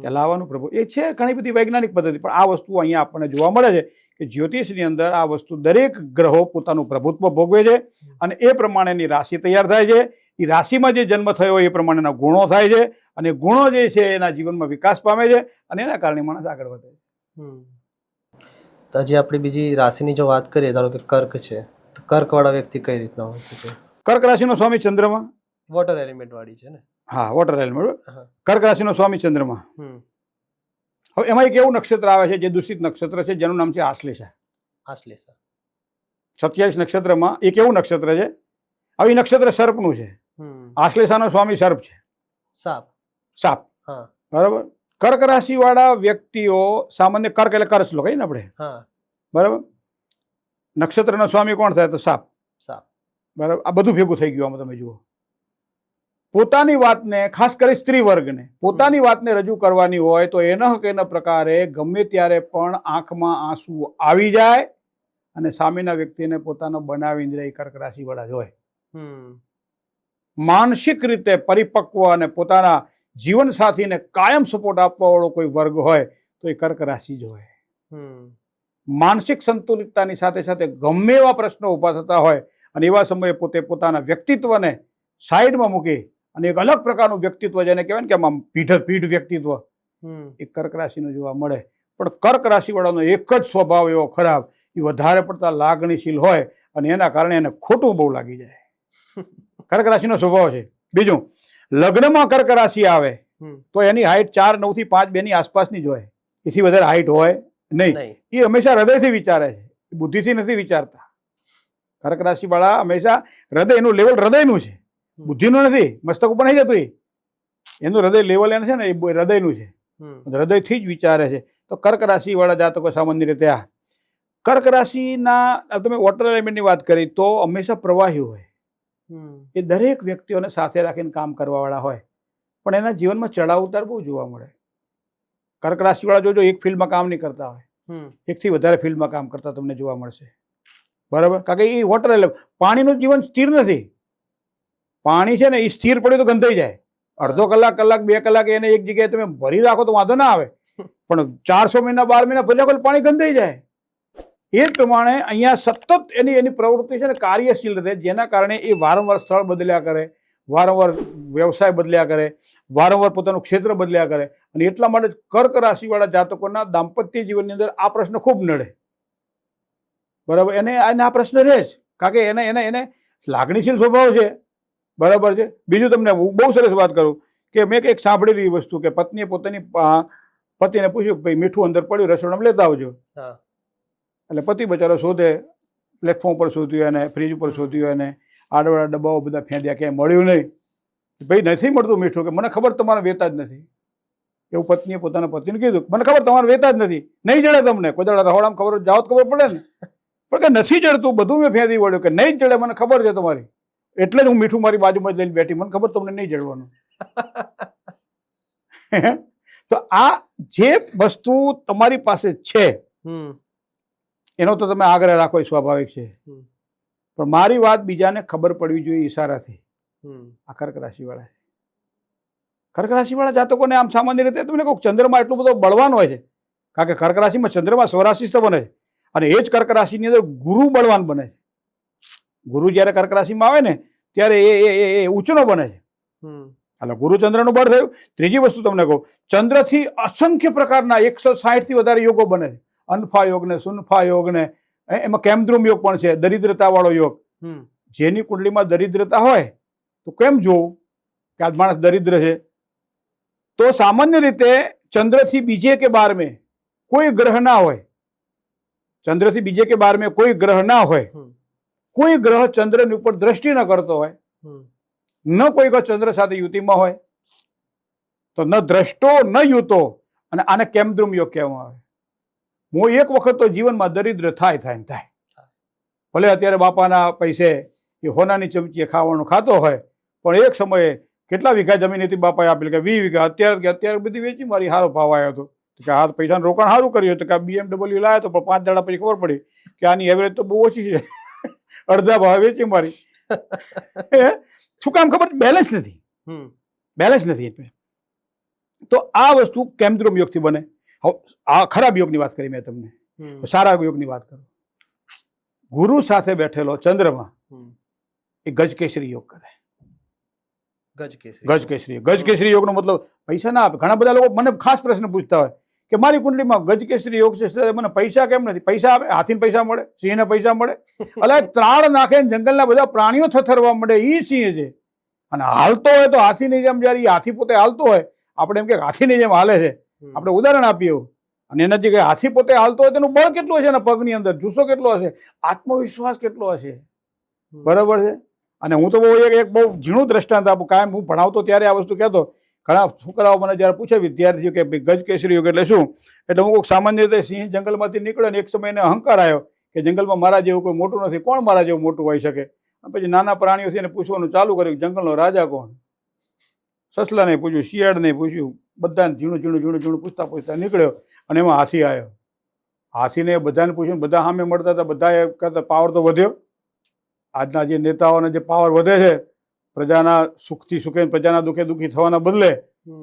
ત્યાં લાવાનું પ્રભુત્વ એ છે. ઘણી બધી વૈજ્ઞાનિક પદ્ધતિ, પણ આ વસ્તુ અહીંયા આપણને જોવા મળે છે કે જ્યોતિષની અંદર આ વસ્તુ દરેક ગ્રહો પોતાનું પ્રભુત્વ ભોગવે છે અને એ પ્રમાણેની રાશિ તૈયાર થાય છે. એ રાશિમાં જે જન્મ થયો એ પ્રમાણેના ગુણો થાય છે અને ગુણો જે છે એના જીવનમાં વિકાસ પામે છે અને એના કારણે માણસ આગળ વધે છે. તો હજી આપણે બીજી રાશિની જો વાત કરીએ, ધારો કે કર્ક છે, તો કર્કવાળા વ્યક્તિ કઈ રીતના હોઈ શકે? કર્ક રાશિનો સ્વામી ચંદ્રમા, વોટર એલિમેન્ટ વાળી છે ને? હા, વોટર એલિમેન્ટ. કર્ક રાશિનો સ્વામી ચંદ્રમા. હવે એમાં એક એવું નક્ષત્ર આવે છે જે દૂષિત નક્ષત્ર છે, જેનું નામ છે આશ્લેષા. આશ્લેષા 27 નક્ષત્રમાં એક એવું નક્ષત્ર છે. હવે નક્ષત્ર સર્પનું છે. આશ્લેષાનો સ્વામી સર્પ છે. સાપ. હા, બરાબર. કર્ક રાશિ વાળા વ્યક્તિઓ સામાન્ય, કર્ક એટલે કરસલો કહીએ ને આપણે, બરાબર. નક્ષત્રનો સ્વામી કોણ થાય? તો સાપ. બરાબર. આ બધું ભેગું થઈ ગયું. આમાં તમે જુઓ, પોતાની વાતને, ખાસ કરી સ્ત્રી વર્ગને પોતાની વાતને રજૂ કરવાની હોય તો એના હક એના પ્રકારે ગમે ત્યારે પણ આંખમાં આંસુ આવી જાય અને સામેના વ્યક્તિને પોતાનો બનાવીને રહી કર્ક રાશિ વાળા જ હોય. માનસિક રીતે પરિપક્વ અને પોતાના જીવન સાથીને કાયમ સપોર્ટ આપવા વાળો કોઈ વર્ગ હોય તો એ કર્ક રાશિ જ હોય. માનસિક સંતુલિતતાની સાથે સાથે ગમે એવા પ્રશ્નો ઊભા થતા હોય અને એવા સમયે પોતે પોતાના વ્યક્તિત્વને સાઈડમાં મૂકી અને એક અલગ પ્રકારનું વ્યક્તિત્વ, જેને કહેવાય ને કે આમ પીઠ વ્યક્તિત્વ, એ કર્ક રાશિનું જોવા મળે. પણ કર્ક રાશિ વાળાનો એક જ સ્વભાવ એવો ખરાબ, એ વધારે પડતા લાગણીશીલ હોય અને એના કારણે એને ખોટું બહુ લાગી જાય. કર્ક રાશિનો સ્વભાવ છે. બીજું, લગ્નમાં કર્ક રાશિ આવે તો એની હાઈટ 4, 9 થી 5, 2 ની આસપાસની જ હોય. એથી વધારે હાઈટ હોય નહીં. એ હંમેશા હૃદયથી વિચારે છે, બુદ્ધિથી નથી વિચારતા. કર્ક રાશિ વાળા હંમેશા હૃદયનું લેવલ હૃદયનું છે, બુદ્ધિનું નથી. મસ્તક ઉપર નહીં જતું. એનું હૃદય લેવલ એને છે ને, એ હૃદયનું છે, હૃદયથી જ વિચારે છે. તો કર્ક રાશિ વાળા જાતકો સામાન્ય રીતે આ કર્ક રાશિના, તમે વોટર એલિમેન્ટની વાત કરી તો હંમેશા પ્રવાહી હોય. એ દરેક વ્યક્તિઓને સાથે રાખીને કામ કરવાવાળા હોય, પણ એના જીવનમાં ચડાવ ઉતાર બહુ જોવા મળે. કર્ક રાશિવાળા જોજો એક ફિલ્ડમાં કામ નહીં કરતા હોય, એકથી વધારે ફિલ્ડમાં કામ કરતા તમને જોવા મળશે. બરાબર. કારણ કે એ વોટર એલિમેન્ટ, પાણીનું જીવન સ્થિર નથી. પાણી છે ને એ સ્થિર પડ્યું તો ગંધાઈ જાય. અડધો કલાક, 2 કલાક એને એક જગ્યાએ તમે ભરી રાખો તો વાંધો ના આવે, પણ 400 મહિના 12 મહિના ભરી રાખો પાણી ગંધાઈ જાય. એ જ પ્રમાણે અહીંયા સતત એની પ્રવૃત્તિ છે ને કાર્યશીલ રહે, જેના કારણે એ વારંવાર સ્થળ બદલ્યા કરે, વારંવાર વ્યવસાય બદલ્યા કરે, વારંવાર પોતાનું ક્ષેત્ર બદલ્યા કરે. અને એટલા માટે કર્ક રાશિવાળા જાતકોના દાંપત્ય જીવનની અંદર આ પ્રશ્ન ખૂબ નડે. બરાબર, એને આ પ્રશ્ન રહે જ, કારણ કે એને લાગણીશીલ સ્વભાવ છે. બરાબર છે. બીજું તમને હું બહુ સરસ વાત કરું કે મેં કંઈક સાંભળેલી વસ્તુ કે પત્નીએ પોતાની પતિને પૂછ્યું કે ભાઈ મીઠું અંદર પડ્યું રસોડામાં લેતા આવજો. એટલે પતિ બચારો શોધે, પ્લેટફોર્મ પર શોધ્યું, એને ફ્રીજ ઉપર શોધ્યું, એને આડવાળા ડબ્બાઓ બધા ફેંદ્યા, ક્યાંય મળ્યું નહીં. ભાઈ નથી મળતું મીઠું, કે મને ખબર તમારે વેતા જ નથી. એવું પત્નીએ પોતાના પતિને કીધું, મને ખબર તમારે વેતા જ નથી, નહીં જડે તમને. કોઈ દાડા રહોડામાં ખબર જાઓ ખબર પડે ને, પણ કે નથી જડતું, બધું મેં ફેંદી વળ્યું, કે નહીં જ જડે, મને ખબર છે તમારી, એટલે જ હું મીઠું મારી બાજુમાં જ લઈને બેઠી, મને ખબર તમને નહીં જડવાનું. તો આ જે વસ્તુ તમારી પાસે છે એનો તો તમે આગ્રહ રાખો, એ સ્વાભાવિક છે, પણ મારી વાત બીજાને ખબર પડવી જોઈએ ઈશારાથી. આ કર્ક રાશિવાળા છે. કર્ક રાશિવાળા જાતકોને આમ સામાન્ય રીતે તમને કહું, ચંદ્રમાં એટલો બધો બળવાન હોય છે, કારણ કે કર્ક રાશિમાં ચંદ્રમાં સ્વરાશિસ્થ બને છે, અને એ જ કર્ક રાશિની અંદર ગુરુ બળવાન બને છે. ગુરુ જ્યારે કર્ક રાશિમાં આવે ને ત્યારે એ ઊંચનો બને છે. એટલે ગુરુ ચંદ્રનું બળ થયું. ત્રીજી વસ્તુ તમને કહું, ચંદ્રથી અસંખ્ય પ્રકારના 160 થી વધારે યોગો બને છે. અનફા યોગ ને, સુનફા યોગ ને, એમાં કેમદ્રુમ યોગ પણ છે, દરિદ્રતા વાળો યોગ. જેની કુંડલીમાં દરિદ્રતા હોય તો કેમ જોવું કે આ માણસ દરિદ્ર છે? તો સામાન્ય રીતે ચંદ્રથી બીજે કે 12 કોઈ ગ્રહ ના હોય, ચંદ્રથી બીજે કે 12 કોઈ ગ્રહ ના હોય, કોઈ ગ્રહ ચંદ્રની ઉપર દ્રષ્ટિ ન કરતો હોય, ન કોઈ ગ્રહ ચંદ્ર સાથે યુતિમાં હોય, તો ન દ્રષ્ટો ન યુતો, અને આને કેમદ્રુમ યોગ કહેવામાં આવે. હું એક વખત તો જીવનમાં દરિદ્ર થાય. ભલે અત્યારે બાપાના પૈસે એ હોનાની ચમચીએ ખાવાનું ખાતો હોય, પણ એક સમયે કેટલા વીઘા જમીન હતી બાપાએ આપેલી, કે 20 વીઘા. અત્યારે બધી વેચી મારી, સારો ભાવ આવ્યો હતો, કે આ પૈસાનું રોકાણ સારું કર્યું હતું, કે આ BMW લાવ્યો હતો, પણ 5 દાડા પછી ખબર પડી કે આની એવરેજ તો બહુ ઓછી છે, અડધા ભાવ વેચી મારી. શું કામ ખબર? બેલેન્સ નથી. એટલે તો આ વસ્તુ કેમદ્રુમ યોગથી બને. આ ખરાબ યોગની વાત કરી મેં તમને, સારા યોગની વાત કરું. ગુરુ સાથે બેઠેલો ચંદ્રમાં એ ગજકેસરી યોગ કરે. ગજકેસરી યોગનો મતલબ પૈસા ના આપે. ઘણા બધા લોકો મને ખાસ પ્રશ્ન પૂછતા હોય કે મારી કુંડલીમાં ગજકેસરી યોગ છે, મને પૈસા કેમ નથી? પૈસા આપે, હાથીને પૈસા મળે, સિંહને પૈસા મળે. એટલે ત્રાળ નાખે, જંગલના બધા પ્રાણીઓ થથરવા મળે, એ સિંહ છે. અને હાલતો હોય તો હાથીની જેમ, જયારે હાથી પોતે હાલતો હોય, આપણે એમ કે હાથીની જેમ હાલે છે, આપણે ઉદાહરણ આપીએ. અને એના જે હાથી પોતે હાલતો હોય તેનું બળ કેટલું હશે, એના પગની અંદર જુસ્સો કેટલો હશે, આત્મવિશ્વાસ કેટલો હશે. બરાબર છે. અને હું તો એક બહુ ઝીણું દ્રષ્ટાંત આપું. કાયમ હું ભણાવતો ત્યારે આ વસ્તુ કહેતો. ઘણા છોકરાઓ મને જયારે પૂછે વિદ્યાર્થીઓ કે ગજકેસરી યોગ એટલે શું, એટલે હું સામાન્ય રીતે સિંહ જંગલમાંથી નીકળ્યો ને એક સમય એને અહંકાર આવ્યો કે જંગલમાં મારા જેવું કોઈ મોટું નથી, કોણ મારા જેવું મોટું હોઈ શકે? પછી નાના પ્રાણીઓથી એને પૂછવાનું ચાલુ કર્યું, જંગલનો રાજા કોણ? સસલાને પૂછ્યું, શિયાળને પૂછ્યું, બધાને ઝીણું પૂછતા નીકળ્યો. અને એમાં હાથી આવ્યો. હાથીને બધાને પૂછ્યું, બધા સામે મળતા હતા, બધા કરતા પાવર તો વધ્યો. આજના જે નેતાઓને જે પાવર વધે છે, પ્રજાના સુખથી સુખે પ્રજાના દુઃખે દુઃખી થવાના બદલે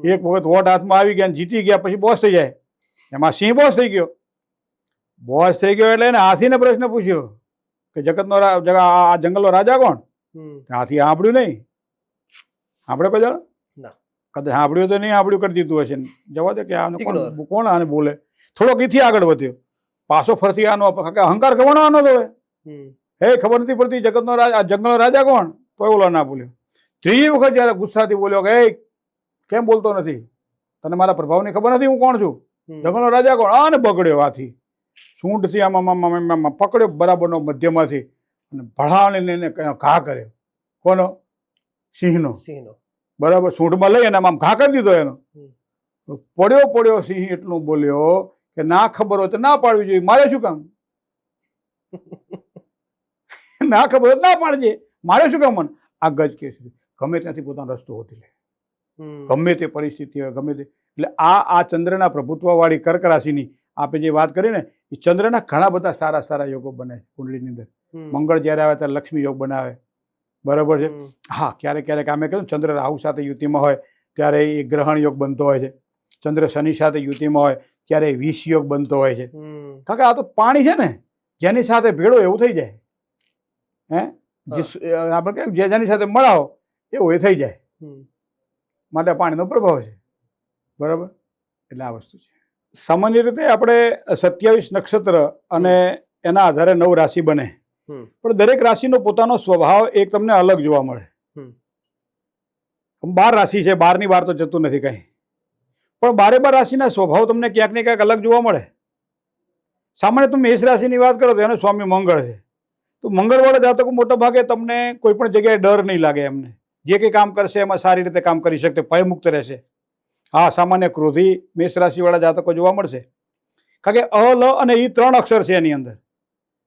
એક વખત વોટ હાથમાં આવી ગયા, જીતી ગયા, પછી બોસ થઈ જાય. એમાં સિંહ બોસ થઈ ગયો. એટલે એને હાથીને પ્રશ્ન પૂછ્યો કે જગતનો આ જંગલનો રાજા કોણ? હાથી સાંભળ્યું નહીં. આપણે કોઈ જાણ કદાચ સાંભળ્યું તો નહીં, સાંભળ્યું કરી દીધું હશે. જવા દે કે આને કોણ આને બોલે. થોડોક એથી આગળ વધ્યો, પાછો ફરતી આનો અહંકાર કરવાનો આનો તો હે ખબર નથી પડતી જંગલનો રાજા કોણ? તો ઓલો ના બોલ્યો. ત્રીજી વખત જયારે ગુસ્સાથી બોલ્યો કે કેમ બોલતો નથી? તને મારા પ્રભાવની ખબર નથી હું કોણ છું? જંગલનો રાજા કોણ? આને બગડ્યો હાથી. સૂંઢથી આમાં પકડ્યો બરાબરનો મધ્યમાંથી અને ભળાવીને ઘા કર્યો. કોનો? સિંહનો. બરાબર. સૂંઢમાં લઈ અને આમ ઘા કરી દીધો એનો. પડ્યો સિંહ એટલું બોલ્યો કે ના ખબર હોય તો ના પાડવી જોઈએ, મારે શું કામ? ના ખબર હોય ના પાડજે, મારે શું કામ? આ ગજકેસરી ગમે ત્યાંથી પોતાનો રસ્તો હોતી લે, ગમે તે પરિસ્થિતિ હોય, ગમે તે. એટલે આ ચંદ્રના પ્રભુત્વ વાળી કર્ક રાશિની આપણે જે વાત કરી ને, એ ચંદ્રના ઘણા બધા સારા યોગો બને કુંડલીની અંદર. મંગળ જયારે આવે ત્યારે લક્ષ્મી યોગ બનાવે. બરાબર છે. હા, ક્યારેક આમે કહ્યું ચંદ્ર રાહુ સાથે યુતિમાં હોય ત્યારે એ ગ્રહણ યોગ બનતો હોય છે. ચંદ્ર શનિ સાથે યુતિમાં હોય ત્યારે વિષ યોગ બનતો હોય છે. કારણ કે આ તો પાણી છે ને, જેની સાથે ભેળો એવું થઈ જાય, હે આપણે કેમ જેની સાથે મળાવો એવું એ થઈ જાય, માટે પાણીનો પ્રભાવ છે. બરાબર, એટલે આ વસ્તુ છે. સામાન્ય રીતે આપણે 27 નક્ષત્ર અને એના આધારે 9 રાશિ બને, પણ દરેક રાશિનો પોતાનો સ્વભાવ એક તમને અલગ જોવા મળે. 12 રાશિ છે, 12 ની બહાર તો જતું નથી કઈ, પણ 12 રાશિના સ્વભાવ તમને ક્યાંક ને ક્યાંક અલગ જોવા મળે. સામાન્ય તમે મેષ રાશિની વાત કરો તો એનો સ્વામી મંગળ છે, તો મંગળવાળા જાતકો મોટા ભાગે તમને કોઈ પણ જગ્યાએ ડર નહીં લાગે. એમને જે કંઈ કામ કરશે એમાં સારી રીતે કામ કરી શકશે, ભયમુક્ત રહેશે. હા, સામાન્ય ક્રોધી મેષ રાશિવાળા જાતકો જોવા મળશે, કારણ કે અ, લ અને ઈ 3 અક્ષર છે એની અંદર.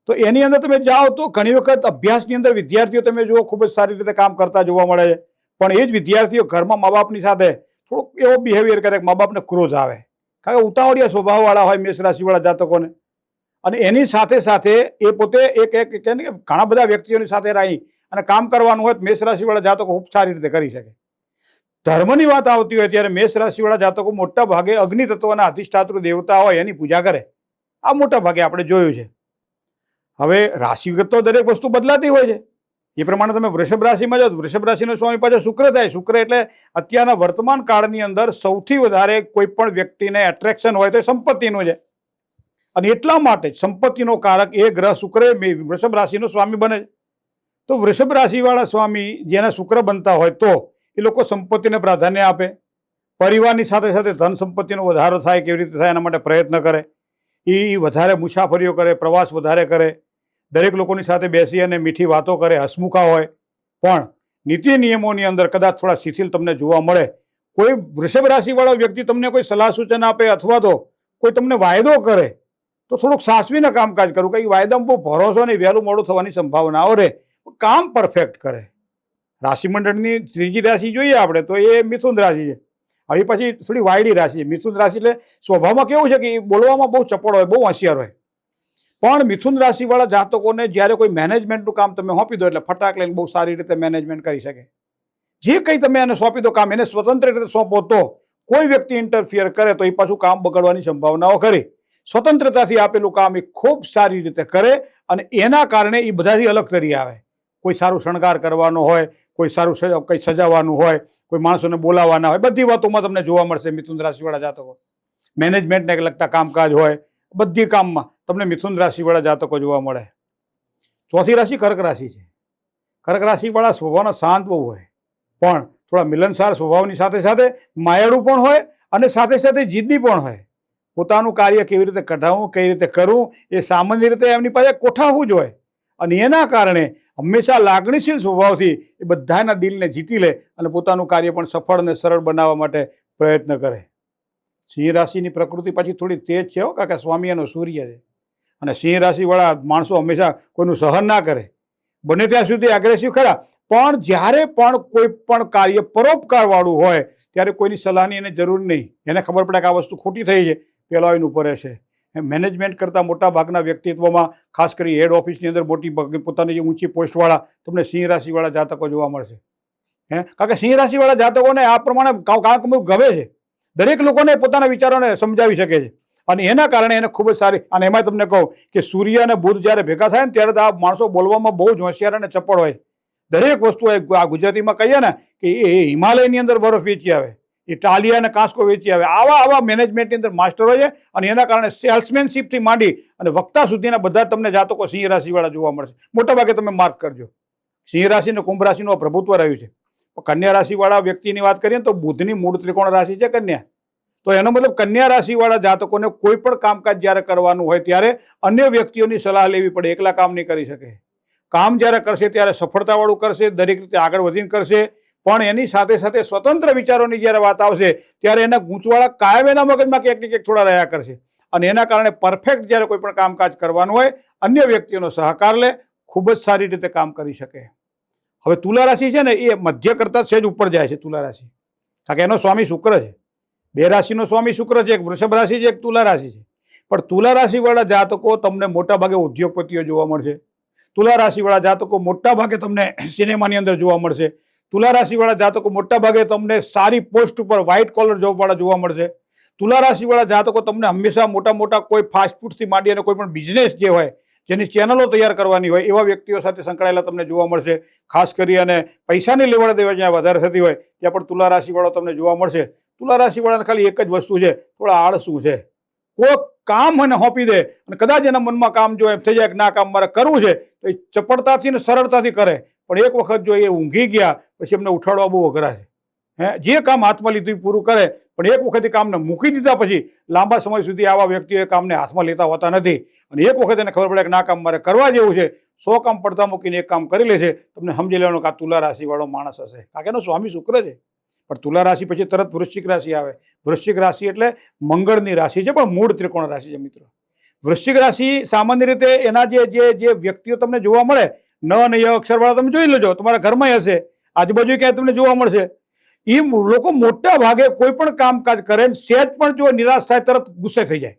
તો એની અંદર તમે જાઓ તો ઘણી વખત અભ્યાસની અંદર વિદ્યાર્થીઓ તમે જુઓ ખૂબ જ સારી રીતે કામ કરતા જોવા મળે છે, પણ એ જ વિદ્યાર્થીઓ ઘરમાં મા બાપની સાથે થોડોક એવો બિહેવિયર કરે કે મા બાપને ક્રોધ આવે, કારણ કે ઉતાવળિયા સ્વભાવવાળા હોય મેષ રાશિવાળા જાતકોને. અને એની સાથે સાથે એ પોતે એક ઘણા બધા વ્યક્તિઓની સાથે રહી અને કામ કરવાનું હોય તો મેષ રાશિવાળા જાતકો ખૂબ સારી રીતે કરી શકે. ધર્મની વાત આવતી હોય ત્યારે મેષ રાશિવાળા જાતકો મોટા ભાગે અગ્નિ તત્વના અધિષ્ઠાતૃ દેવતા હોય એની પૂજા કરે. આ મોટા ભાગે આપણે જોયું છે. હવે રાશિગત તો દરેક વસ્તુ બદલાતી હોય છે. એ પ્રમાણે તમે વૃષભ રાશિમાં જાઓ, વૃષભ રાશિનો સ્વામી પાછો શુક્ર થાય. શુક્ર એટલે અત્યારના વર્તમાન કાળની અંદર સૌથી વધારે કોઈ પણ વ્યક્તિને એટ્રેક્શન હોય તો એ સંપત્તિનું છે, અને એટલા માટે સંપત્તિનો કારક એ ગ્રહ શુક્ર વૃષભ રાશિનો સ્વામી બને છે. તો વૃષભ રાશિવાળા સ્વામી જેના શુક્ર બનતા હોય તો એ લોકો સંપત્તિને પ્રાધાન્ય આપે, પરિવારની સાથે સાથે ધન સંપત્તિનો વધારો થાય કેવી રીતે થાય એના માટે પ્રયત્ન કરે, એ વધારે મુસાફરીઓ કરે, પ્રવાસ વધારે કરે, દરેક લોકોની સાથે બેસી અને મીઠી વાતો કરે, હસમુખા હોય. પણ નીતિ નિયમોની અંદર કદાચ થોડા શિથિલ તમને જોવા મળે. કોઈ વૃષભ રાશિવાળો વ્યક્તિ તમને કોઈ સલાહ સૂચન આપે અથવા તો કોઈ તમને વાયદો કરે તો થોડુંક સાચવીને કામકાજ કરવું, કંઈ વાયદામાં બહુ ભરોસો નહીં, વહેલું મોડું થવાની સંભાવનાઓ રહે. કામ પરફેક્ટ કરે. રાશિમંડળની ત્રીજી રાશિ જોઈએ આપણે તો એ મિથુન રાશિ છે. હવે પછી થોડી વાયડી રાશિ છે. મિથુન રાશિ એટલે સ્વભાવમાં કેવું છે કે બોલવામાં બહુ ચપળ હોય, બહુ હોશિયાર હોય. પણ મિથુન રાશિવાળા જાતકોને જ્યારે કોઈ મેનેજમેન્ટનું કામ તમે સોંપી દો એટલે ફટાક લઈને બહુ સારી રીતે મેનેજમેન્ટ કરી શકે. જે કંઈ તમે એને સોંપી દો કામ, એને સ્વતંત્ર રીતે સોંપો તો કોઈ વ્યક્તિ ઇન્ટરફિયર કરે તો એ પાછું કામ બગડવાની સંભાવનાઓ ખરી. સ્વતંત્રતાથી આપેલું કામ એ ખૂબ સારી રીતે કરે અને એના કારણે એ બધાથી અલગ તરી આવે. કોઈ સારું શણગાર કરવાનો હોય, કોઈ સારું કંઈ સજાવવાનું હોય, કોઈ માણસોને બોલાવવાના હોય, બધી વાતોમાં તમને જોવા મળશે મિથુન રાશિવાળા જાતકો. મેનેજમેન્ટને લગતા કામકાજ હોય, બધી કામમાં તમને મિથુન રાશિવાળા જાતકો જોવા મળે. ચોથી રાશિ કર્ક રાશિ છે. કર્ક રાશિવાળા સ્વભાવના શાંત બહુ હોય, પણ થોડા મિલનસાર સ્વભાવની સાથે સાથે માયાળુ પણ હોય અને સાથે સાથે જિદ્દી પણ હોય. પોતાનું કાર્ય કેવી રીતે કઢાવવું, કઈ રીતે કરવું એ સામાન્ય રીતે એમની પાસે કોઠાવું જ હોય, અને એના કારણે હંમેશા લાગણીશીલ સ્વભાવથી એ બધાના દિલને જીતી લે અને પોતાનું કાર્ય પણ સફળ અને સરળ બનાવવા માટે પ્રયત્ન કરે. સિંહ રાશિની પ્રકૃતિ પછી થોડી તેજ છે કારણ કે સ્વામી એનો સૂર્ય છે, અને સિંહ રાશિવાળા માણસો હંમેશા કોઈનું સહન ના કરે, બને ત્યાં સુધી એગ્રેસિવ ખરા, પણ જ્યારે પણ કોઈ પણ કાર્ય પરોપકારવાળું હોય ત્યારે કોઈની સલાહની એને જરૂર નહીં. એને ખબર પડે કે આ વસ્તુ ખોટી થઈ છે, પેલા એનું ઉપર રહેશે. મેનેજમેન્ટ કરતાં મોટા ભાગના વ્યક્તિત્વમાં ખાસ કરી હેડ ઓફિસની અંદર મોટી પોતાની જે ઊંચી પોસ્ટવાળા તમને સિંહ રાશિવાળા જાતકો જોવા મળશે. કારણ કે સિંહ રાશિવાળા જાતકોને આ પ્રમાણે કામ ગમે છે, દરેક લોકોને પોતાના વિચારોને સમજાવી શકે છે, અને એના કારણે એને ખૂબ જ સારી. અને એમાં તમને કહું કે સૂર્ય અને બુધ જ્યારે ભેગા થાય ને ત્યારે આ માણસો બોલવામાં બહુ જ હોશિયાર અને ચપળ હોય. દરેક વસ્તુ આ ગુજરાતીમાં કહીએ ને કે એ હિમાલયની અંદર બરફ વેચી આવે, ઇટાલિયા અને કાસ્કો વેચી આવે, આવા મેનેજમેન્ટની અંદર માસ્ટર હોય છે, અને એના કારણે સેલ્સમેનશીપથી માંડી અને વક્તા સુધીના બધા તમને જાતકો સિંહ રાશિવાળા જોવા મળશે. મોટાભાગે તમે માર્ક કરજો. સિંહ રાશિ અને કુંભ રાશિનું પ્રભુત્વ રહ્યું છે. કન્યા રાશિવાળા વ્યક્તિની વાત કરીએ તો બુધની મૂળ ત્રિકોણ રાશિ છે કન્યા. તો એનો મતલબ કન્યા રાશિવાળા જાતકોને કોઈ પણ કામકાજ જ્યારે કરવાનું હોય ત્યારે અન્ય વ્યક્તિઓની સલાહ લેવી પડે, એકલા કામ નહીં કરી શકે. કામ જ્યારે કરશે ત્યારે સફળતાવાળું કરશે, દરેક રીતે આગળ વધીને કરશે, પણ એની સાથે સાથે સ્વતંત્ર વિચારોની જ્યારે વાત આવશે ત્યારે એના ગૂંચવાળા કાયમ એના મગજમાં ક્યાંક ને ક્યાંક થોડા રહ્યા કરશે, અને એના કારણે પરફેક્ટ જ્યારે કોઈ પણ કામકાજ કરવાનું હોય અન્ય વ્યક્તિઓનો સહકાર લે, ખૂબ જ સારી રીતે કામ કરી શકે. હવે તુલા રાશિ છે ને એ મધ્ય કરતાં સહેજ ઉપર જાય છે. તુલા રાશિ કારણ કે એનો સ્વામી શુક્ર છે. 2 રાશિનો સ્વામી શુક્ર છે, એક વૃષભ રાશિ છે, એક તુલા રાશિ છે. પણ તુલા રાશિવાળા જાતકો તમને મોટાભાગે ઉદ્યોગપતિઓ જોવા મળશે. તુલા રાશિવાળા જાતકો મોટા ભાગે તમને સિનેમાની અંદર જોવા મળશે. તુલા રાશિવાળા જાતકો મોટા ભાગે તમને સારી પોસ્ટ ઉપર વ્હાઇટ કોલર જોબવાળા જોવા મળશે. તુલા રાશિવાળા જાતકો તમને હંમેશા મોટા કોઈ ફાસ્ટ ફૂડથી માંડી અને કોઈ પણ બિઝનેસ જે હોય જેની ચેનલો તૈયાર કરવાની હોય એવા વ્યક્તિઓ સાથે સંકળાયેલા તમને જોવા મળશે. ખાસ કરી અને પૈસાની લેવડ દેવડ જ્યાં વધારે થતી હોય ત્યાં પણ તુલા રાશિવાળો તમને જોવા મળશે. તુલા રાશિવાળાને ખાલી એક જ વસ્તુ છે, થોડા આળસુ છે. કોઈ કામ મને સોંપી દે અને કદાચ એના મનમાં કામ જો એમ થઈ જાય કે ના કામ મારે કરવું છે તો એ ચપળતાથી ને સરળતાથી કરે. પણ એક વખત જો એ ઊંઘી ગયા પછી એમને ઉઠાડવા બહુ અઘરા છે. જે કામ હાથમાં લીધું પૂરું કરે, પણ એક વખત એ કામને મૂકી દીધા પછી લાંબા સમય સુધી આવા વ્યક્તિઓ એ કામને હાથમાં લેતા હોતા નથી. અને એક વખત એને ખબર પડે કે ના કામ મારે કરવા જેવું છે, 100 કામ પડતા મૂકીને એક કામ કરી લે છે, તમને સમજી લેવાનું કે આ તુલા રાશિવાળો માણસ હશે. કારણ કે એનો સ્વામી શુક્ર છે. પણ તુલા રાશિ પછી તરત વૃશ્ચિક રાશિ આવે. વૃશ્ચિક રાશિ એટલે મંગળની રાશિ છે, પણ મૂળ ત્રિકોણ રાશિ છે મિત્રો. વૃશ્ચિક રાશિ સામાન્ય રીતે એના જે વ્યક્તિઓ તમને જોવા મળે, ન અને ય અક્ષરવાળા તમે જોઈ લેજો, તમારા ઘરમાં હશે, આજુબાજુ ક્યાંય તમને જોવા મળશે. એ લોકો મોટા ભાગે કોઈ પણ કામકાજ કરે ને સહેજ પણ જો નિરાશ થાય તરત ગુસ્સે થઈ જાય.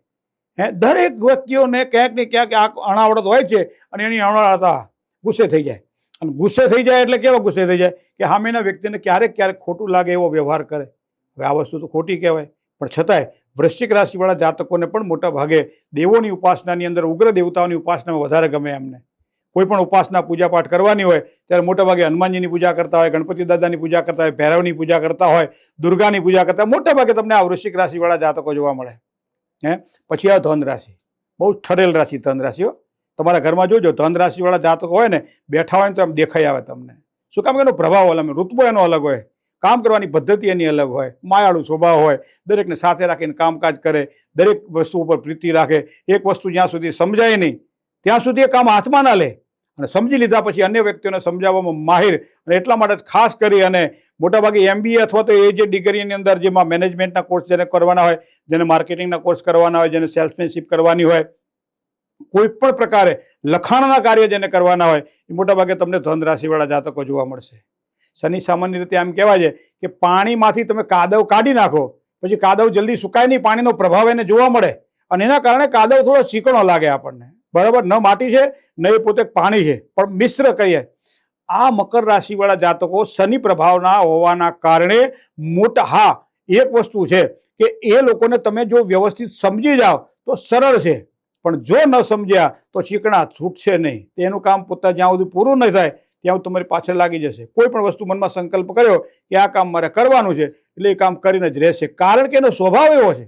દરેક વ્યક્તિઓને ક્યાંક ને ક્યાંક અણાવડત હોય છે અને એની અણાવડતા ગુસ્સે થઈ જાય. અને ગુસ્સે થઈ જાય એટલે કેવા ગુસ્સે થઈ જાય કે સામેના વ્યક્તિને ક્યારેક ક્યારેક ખોટું લાગે એવો વ્યવહાર કરે. હવે આ વસ્તુ તો ખોટી કહેવાય, પણ છતાંય વૃશ્ચિક રાશિવાળા જાતકોને પણ મોટા ભાગે દેવોની ઉપાસનાની અંદર ઉગ્ર દેવતાઓની ઉપાસનામાં વધારે ગમે એમને. કોઈ પણ ઉપાસના પૂજાપાઠ કરવાની હોય ત્યારે મોટા ભાગે હનુમાનજીની પૂજા કરતા હોય, ગણપતિ દાદાની પૂજા કરતા હોય, ભૈરવની પૂજા કરતા હોય, દુર્ગાની પૂજા કરતા હોય. મોટા ભાગે તમને આ વૃશ્ચિક રાશિવાળા જાતકો જોવા મળે. પછી આ ધન રાશિ, બહુ ઠરેલ રાશિ ધન રાશિઓ. તમારા ઘરમાં જોજો ધન રાશિવાળા જાતકો હોય ને, બેઠા હોય ને તો એમ દેખાઈ આવે તમને. શું કામ? એનો પ્રભાવ અલગ, ઋતબો એનો અલગ હોય, કામ કરવાની પદ્ધતિ એની અલગ હોય, માયાળુ સ્વભાવ હોય, દરેકને સાથે રાખીને કામકાજ કરે, દરેક વસ્તુ ઉપર પ્રીતિ રાખે. એક વસ્તુ જ્યાં સુધી સમજાય નહીં ત્યાં સુધી એ કામ હાથમાં ના લે, અને સમજી લીધા પછી અન્ય વ્યક્તિઓને સમજાવવામાં માહિર. અને એટલા માટે ખાસ કરી અને મોટાભાગે MBA અથવા તો એ જે ડિગ્રીની અંદર જેમાં મેનેજમેન્ટના કોર્સ જેને કરવાના હોય, જેને માર્કેટિંગના કોર્સ કરવાના હોય, જેને સેલ્સમેનશીપ કરવાની હોય, કોઈ પણ પ્રકારે લખાણના કાર્ય જેને કરવાના હોય, એ મોટાભાગે તમને ધન રાશિવાળા જાતકો જોવા મળશે. શનિ સામાન્ય રીતે આમ કહેવાય છે કે પાણીમાંથી તમે કાદવ કાઢી નાખો પછી કાદવ જલ્દી સુકાય નહીં, પાણીનો પ્રભાવ એને જોવા મળે અને એના કારણે કાદવ થોડો ચીકણો લાગે આપણને. બરાબર? ન માટી છે ન એ પોતે પાણી છે, પણ મિશ્ર કહીએ. આ મકર રાશિવાળા જાતકો શનિ પ્રભાવના હોવાના કારણે મોટા એક વસ્તુ છે કે એ લોકોને તમે જો વ્યવસ્થિત સમજી જાઓ તો સરળ છે, પણ જો ન સમજ્યા તો ચીકણા છૂટશે નહીં. તેનું કામ પોતા જ્યાં સુધી પૂરું નહીં થાય ત્યાં તમારી પાછળ લાગી જશે. કોઈ પણ વસ્તુ મનમાં સંકલ્પ કર્યો કે આ કામ મારે કરવાનું છે એટલે એ કામ કરીને જ રહેશે, કારણ કે એનો સ્વભાવ એવો છે.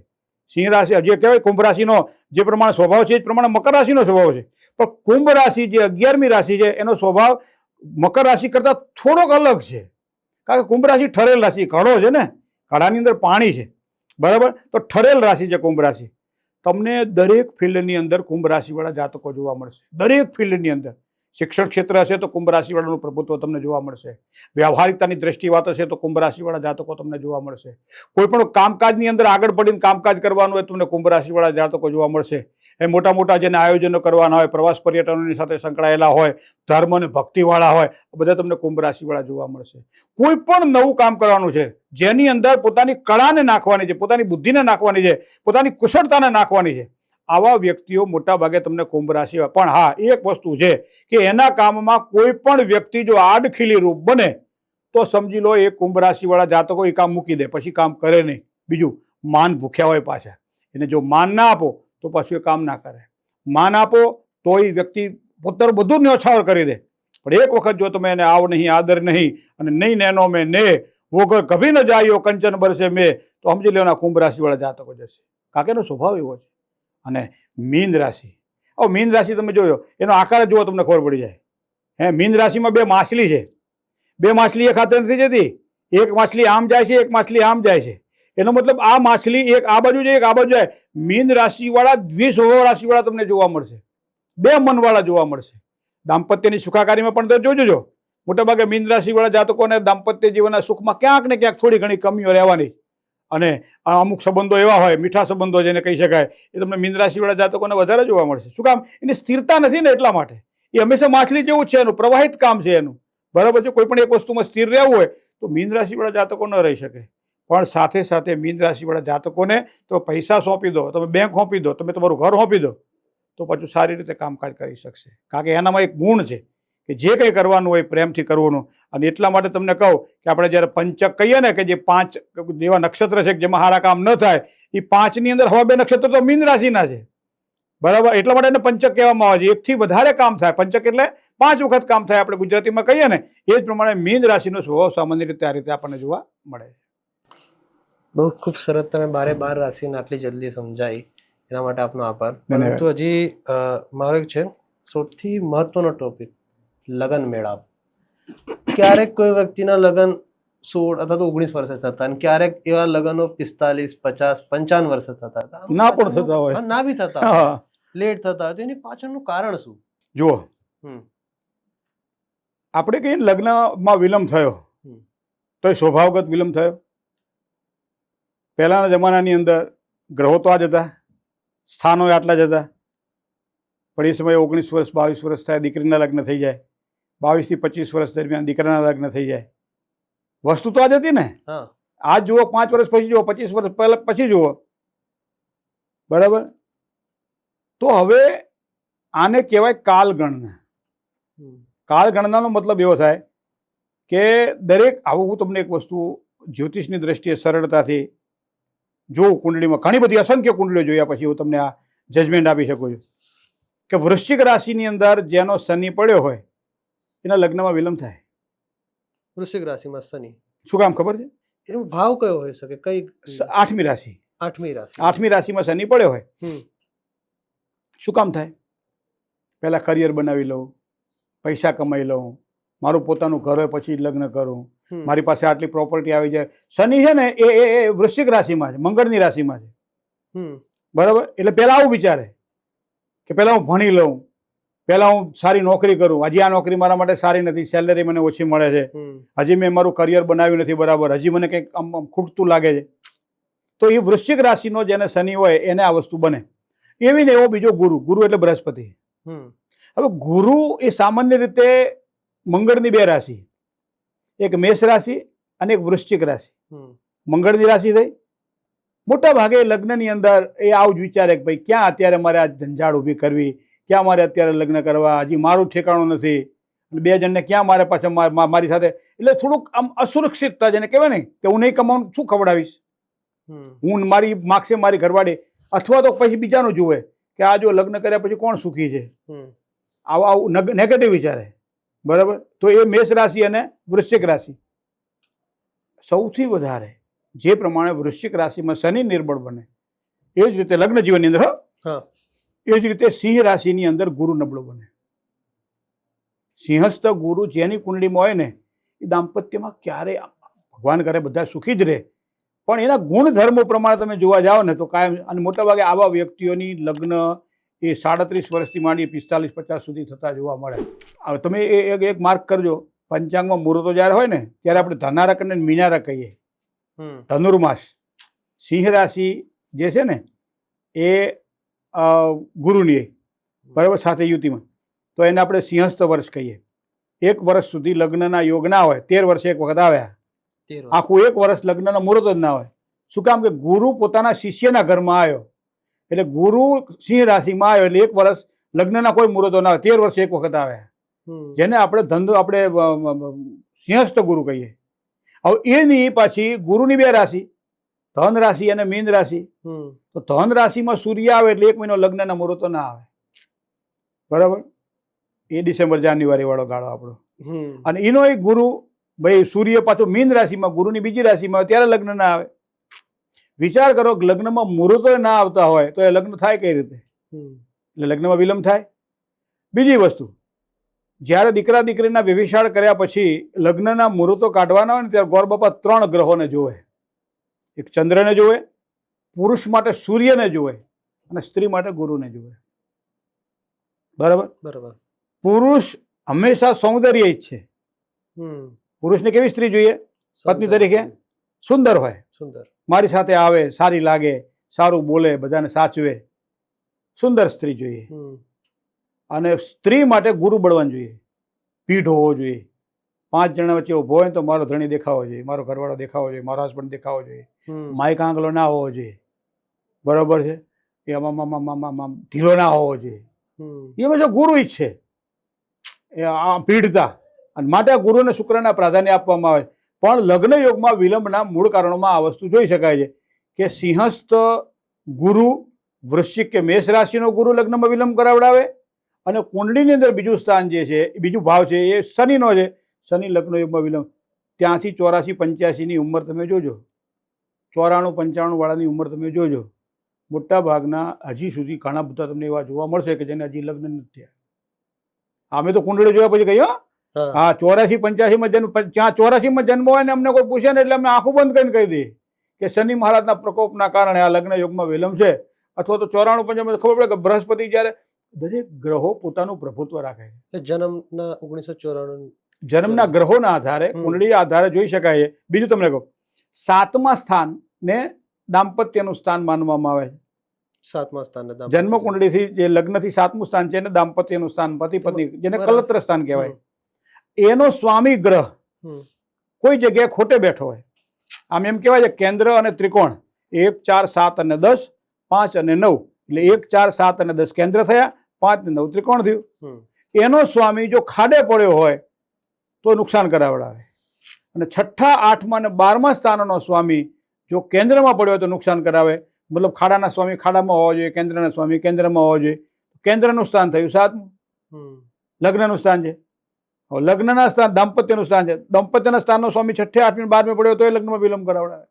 સિંહ રાશિ જે કહેવાય કુંભ રાશિનો જે પ્રમાણે સ્વભાવ છે એ જ પ્રમાણે મકર રાશિનો સ્વભાવ છે. પણ કુંભ રાશિ જે 11મી રાશિ છે એનો સ્વભાવ મકર રાશિ કરતાં થોડોક અલગ છે, કારણ કે કુંભ રાશિ ઠરેલ રાશિ, ઘડો છે ને, ઘડાની અંદર પાણી છે. બરાબર? તો ઠરેલ રાશિ છે કુંભ રાશિ. તમને દરેક ફિલ્ડની અંદર કુંભ રાશિવાળા જાતકો જોવા મળશે. દરેક ફિલ્ડની અંદર શિક્ષણ ક્ષેત્ર હશે તો કુંભ રાશિવાળાનું પ્રભુત્વ તમને જોવા મળશે. વ્યવહારિકતાની દ્રષ્ટિ વાત હશે તો કુંભ રાશિવાળા જાતકો તમને જોવા મળશે. કોઈ પણ કામકાજની અંદર આગળ પડીને કામકાજ કરવાનું હોય તમને કુંભ રાશિવાળા જાતકો જોવા મળશે. એ મોટા મોટા જેને આયોજનો કરવાના હોય, પ્રવાસ પર્યટનોની સાથે સંકળાયેલા હોય, ધર્મ અને ભક્તિવાળા હોય, બધા તમને કુંભ રાશિવાળા જોવા મળશે. કોઈ પણ નવું કામ કરવાનું છે જેની અંદર પોતાની કળાને નાખવાની છે, પોતાની બુદ્ધિને નાખવાની છે, પોતાની કુશળતાને નાખવાની છે, આવા વ્યક્તિઓ મોટા ભાગે તમને કુંભ રાશિ. પણ એક વસ્તુ છે કે એના કામમાં કોઈ પણ વ્યક્તિ જો આડખીલી રૂપ બને તો સમજી લો એ કુંભ રાશિવાળા જાતકો એ કામ મૂકી દે, પછી કામ કરે નહીં. બીજું, માન ભૂખ્યા હોય પાછા, એને જો માન ના આપો તો પાછું એ કામ ના કરે. માન આપો તો એ વ્યક્તિ પોતાનું બધું ન્યોછાવર કરી દે. પણ એક વખત જો તમે એને આવ નહીં, આદર નહીં અને નહીં નેનો મેં ને વગર કભી ન જાયો કંચન બરસે મેં, તો સમજી લેવાના કુંભ રાશિવાળા જાતકો જશે. કાકેનો સ્વભાવ એવો છે. અને મીન રાશિ, મીન રાશિ તમે જોયો એનો આકાર જુઓ તમને ખબર પડી જાય. મીન રાશિમાં 2 માછલી છે. 2 માછલી એક હાથે નથી જતી, એક માછલી આમ જાય છે, એક માછલી આમ જાય છે. એનો મતલબ આ માછલી એક આ બાજુ જાય, એક આ બાજુ જાય. મીન રાશિવાળા દ્વિસ્વભાવ રાશિવાળા તમને જોવા મળશે, 2 મનવાળા જોવા મળશે. દાંપત્યની સુખાકારીમાં પણ તમે જોજો, મોટાભાગે મીન રાશિવાળા જાતકોને દાંપત્ય જીવનના સુખમાં ક્યાંક ને ક્યાંક થોડી ઘણી કમીઓ રહેવાની. અને અમુક સંબંધો એવા હોય, મીઠા સંબંધો જેને કહી શકાય, એ તમને મીન રાશિવાળા જાતકોને વધારે જોવા મળશે. શું કામ? એની સ્થિરતા નથી ને, એટલા માટે. એ હંમેશા માછલી જેવું છે, એનું પ્રવાહિત કામ છે એનું. બરાબર છે? કોઈ પણ એક વસ્તુમાં સ્થિર રહેવું હોય તો મીન રાશિવાળા જાતકો ન રહી શકે. પણ સાથે સાથે મીન રાશિવાળા જાતકોને તો પૈસા સોંપી દો, તમે બેંક સોંપી દો, તમે તમારું ઘર સોંપી દો તો પાછું સારી રીતે કામકાજ કરી શકશે. કારણ કે એનામાં એક ગુણ છે કે જે કંઈ કરવાનું હોય પ્રેમથી કરવાનું. અને એટલા માટે તમને કહું કે આપણે જ્યારે પંચક કહીએ ને કે જે 5 જેવા નક્ષત્ર છે જેમાં સારા કામ ન થાય, એ 5ની અંદર હવા 2 નક્ષત્ર તો મીન રાશિના છે. બરાબર, એટલા માટે એને પંચક કહેવામાં આવે છે. એકથી વધારે કામ થાય. પંચક એટલે 5 વખત કામ થાય, આપણે ગુજરાતીમાં કહીએ ને એ જ પ્રમાણે મીન રાશિનો સ્વભાવ સામાન્ય રીતે આ રીતે આપણને જોવા મળે. બહુ ખૂબ સરસ, તમે 12 રાશિને આટલી જલ્દી સમજાઈ, એના માટે આપનો આભાર. ધન્યવાદ. પરંતુ હજી મારો એક છે સૌથી મહત્વનો ટોપિક, લગ્ન મેળાપ. ક્યારેક કોઈ વ્યક્તિના લગ્ન 16 અથવા તો 19 વર્ષે થતા, અને ક્યારેક એવા લગ્નો 45, 50, 55 વર્ષે થતા હતા. ના પણ થતા હોય. ના બી થતા, હા, લેટ થતા. તો એની પાછળનું કારણ શું? જુઓ, હમ આપણે કહીએ ને લગ્નમાં વિલંબ થયો, હમ. તો એ સ્વભાવગત વિલંબ થયો. પહેલાના જમાનાની અંદર ગ્રહો તો આ જ હતા, સ્થાનો આટલા જ હતા, પણ એ સમયે 19 વર્ષ 22 વર્ષ થાય દીકરીના લગ્ન થઈ જાય, 22 થી 25 વર્ષ દરમિયાન દીકરાના લગ્ન થઈ જાય. વસ્તુ તો આ જ હતી ને. હા, આજ જુઓ, 5 વર્ષ પછી જુઓ, 25 વર્ષ પહેલા પછી જુઓ, બરાબર. તો હવે આને કહેવાય કાલગણના. હમ કાળગણનાનો મતલબ એવો થાય કે દરેક, આવું હું તમને એક વસ્તુ જ્યોતિષની દ્રષ્ટિએ સરળતાથી જોઉં, કુંડળીમાં ઘણી બધી અસંખ્ય કુંડળીઓ જોયા પછી હું તમને આ જજમેન્ટ આપી શકું છું કે વૃશ્ચિક રાશિની અંદર જેનો શનિ પડ્યો હોય એના લગ્નમાં વિલંબ થાય. વૃશ્ચિક રાશિમાં શનિ. શું કામ ખબર છે? એનો ભાવ કયો હોઈ શકે? કઈ? 8મી રાશિ. 8મી રાશિ. 8મી રાશિમાં શનિ પડ્યો હોય. હમ શું કામ થાય? પહેલા કરિયર બનાવી લઉં, પૈસા કમાઈ લઉં, મારું પોતાનું ઘર હોય પછી જ લગ્ન કરું, હમ મારી પાસે આટલી પ્રોપર્ટી આવી જાય. શનિ છે ને એ વૃશ્ચિક રાશિમાં છે, મંગળની રાશિમાં છે, હમ બરાબર. એટલે પહેલા આવું વિચારે કે પહેલા હું ભણી લઉં, પહેલા હું સારી નોકરી કરું. હજી આ નોકરી મારા માટે સારી નથી, સેલરી મને ઓછી મળે છે, હમ હજી મેં મારું કરિયર બનાવ્યું નથી બરાબર, હજી મને કંઈક આમ ખૂટતું લાગે છે. તો એ વૃશ્ચિક રાશિનો જેને શનિ હોય એને આ વસ્તુ બને. એવી ને એવો બીજો ગુરુ. ગુરુ એટલે બૃહસ્પતિ. હમ હવે ગુરુ એ સામાન્ય રીતે મંગળની 2 રાશિ, એક મેષ રાશિ અને એક વૃશ્ચિક રાશિ. હમ મંગળની રાશિ થઈ. મોટા ભાગે લગ્નની અંદર એ આવું જ વિચારે કે ભાઈ ક્યાં અત્યારે મારે આ ઝંઝાળ ઊભી કરવી, ક્યાં મારે અત્યારે લગ્ન કરવા, હજી મારું ઠેકાણું નથી, 2 જણને ક્યાં મારે પાછા મારી સાથે, એટલે થોડુંક આમ અસુરક્ષિતતા જેને કહેવાય ને કે હું નહીં કમાવું શું ખવડાવીશ, હું મારી માગશે મારી ઘરવાળી, અથવા તો પછી બીજાનું જુએ કે આ જો લગ્ન કર્યા પછી કોણ સુખી છે, આવું નેગેટિવ વિચારે, બરાબર. તો એ મેષ રાશિ અને વૃશ્ચિક રાશિ. સૌથી વધારે જે પ્રમાણે વૃશ્ચિક રાશિમાં શનિ નિર્બળ બને એ જ રીતે લગ્ન જીવનની અંદર એ જ રીતે સિંહ રાશિની અંદર ગુરુ નબળો બને. સિંહસ્થ ગુરુ જેની કુંડળીમાં હોય ને એ દાંપત્યમાં ક્યારેય, ભગવાન કરે બધા સુખી જ રહે, પણ એના ગુણધર્મો પ્રમાણે તમે જોવા જાઓ ને તો કાયમ. અને મોટાભાગે આવા વ્યક્તિઓની લગ્ન એ 37 વર્ષથી માંડી 45-50 સુધી થતા જોવા મળે. હવે તમે એક માર્ક કરજો, પંચાંગમાં મુહૂર્તો જ્યારે હોય ને ત્યારે આપણે ધનારક અને મીનારક કહીએ. ધનુર્માસ સિંહ રાશિ જે છે ને એ ગુરુની, બરાબર, સાથે યુતિમાં, તો એને આપણે સિંહસ્થ વર્ષ કહીએ. 1 વર્ષ સુધી લગ્નના યોગ ના હોય, 13 વર્ષે એક વખત આવ્યા, આખું 1 વર્ષ લગ્નના મુહૂર્ત જ ના હોય. શું કામ? કે ગુરુ પોતાના શિષ્યના ઘરમાં આવ્યો, એટલે ગુરુ સિંહ રાશિમાં આવ્યો એટલે 1 વર્ષ લગ્નના કોઈ મુહૂર્તો ના હોય, 13 વર્ષે એક વખત આવ્યા, જેને આપણે ધંધો આપણે સિંહસ્થ ગુરુ કહીએ. હવે એની પાછી ગુરુની 2 રાશિ, ધન રાશિ અને મીન રાશિ. તો ધન રાશિમાં સૂર્ય આવે એટલે 1 મહિનો લગ્નના મુહૂર્તો ના આવે, બરાબર. એ ડિસેમ્બર જાન્યુઆરી વાળો ગાળો આપણો. અને એનો એક ગુરુ, ભાઈ સૂર્ય પાછો મીન રાશિમાં, ગુરુની બીજી રાશિમાં હોય ત્યારે લગ્ન ના આવે. વિચાર કરો કે લગ્નમાં મુહૂર્તો ના આવતા હોય તો એ લગ્ન થાય કઈ રીતે? એટલે લગ્નમાં વિલંબ થાય. બીજી વસ્તુ, જ્યારે દીકરા દીકરીના વ્યભિચાર કર્યા પછી લગ્નના મુહૂર્તો કાઢવાના હોય ને ત્યારે ગોર બાપા 3 ગ્રહોને જોવે. એક ચંદ્રને જોવે, પુરુષ માટે સૂર્યને જોવે અને સ્ત્રી માટે ગુરુને જોવે, બરાબર. બરાબર. પુરુષ હંમેશા સૌંદર્ય ઈચ્છે. પુરુષને કેવી સ્ત્રી જોઈએ? પત્ની તરીકે સુંદર હોય, સુંદર, મારી સાથે આવે, સારી લાગે, સારું બોલે, બધાને સાચવે, સુંદર સ્ત્રી જોઈએ. અને સ્ત્રી માટે ગુરુ બળવાન જોઈએ, પીઠ હોવો જોઈએ. 5 જણા વચ્ચે ઉભો હોય તો મારો ધણી દેખાવો જોઈએ, મારો ઘરવાળો દેખાવો જોઈએ, મારો હસબન્ડ દેખાવો જોઈએ, માઇક આંગલો ના હોવો જોઈએ, બરોબર છે. એ ઢીલો ના હોવો જોઈએ. એ બધા ગુરુ જ છે, એ આ પીઢતા. અને માટે આ ગુરુને શુક્રના પ્રાધાન્ય આપવામાં આવે. પણ લગ્ન યોગમાં વિલંબના મૂળ કારણોમાં આ વસ્તુ જોઈ શકાય છે કે સિંહસ્થ ગુરુ વૃશ્ચિક કે મેષ રાશિનો ગુરુ લગ્નમાં વિલંબ કરાવડાવે અને કુંડળીની અંદર બીજું સ્થાન જે છે બીજું ભાવ છે એ શનિનો છે. શનિ લગ્ન યુગમાં વિલંબ. ત્યાંથી 84-85ની ઉંમર તમે જોજો, 94-95 વાળાની ઉંમર તમે જોજો, મોટા ભાગના હજી સુધી ઘણા બધા તમને એવા જોવા મળશે કે જેને હજી લગ્ન નથી થયા. અમે તો કુંડળી જોયા પછી કહ્યું હા 84-85માં જન્મ, ત્યાં 84માં જન્મ હોય ને અમને કોઈ પૂછે ને એટલે અમે આંખું બંધ કરીને કહી દઈએ કે શનિ મહારાજના પ્રકોપના કારણે આ લગ્ન યુગમાં વિલંબ છે. અથવા તો 94-95 ખબર પડે કે બૃહસ્પતિ જ્યારે દરેક ગ્રહો પોતાનું પ્રભુત્વ રાખે છે. જન્મના 1994 જન્મના ગ્રહોના આધારે કુંડળી આધારે જોઈ શકાય છે. બીજું તમને કહું, 7મા સ્થાનને દાંપત્યનું સ્થાન માનવામાં આવે છે. 7મા સ્થાન જન્મ કુંડળીથી જે લગ્નથી 7મું સ્થાન છે એને દાંપત્યનું સ્થાન, પતિ પત્ની, જેને કલત્ર સ્થાન કહેવાય. એનો સ્વામી ગ્રહ કોઈ જગ્યાએ ખોટે બેઠો હોય, આમ એમ કહેવાય છે કેન્દ્ર અને ત્રિકોણ 1, 4, 7 અને 10, 5 અને 9, એટલે 1, 4, 7 અને 10 કેન્દ્ર થયા, 5 ને 9 ત્રિકોણ થયું. એનો સ્વામી જો ખાડે પડ્યો હોય તો નુકસાન કરાવડાવે, અને 6ઠા, 8મા અને 12મા સ્થાનનો સ્વામી જો કેન્દ્રમાં પડ્યો હોય તો નુકસાન કરાવે. મતલબ ખાડાના સ્વામી ખાડામાં હોવા જોઈએ, કેન્દ્રના સ્વામી કેન્દ્રમાં હોવા જોઈએ. કેન્દ્રનું સ્થાન થયું 7મું, લગ્નનું સ્થાન છે. હવે લગ્નના સ્થાન દાંપત્યનું સ્થાન છે. દાંપત્યના સ્થાનનો સ્વામી 6ઠે, 8મી, 12મી પડ્યો તો એ લગ્નમાં વિલંબ કરાવડાવે.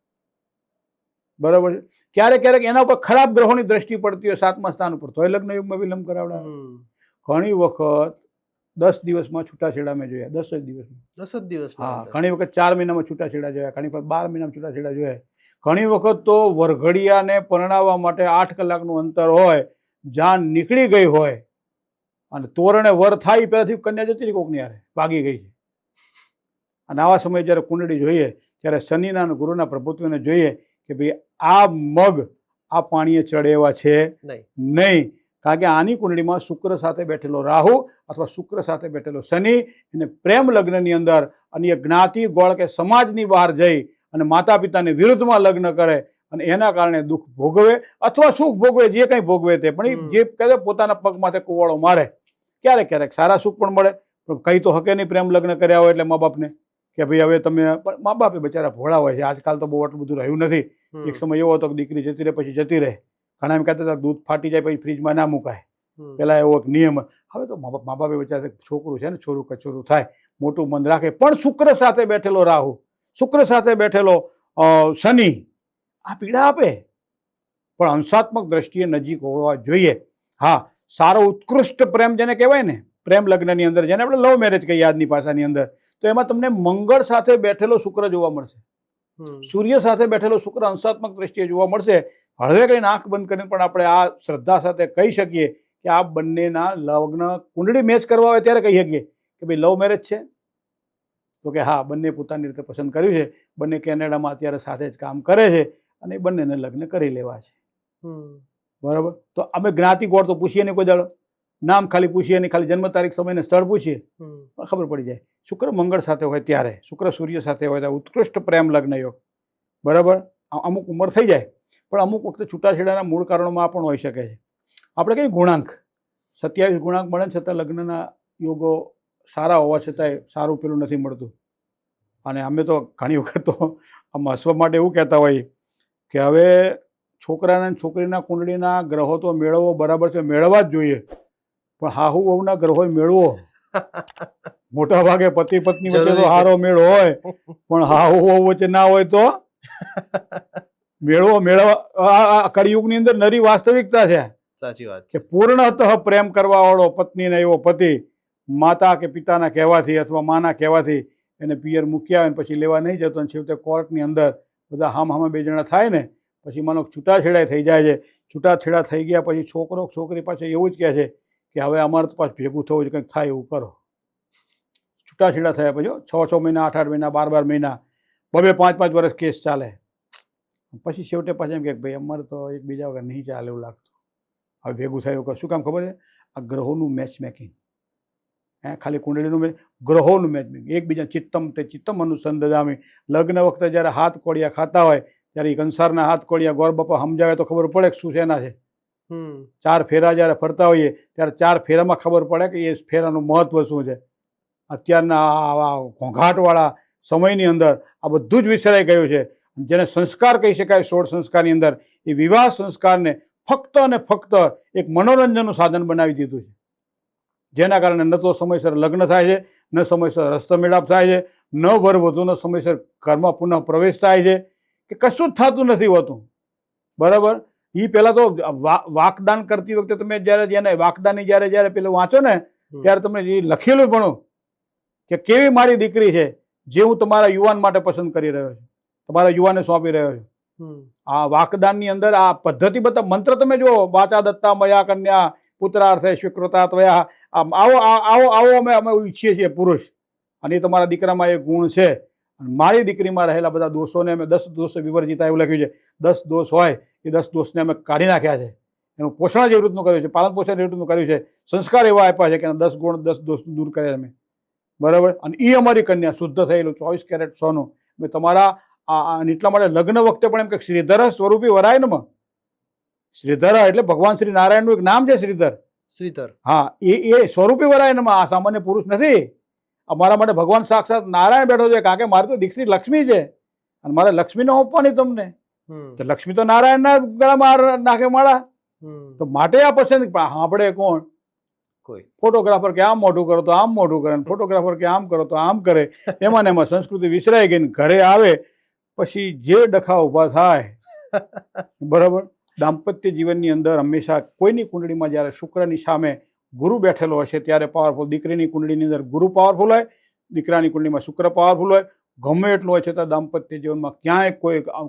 બરાબર છે. ક્યારેક ક્યારેક એના ઉપર ખરાબ ગ્રહોની દ્રષ્ટિ પડતી હોય 7મા સ્થાન ઉપર તો એ લગ્ન યુગમાં વિલંબ કરાવડાવે. ઘણી વખત 10 દિવસમાં છૂટાછેડા મેં જોયા, 10 જ દિવસમાં. 10 જ દિવસ. હા, ઘણી વખત 4 મહિનામાં છૂટાછેડા જોયા, ઘણી વખત 12 મહિનામાં છૂટાછેડા જોયા. ઘણી વખત તો વરઘડિયાને પરણાવવા માટે 8 કલાકનું અંતર હોય, જાન નીકળી ગઈ હોય અને તોરણે વર થાય પહેલાથી કન્યા જતી રહી કોકની હારે, ભાગી ગઈ છે. અને આવા સમયે જ્યારે કુંડળી જોઈએ ત્યારે શનિના અને ગુરુના પ્રભુત્વને જોઈએ કે ભાઈ આ મગ આ પાણીએ ચડે એવા છે નહીં. કારણ કે આની કુંડળીમાં શુક્ર સાથે બેઠેલો રાહુ અથવા શુક્ર સાથે બેઠેલો શનિ એને પ્રેમ લગ્નની અંદર અને એ જ્ઞાતિ ગોળ કે સમાજની બહાર જઈ અને માતા પિતાને વિરુદ્ધમાં લગ્ન કરે અને એના કારણે દુઃખ ભોગવે અથવા સુખ ભોગવે, જે કંઈ ભોગવે તે, પણ જે કહે પોતાના પગ માથે કુવાડો મારે. ક્યારેક ક્યારેક સારા સુખ પણ મળે, પણ કંઈ તો હકે નહીં પ્રેમ લગ્ન કર્યા હોય એટલે મા બાપને કે ભાઈ હવે તમે, મા બાપે બચારા ભોળા હોય છે. આજકાલ તો બહુ આટલું બધું રહ્યું નથી. એક સમય એવો હતો કે દીકરી જતી રહે પછી જતી રહે. ઘણા એમ કહેતા હતા દૂધ ફાટી જાય પછી ફ્રીજમાં ના મુકાય, પેલા એવો એક નિયમ. હવે તો મા બાપે બચારા છોકરું છે ને છોરું કચોરું થાય, મોટું મન રાખે. પણ શુક્ર સાથે બેઠેલો રાહુ, શુક્ર સાથે બેઠેલો શનિ આ પીડા આપે, પણ અંશાત્મક દ્રષ્ટિએ નજીક હોવા જોઈએ. હા, સારો ઉત્કૃષ્ટ પ્રેમ જેને કહેવાય ને, પ્રેમ લગ્નની અંદર જેને આપણે લવ મેરેજ કહીએ આજની ભાષાની અંદર, તો એમાં તમને મંગળ સાથે બેઠેલો શુક્ર જોવા મળશે, સૂર્ય સાથે બેઠેલો શુક્ર અંશાત્મક દ્રષ્ટિએ જોવા મળશે. હળવે કઈ આંખ બંધ કરીને પણ આપણે આ શ્રદ્ધા સાથે કહી શકીએ કે આ બંનેના લગ્ન કુંડળી મેચ કરવા હોય ત્યારે કહી શકીએ કે ભાઈ લવ મેરેજ છે, તો કે હા બંને પોતાની રીતે પસંદ કર્યું છે, બંને કેનેડામાં અત્યારે સાથે જ કામ કરે છે અને બંનેને લગ્ન કરી લેવા છે. બરાબર. તો અમે જ્ઞાતિ ગોળ તો પૂછીએ નહીં કોઈ દાડો, નામ ખાલી પૂછીએ નહીં, ખાલી જન્મ તારીખ સમય ને સ્થળ પૂછીએ, ખબર પડી જાય. શુક્ર મંગળ સાથે હોય ત્યારે, શુક્ર સૂર્ય સાથે હોય ત્યારે ઉત્કૃષ્ટ પ્રેમ લગ્ન યોગ. બરાબર. અમુક ઉંમર થઈ જાય પણ અમુક વખતે છૂટાછેડાના મૂળ કારણોમાં પણ હોઈ શકે છે. આપણે કઈ ગુણાંક 27 ગુણાંક મળે છતાં લગ્નના યોગો સારા હોવા છતાંય સારું પેલું નથી મળતું. અને અમે તો ઘણી વખત તો આમ હસવા માટે એવું કહેતા હોઈએ કે હવે છોકરાના અને છોકરીના કુંડળીના ગ્રહો તો મેળવવો બરાબર છે, મેળવવા જ જોઈએ, પણ હાહુ વહુના ગ્રહો મેળવો. મોટા ભાગે પતિ પત્ની વચ્ચે તો સારો મેળ હોય, પણ હાહુ વહુ વચ્ચે ના હોય તો મેળવવા કળિયુગની અંદર નરી વાસ્તવિકતા છે. સાચી વાત છે. પૂર્ણતઃ પ્રેમ કરવા વાળો પત્નીને એવો પતિ માતા કે પિતાના કહેવાથી અથવા માના કહેવાથી એને પિયર મૂક્યા હોય પછી લેવા નહીં જતો, અને છેવટે કોર્ટની અંદર બધા હામ બે જણા થાય ને પછી માનો છૂટાછેડા થઈ જાય છે. છૂટાછેડા થઈ ગયા પછી છોકરો છોકરી પાછળ એવું જ કહે છે કે હવે અમારે તો પાછું ભેગું થવું છે, કંઈક થાય એવું કરો. છૂટાછેડા થયા પછી 6 મહિના, 8 મહિના, 12 મહિના, 2-5 વર્ષ કેસ ચાલે. પછી છેવટે પાછા એમ કે ભાઈ અમારે તો એકબીજા વગર નહીં ચાલે એવું લાગતું, હવે ભેગું થાય એવું. શું કામ ખબર છે? આ ગ્રહોનું મેચ મેકિંગ. ખાલી કુંડળીનું ગ્રહોનું મેચ મેકિંગ. એકબીજા ચિત્તમ તે ચિત્તમ અનુસંધામી. લગ્ન વખતે જ્યારે હાથ કોળિયા ખાતા હોય ત્યારે એ કંસારના હાથ કોળિયા ગોર બાપા સમજાવે તો ખબર પડે કે શું શેના છે. 4 ફેરા જ્યારે ફરતા હોઈએ ત્યારે 4 ફેરામાં ખબર પડે કે એ ફેરાનું મહત્વ શું છે. અત્યારના આવા ઘોંઘાટવાળા સમયની અંદર આ બધું જ વિસરાઈ ગયું છે. જેને સંસ્કાર કહી શકાય 16 સંસ્કારની અંદર, એ વિવાહ સંસ્કારને ફક્ત અને ફક્ત એક મનોરંજનનું સાધન બનાવી દીધું છે, જેના કારણે ન તો સમયસર લગ્ન થાય છે, ન સમયસર હસ્તમેળાપ થાય છે, ન વર વધુનો સમયસર ઘરમાં પુનઃ પ્રવેશ થાય છે, કે કશું જ થતું નથી હોતું. બરાબર. એ પહેલાં તો વાકદાન કરતી વખતે તમે જ્યારે જેને વાકદાની જ્યારે પેલું વાંચો ને ત્યારે તમને એ લખેલું ભણો કે કેવી મારી દીકરી છે જે હું તમારા યુવાન માટે પસંદ કરી રહ્યો છું, તમારા યુવાને સોંપી રહ્યો છું. આ વાકદાનની અંદર આ પદ્ધતિ બધા મંત્ર તમે જુઓ, વાચા દત્તા મયા કન્યા પુત્રાર્થે સ્વીકૃતા ત્વયા, આવો આવો આવો અમે ઈચ્છીએ છીએ પુરુષ, અને એ તમારા દીકરામાં એ ગુણ છે. મારી દીકરીમાં રહેલા બધા દોષોને અમે 10 દોષ વિવર્જિતા એવું લખ્યું છે. 10 દોષ હોય એ 10 દોષને અમે કાઢી નાખ્યા છે, એનું પોષણ જે રીતનું કર્યું છે, પાલન પોષણ જે રીતનું કર્યું છે, સંસ્કાર એવા આપ્યા છે કે 10 ગુણ 10 દોષ દૂર કર્યા અમે. બરાબર. અને એ અમારી કન્યા શુદ્ધ થયેલું 24 કેરેટ સોનું મેં તમારા એટલા માટે લગ્ન વખતે પણ એમ કે શ્રીધર સ્વરૂપી વરાયનમાં, શ્રીધર એટલે ભગવાન શ્રી નારાયણનું એક નામ છે શ્રીધર. હા, એ સ્વરૂપી વરાયનમાં, આ સામાન્ય પુરુષ નથી. અમારા માટે ભગવાન સાક્ષાત નારાયણ બેઠો છે, કારણ કે મારી તો દીકરી લક્ષ્મી છે અને મારે લક્ષ્મીને હોપવાની તમને, તો લક્ષ્મી તો નારાયણના ગળામાં નાખે માળા. તો માટે આ પસંદ સાંભળે કોણ? કોઈ ફોટોગ્રાફર કે આમ મોઢું કરો તો આમ મોઢું કરે, ફોટોગ્રાફર કે આમ કરો તો આમ કરે. એમાં ને એમાં સંસ્કૃતિ વિસરાઈ ગઈ. ઘરે આવે પછી જે ડખા ઊભા થાય. બરાબર. દાંપત્ય જીવનની અંદર હંમેશા કોઈની કુંડળીમાં જ્યારે શુક્રની સામે ગુરુ બેઠેલો હશે ત્યારે પાવરફુલ. દીકરીની કુંડળીની અંદર ગુરુ પાવરફુલ હોય, દીકરાની કુંડળીમાં શુક્ર પાવરફુલ હોય. ગમે એટલું હોય છતાં દાંપત્ય જીવનમાં ક્યાંય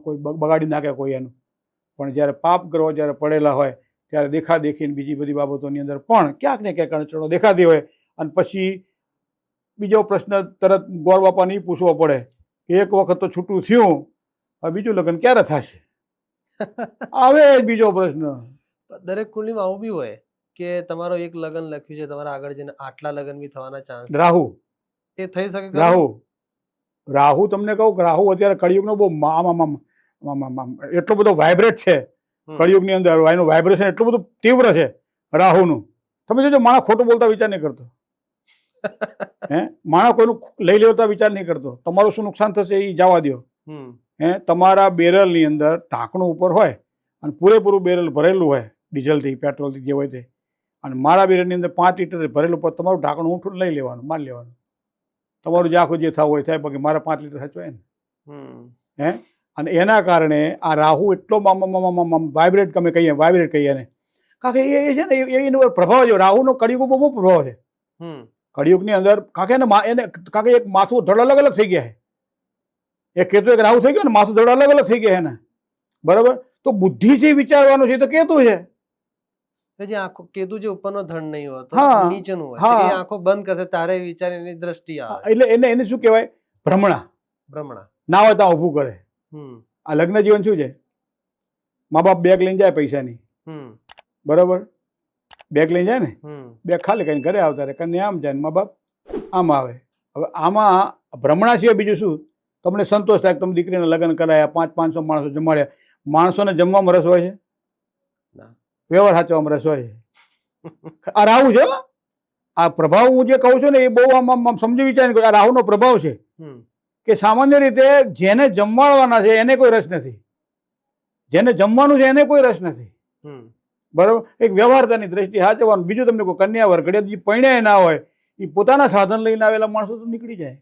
કોઈ બગાડી નાખે કોઈ એનું. પણ જ્યારે પાપ ગ્રહો જ્યારે પડેલા હોય ત્યારે દેખાદેખી બીજી બધી બાબતોની અંદર પણ ક્યાંક ને ક્યાંક અડચણો દેખાતી હોય. અને પછી બીજો પ્રશ્ન તરત ગોર બાપાને એ પૂછવો પડે કે એક વખત તો છૂટું થયું, હવે બીજું લગ્ન ક્યારે થશે? આવે બીજો પ્રશ્ન. દરેક કુંડલીમાં આવું બી હોય કે તમારો એક લગ્ન લખ્યું છે, તમારા આગળ જઈને આટલા લગ્ન બી થવાના ચાન્સ. રાહુ એ થઈ શકે. રાહુ તમને કહું, રાહુ અત્યારે કળિયુગનો બહુ એટલો બધો વાઇબ્રેટ છે કળિયુગની અંદર. એનું વાઇબ્રેશન એટલું બધું તીવ્ર છે રાહુનું. તમે જોજો, માણસ ખોટું બોલતા વિચાર નહીં કરતો. માણસ કોઈનું લઈ લેતા વિચાર નહીં કરતો. તમારું શું નુકસાન થશે એ જવા દો. તમારા બેરલની અંદર ઢાંકણું ઉપર હોય અને પૂરેપૂરું બેરલ ભરેલું હોય ડીઝલથી, પેટ્રોલથી, જે હોય તે, અને મારા બેરલની અંદર 5 લીટર ભરેલું પર તમારું ઢાંકણું ઊંઠું લઈ લેવાનું, માન લેવાનું. તમારું જે આખું જે થવું હોય થાય, બાકી મારા 5 લીટર સાચવાય ને. અને એના કારણે આ રાહુ એટલો વાઇબ્રેટ તમે કહીએ, વાઇબ્રેટ કહીએ ને, કારણ કે એ છે ને એનો પ્રભાવ છે. રાહુનો કળિયુગ બહુ પ્રભાવ છે કળિયુગની અંદર. કારણ કે એને કારણ કે એક માથું ધડ અલગ અલગ થઈ ગયા છે. એક કેતુ એક રાહુ થઈ ગયો ને, માથું ધડ અલગ અલગ થઈ ગયા એને. બરાબર. તો બુદ્ધિથી વિચારવાનું છે તો કેતુ છે. જે આંખો કેતુ જે ઉપરનો ધડ નહીં હોતો, નીચેનું હોય, એ આંખો બંધ કરશે તારે વિચારીની દ્રષ્ટિ આવે. એટલે એને શું કહેવાય? ભ્રમણા. ના હોય ત્યાં ઊભું કરે. આ લગ્ન જીવન શું છે? મા બાપ બેગ લઈને જાય પૈસાની, બરાબર, બેગ લઈને જાય ને, બેગ ખાલી કરીને ઘરે આવતા રહે. કન્યા આમ જાય ને મા બાપ આમ આવે. હવે આમાં ભ્રમણા સિવાય બીજું શું? તમને સંતોષ થાય કે તમે દીકરીને લગ્ન કરાયા, 500 માણસો જમાડ્યા. માણસોને જમવામાં રસ હોય છે? વ્યવહાર સાચવામાં રસ હોય છે. આ રાહુ છે. આ પ્રભાવ હું જે કહું છું ને એ બહુ આમ સમજી વિચારીને આ રાહુનો પ્રભાવ છે કે સામાન્ય રીતે જેને જમવાડવાના છે એને કોઈ રસ નથી, જેને જમવાનું છે એને કોઈ રસ નથી. બરાબર. એક વ્યવહારતાની દ્રષ્ટિ સાચવવાનું. બીજું તમને કોઈ કન્યા વર્ગડિયા જે પૈણ્યા ના હોય એ પોતાના સાધન લઈને આવેલા માણસો તો નીકળી જાય.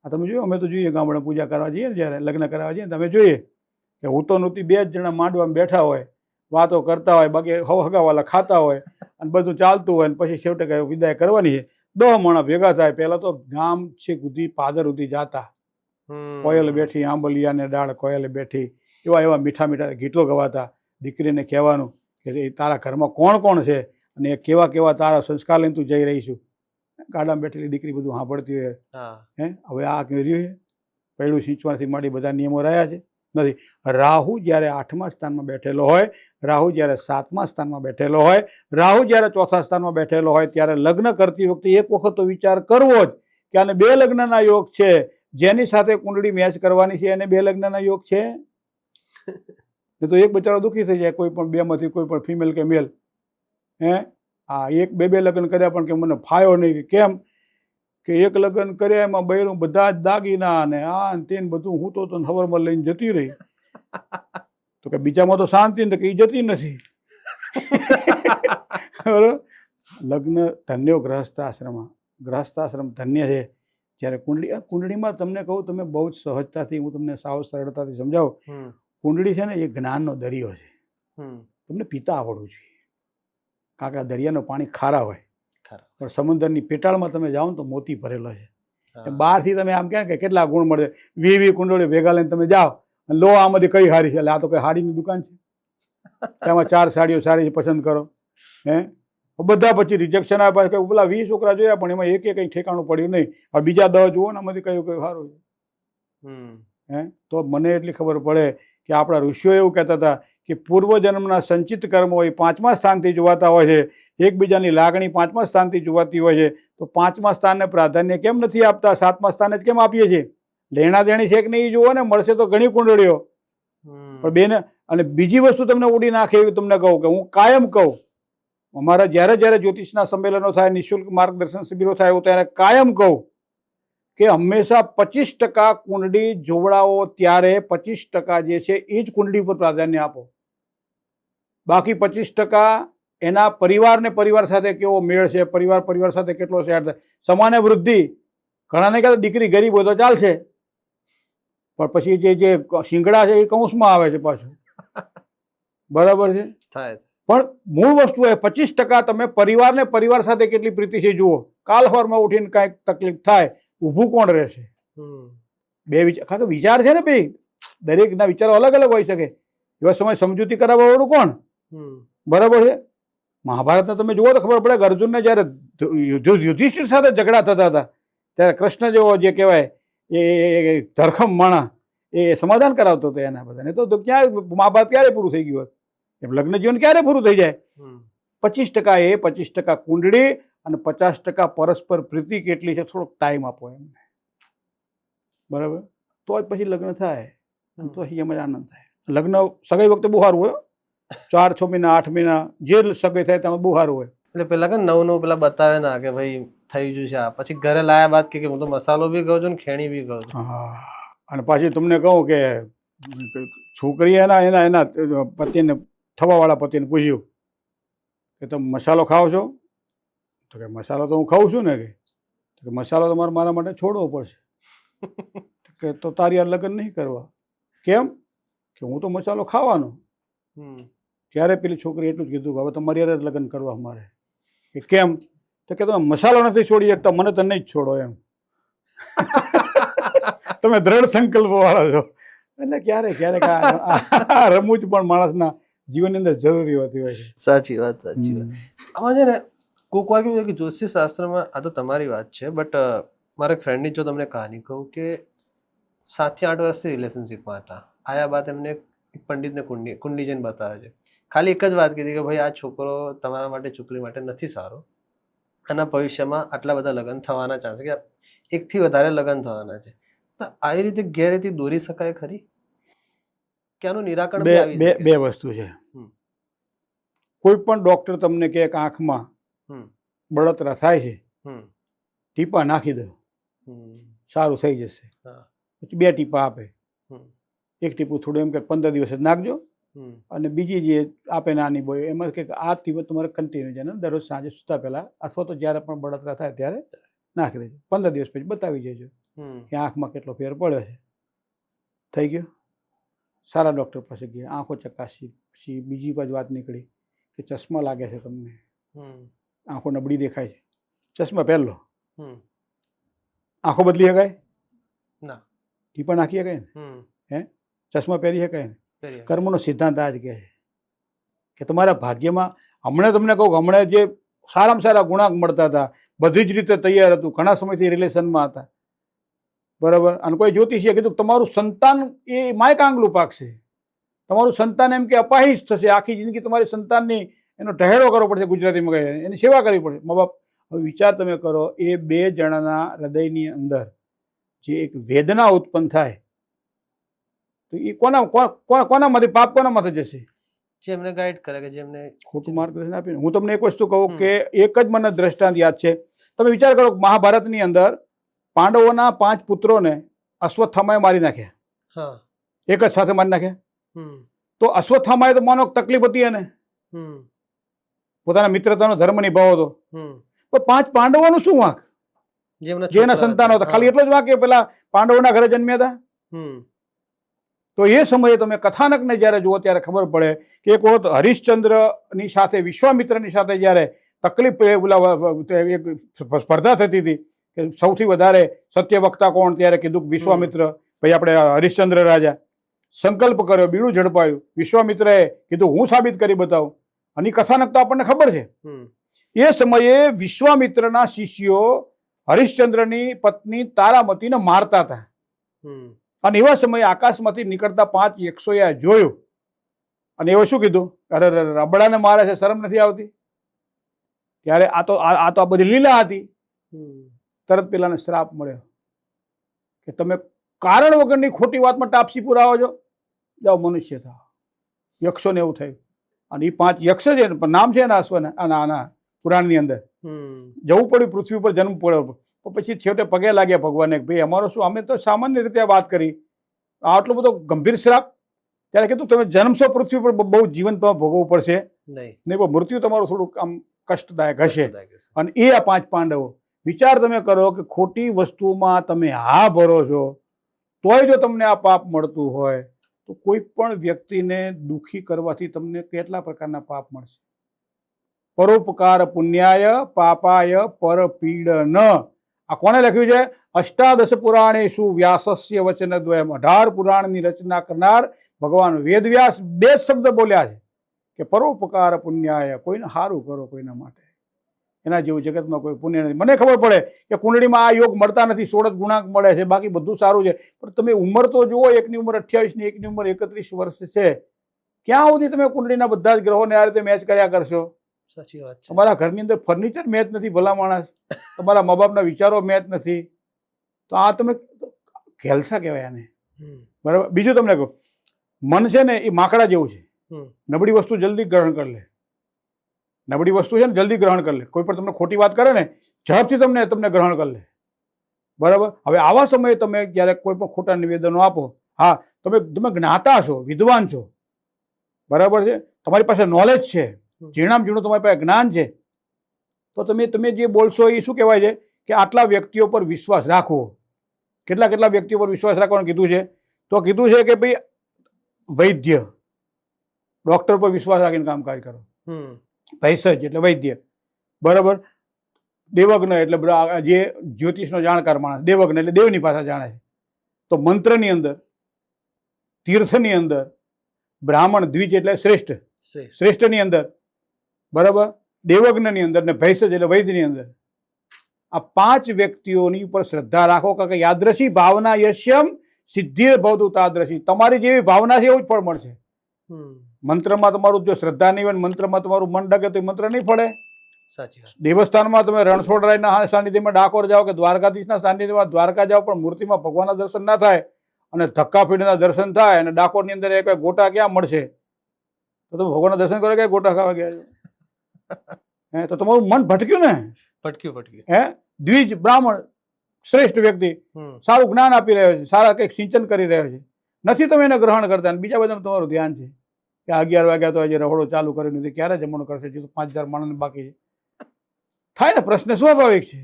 આ તમે જોયું, અમે તો જોઈએ ગામડે પૂજા કરવા જઈએ ને, જ્યારે લગ્ન કરાવવા જઈએ ને, તમે જોઈએ કે હું તો નહોતી 2 જણા માંડવામાં બેઠા હોય, વાતો કરતા હોય, બાકી હગાવાલા ખાતા હોય અને બધું ચાલતું હોય, ને પછી છેવટે કઈ વિદાય કરવાની છે. 10 માણસ ભેગા થાય. પહેલા તો ગામ છે સુધી પાદર સુધી જાતા, કોયલ બેઠી, આંબલિયાને ડાળ કોયલ બેઠી, એવા મીઠા મીઠા ગીતો ગવાતા. દીકરીને કહેવાનું કે તારા ઘરમાં કોણ કોણ છે અને કેવા કેવા તારા સંસ્કાર લઈને તું જઈ રહી છું. ગાડામાં બેઠેલી દીકરી બધું સાંભળતી હોય. હવે આ કર્યું છે પહેલું સિંચવાથી માંડી બધા નિયમો રહ્યા છે નથી. રાહુ જ્યારે 8મા સ્થાનમાં બેઠેલો હોય, રાહુ જ્યારે 7મા સ્થાનમાં બેઠેલો હોય, રાહુ જ્યારે 4થા સ્થાનમાં બેઠેલો હોય, ત્યારે લગ્ન કરતી વખતે એક વખત તો વિચાર કરવો જ કે આને 2 લગ્નના યોગ છે. જેની સાથે કુંડળી મેચ કરવાની છે એને 2 લગ્નના યોગ છે. તો એક બચારો દુઃખી થઈ જાય, કોઈ પણ 2 માંથી કોઈ પણ ફિમેલ કે મેલ. એક 2 લગ્ન કર્યા પણ કે મને ફાયો નહીં. કેમ કે એક લગ્ન કર્યા એમાં બૈરું બધા જ દાગીના અને આ તેને બધું હું તો હવરમાં લઈને જતી રહી. તો કે બીજામાં તો શાંતિ ને, કે એ જતી નથી. બરાબર. લગ્ન ધન્યો ગ્રહસ્થાશ્રમ ધન્ય છે. જ્યારે કુંડળીમાં તમને કહું, તમે બહુ જ સહજતાથી, હું તમને સાવ સરળતાથી સમજાવું. કુંડળી છે ને એ જ્ઞાનનો દરિયો છે. તમને પીતા આવડવું જોઈએ, કારણ કે આ દરિયાનું પાણી ખારા હોય, પણ સમુદ્રની પેટાળમાં તમે જાઓ ને તો મોતી ભરેલો છે. બહારથી તમે આમ કહે કે કેટલા ગુણ મળે, 20 કુંડળીઓ ભેગા લઈને તમે જાઓ, લો આમાંથી કઈ હારી છે, એટલે આ તો કઈ હાડીની દુકાન છે, તેમાં 4 સાડીઓ સારી પસંદ કરો. બધા પછી રિજેક્શન આવ્યા, કે પેલા 20 છોકરા જોયા પણ એમાં એક કંઈ ઠેકાણું પડ્યું નહીં. હવે બીજા 10 જુઓ ને, આમાંથી કયું કયું સારું છે. તો મને એટલી ખબર પડે કે આપણા ઋષિઓ એવું કહેતા હતા કે પૂર્વજન્મના સંચિત કર્મો એ 5મા સ્થાનથી જોવાતા હોય છે, એકબીજાની લાગણી 5મા સ્થાનથી જોવાતી હોય છે. તો 5મા સ્થાનને પ્રાધાન્ય કેમ નથી આપતા, 7મા સ્થાને જ કેમ આપીએ છીએ? લેણા દેણી છે કે નહીં જુઓ ને, મળશે તો ઘણી કુંડળીઓ, પણ બેને. અને બીજી વસ્તુ તમને ઉડી નાખે એવી તમને કહું કે હું કાયમ કહું, અમારા જ્યારે જ્યારે જ્યોતિષના સંમેલનો થાય, નિઃશુલ્ક માર્ગદર્શન શિબિરો થાય, હું ત્યારે કાયમ કહું કે હંમેશા 25% કુંડળી જોવડાવો ત્યારે 25% જે છે એ જ કુંડળી પર પ્રાધાન્ય આપો. બાકી 25% એના પરિવાર સાથે કેવો મેળ છે, પરિવાર સાથે કેટલો શેર થાય, સમાને વૃદ્ધિ. ઘણાને કહેતા દીકરી ગરીબ હોય તો ચાલશે, પણ પછી જે શિંગડા છે એ કૌંસમાં આવે છે પાછું. બરાબર છે. પણ મૂળ વસ્તુ એ 25% તમે પરિવાર સાથે કેટલી પ્રીતિ છે જુઓ. કાલ સવારમાં ઉઠીને કાંઈક તકલીફ થાય, ઊભું કોણ રહેશે? બે વિચાર, કારણ કે વિચાર છે ને ભાઈ, દરેકના વિચારો અલગ અલગ હોઈ શકે. એવા સમય સમજૂતી કરાવવા વાળું કોણ? બરાબર છે. મહાભારતને તમે જુઓ તો ખબર પડે કે અર્જુનને જ્યારે યુધિષ્ઠિર સાથે ઝઘડા થતા હતા, ત્યારે કૃષ્ણ જેવો જે કહેવાય એ ધરખમ માણા એ સમાધાન કરાવતો હતો એના બધાને. તો ક્યાં મહાભારત ક્યારે પૂરું થઈ ગયું હોત? એમ લગ્ન જીવન ક્યારે પૂરું થઈ જાય? 25% એ 25% કુંડળી અને 50% પરસ્પર પ્રીતિ કેટલી છે, થોડોક ટાઈમ આપો એમને. બરાબર. તો જ પછી લગ્ન થાય, તો એમાં આનંદ થાય. લગ્ન સગાઈ વખતે બહુ સારું હોય, 4, 6 મહિના, 8 મહિના જે સગાઈ થાય તેમાં બહુ સારું હોય. એટલે પેલા કે નવું પેલા બતાવે ના કે ભાઈ થઈ ગયું છે આ, પછી ઘરે લાયા બાદ કે હું તો મસાલો બી કહું છું ને ખેણી બી કહું છું. અને પાછી તમને કહું કે છોકરીએ એના પતિને, થવાવાળા પતિને પૂછ્યું કે તમે મસાલો ખાઓ છો? તો કે મસાલો તો હું ખાઉં છું ને. કે મસાલો તમારે મારા માટે છોડવો પડશે. કે તો તારી આ લગ્ન નહીં કરવા. કેમ? કે હું તો મસાલો ખાવાનો. ત્યારે પેલી છોકરી એટલું જ કીધું કે હવે તમારી યાર લગ્ન કરવા અમારે. કે કેમ? તો કે તમે મસાલો નથી છોડી શકતા, મને તો નહીં જ છોડો એમ. તમે દ્રઢ સંકલ્પ વાળા છો. એટલે ક્યારેક રમૂજ પણ માણસના જીવનની અંદર જરૂરી હોતી હોય છે. સાચી વાત. આમાં છે ને કોઈક વાર કેવું છે કે જ્યોતિષ શાસ્ત્રમાં, આ તો તમારી વાત છે, બટ મારા ફ્રેન્ડની જો તમને કહાની કહું કે 7 થી 8 વર્ષથી રિલેશનશીપમાં હતા. આયા બાદ એમને એક પંડિતને કુંડલી જઈને બતાવે છે. ખાલી એક જ વાત કીધી કે ભાઈ આ છોકરો તમારા માટે, છોકરી માટે નથી સારો, અને ભવિષ્યમાં આટલા બધા લગ્ન થવાના ચાન્સ કે 1 થી વધારે લગ્ન થવાના છે. તો આવી રીતે ગેરરીતિ દોરી શકાય ખરી? કે આનું નિરાકરણ બે વસ્તુ છે. કોઈ પણ ડોક્ટર તમને કહે કે આંખમાં બળતરા થાય છે, ટીપા નાખી દો, સારું થઈ જશે. પછી 2 ટીપા આપે. એક ટીપું થોડું એમ કે 15 દિવસ જ નાખજો, અને બીજી જે આપે નાની બોય એમાં કે આ ટીપો તમારે કન્ટિન્યુ છે ને દરરોજ સાંજે સૂતા પહેલા, અથવા તો જ્યારે પણ બળતરા થાય ત્યારે નાખી દેજો. 15 દિવસ પછી બતાવી જજો કે આંખમાં કેટલો ફેર પડ્યો છે. થઈ ગયો. સારા ડૉક્ટર પાસે ગયા, આંખો ચકાસી. પછી બીજી બાજુ વાત નીકળી કે ચશ્મા લાગે છે તમને, આંખો નબળી દેખાય છે. ચશ્મા પહેરલો. આંખો બદલી શકાય? ના. ટીપા નાખી શકાય ને? ચશ્મા પહેરી શકાય ને? કર્મનો સિદ્ધાંત આ જ કહે છે કે તમારા ભાગ્યમાં, હમણાં તમને કહું, હમણાં જે સારામાં સારા ગુણાંક મળતા હતા, બધી જ રીતે તૈયાર હતું, ઘણા સમયથી રિલેશનમાં હતા, બરાબર. અને કોઈ જ્યોતિષીએ કીધું તમારું સંતાન એ માયક આંગલું પાકશે, તમારું સંતાન એમ કે અપાહિજ થશે, આખી જિંદગી તમારી સંતાનની એનો ટહેડો કરવો પડશે, ગુજરાતીમાં કહે એની સેવા કરવી પડશે. મા બાપ, હવે વિચાર તમે કરો, એ 2 જણાના હૃદયની અંદર જે એક વેદના ઉત્પન્ન થાય, તો એ કોનામાંથી પાપ કોનામાંથી જશે? જેમને ગાઈડ કરે, કે જેમને ખોટું માર્ગદર્શન આપીને. હું તમને એક વસ્તુ કહું કે એક જ મને દ્રષ્ટાંત યાદ છે. તમે વિચાર કરો, મહાભારતની અંદર પાંડવોના 5 પુત્રોને અશ્વત્થામાએ મારી નાખ્યા. એક જ સાથે મારી નાખ્યા. તો અશ્વત્થામાએ તો માનો તકલીફ હતી એને, પોતાના મિત્રતાનો ધર્મ નિભાવો હતો, પણ 5 પાંડવોનું શું વાંક? જેના સંતાનો હતા ખાલી એટલો જ વાંક કે પેલા પાંડવોના ઘરે જન્મ્યા હતા. તો એ સમયે તમે કથાનકને જ્યારે જુઓ ત્યારે ખબર પડે કે એક વખત હરિશ્ચંદ્રની સાથે વિશ્વામિત્રની સાથે જ્યારે તકલીફ સ્પર્ધા થતી હતી કે સૌથી વધારે સત્ય વક્તા કોણ, ત્યારે કીધું વિશ્વામિત્ર, ભાઈ આપણે હરિશ્ચંદ્ર રાજા સંકલ્પ કર્યો, બીડું ઝડપાયું, વિશ્વામિત્રએ કીધું હું સાબિત કરી બતાવું. અને કથાનક તો આપણને ખબર છે. એ સમયે વિશ્વામિત્રના શિષ્યો હરિશ્ચંદ્રની પત્ની તારામતીને મારતા હતા. અને એવા સમયે આકાશમાંથી નીકળતા 5 યક્ષોએ જોયું અને એવો શું કીધું, અરે રબડાને મારે છે, શરમ નથી આવતી? ત્યારે આ તો બધી લીલા હતી. તરત પેલાને શ્રાપ મળ્યો કે તમે કારણ વગરની ખોટી વાતમાં ટાપસી પુરાવો છો, જાઓ મનુષ્ય થાવ. યક્ષોને એવું થયું. અને એ 5 યક્ષ છે, નામ છે એના આના પુરાણની અંદર. જવું પડ્યું પૃથ્વી ઉપર, જન્મ પડ્યો. પછી છેવટે પગે લાગ્યા ભગવાનને, ભાઈ અમારો શું, અમે તો સામાન્ય રીતે આ વાત કરી, આટલો બધો ગંભીર શ્રાપ? ત્યારે કીધું તમે જન્મશો પૃથ્વી પર, બહુ જીવન તમારે ભોગવવું પડશે નહીં, પણ મૃત્યુ તમારું થોડુંક આમ કષ્ટદાયક હશે. અને એ આ 5 પાંડવો, વિચાર તમે કરો કે ખોટી વસ્તુમાં તમે હા ભરો છો, તોય જો તમને આ પાપ મળતું હોય તો કોઈ પણ વ્યક્તિને દુઃખી કરવાથી તમને કેટલા પ્રકારના પાપ મળશે? પરોપકાર પુણ્યાય પાપાય પરપીડન. આ કોને લખ્યું છે? અષ્ટાદશ પુરાણેષુ વ્યાસસ્ય વચનદ્વયમ. 18 પુરાણની રચના કરનાર ભગવાન વેદવ્યાસ 2 શબ્દ બોલ્યા છે કે પરોપકાર પુણ્યાય, કોઈને સારું કરો કોઈના માટે, એના જેવું જગતમાં કોઈ પુણ્ય નથી. મને ખબર પડે કે કુંડળીમાં આ યોગ મળતા નથી, 16 ગુણાંક મળે છે, બાકી બધું સારું છે, પણ તમે ઉંમર તો જુઓ, એકની ઉંમર 28 ને એકની ઉંમર 31 વર્ષ છે. ક્યાં સુધી તમે કુંડળીના બધા જ ગ્રહોને આ રીતે મેચ કર્યા કરશો? સાચી વાત છે. તમારા ઘરની અંદર ફર્નિચર મેચ નથી, ભલા માણસ, તમારા મા બાપના વિચારો મેચ નથી, તો આ તમે ઘેલસા કહેવાય આને. બરાબર. બીજું તમને કહું, મન છે ને એ માકડા જેવું છે, નબળી વસ્તુ જલ્દી ગ્રહણ કરી લે. નબળી વસ્તુ છે ને જલ્દી ગ્રહણ કરી લે. કોઈ પણ તમને ખોટી વાત કરે ને ઝડપથી તમને ગ્રહણ કરી લે. બરાબર. હવે આવા સમયે તમે જ્યારે કોઈ પણ ખોટા નિવેદનો આપો, હા તમે જ્ઞાતા છો, વિદ્વાન છો, બરાબર છે, તમારી પાસે નોલેજ છે, ઝીણામ ઝીણું તમારી પાસે જ્ઞાન છે, તો તમે જે બોલશો એ શું કહેવાય છે કે આટલા વ્યક્તિઓ પર વિશ્વાસ રાખવો. કેટલા વ્યક્તિઓ પર વિશ્વાસ રાખવાનું કીધું છે? તો કીધું છે કે ભાઈ વૈદ્ય, ડોક્ટર પર વિશ્વાસ રાખીને કામકાજ કરો. ભૈસજ એટલે વૈદ્ય, બરાબર. દેવજ્ઞ એટલે જે જ્યોતિષનો જાણકાર માણસ, દેવજ્ઞ એટલે દેવની ભાષા જાણે છે. તો મંત્રની અંદર, તીર્થની અંદર, બ્રાહ્મણ દ્વિજ એટલે શ્રેષ્ઠની અંદર, બરાબર, દેવજ્ઞની અંદર ને ભૈસજ એટલે વૈદ્યની અંદર, આ 5 વ્યક્તિઓની ઉપર શ્રદ્ધા રાખો. કે યાદૃશી ભાવના યશ્યમ સિદ્ધિર ભવતુ તાદૃશી. તમારી જેવી ભાવના છે એવું જ ફળ મળશે. મંત્રમાં તમારું જો શ્રદ્ધા નહીં હોય, મંત્રમાં તમારું મન ડગે તો મંત્ર નહીં ફળે. સાચી વાત. દેવસ્થાનમાં તમે રણછોડરાયના સાનિધ્યમાં ડાકોર જાઓ કે દ્વારકાધીશના સાનિધ્યમાં દ્વારકા જાઓ, પણ મૂર્તિમાં ભગવાનના દર્શન ના થાય અને ધક્કા ફીડના દર્શન થાય, અને ડાકોરની અંદર એક ગોટા ક્યાં મળશે? તો તમે ભગવાનના દર્શન કરો કે ગોટા ખાવા ગયા? તો તમારું મન ભટક્યું ને. ભટક્યું. દ્વિજ બ્રાહ્મણ શ્રેષ્ઠ વ્યક્તિ, સારું જ્ઞાન આપી રહ્યો છે, સારા કંઈક સિંચન કરી રહ્યો છે, નથી તમે એને ગ્રહણ કરતા, બીજા બધા તમારું ધ્યાન છે કે 11 વાગ્યા તો હજી રહોડો ચાલુ કર્યો નથી, ક્યારે જમણું કરશે, હજુ તો 5000 માણસ બાકી છે. થાય ને, પ્રશ્ન સ્વાભાવિક છે.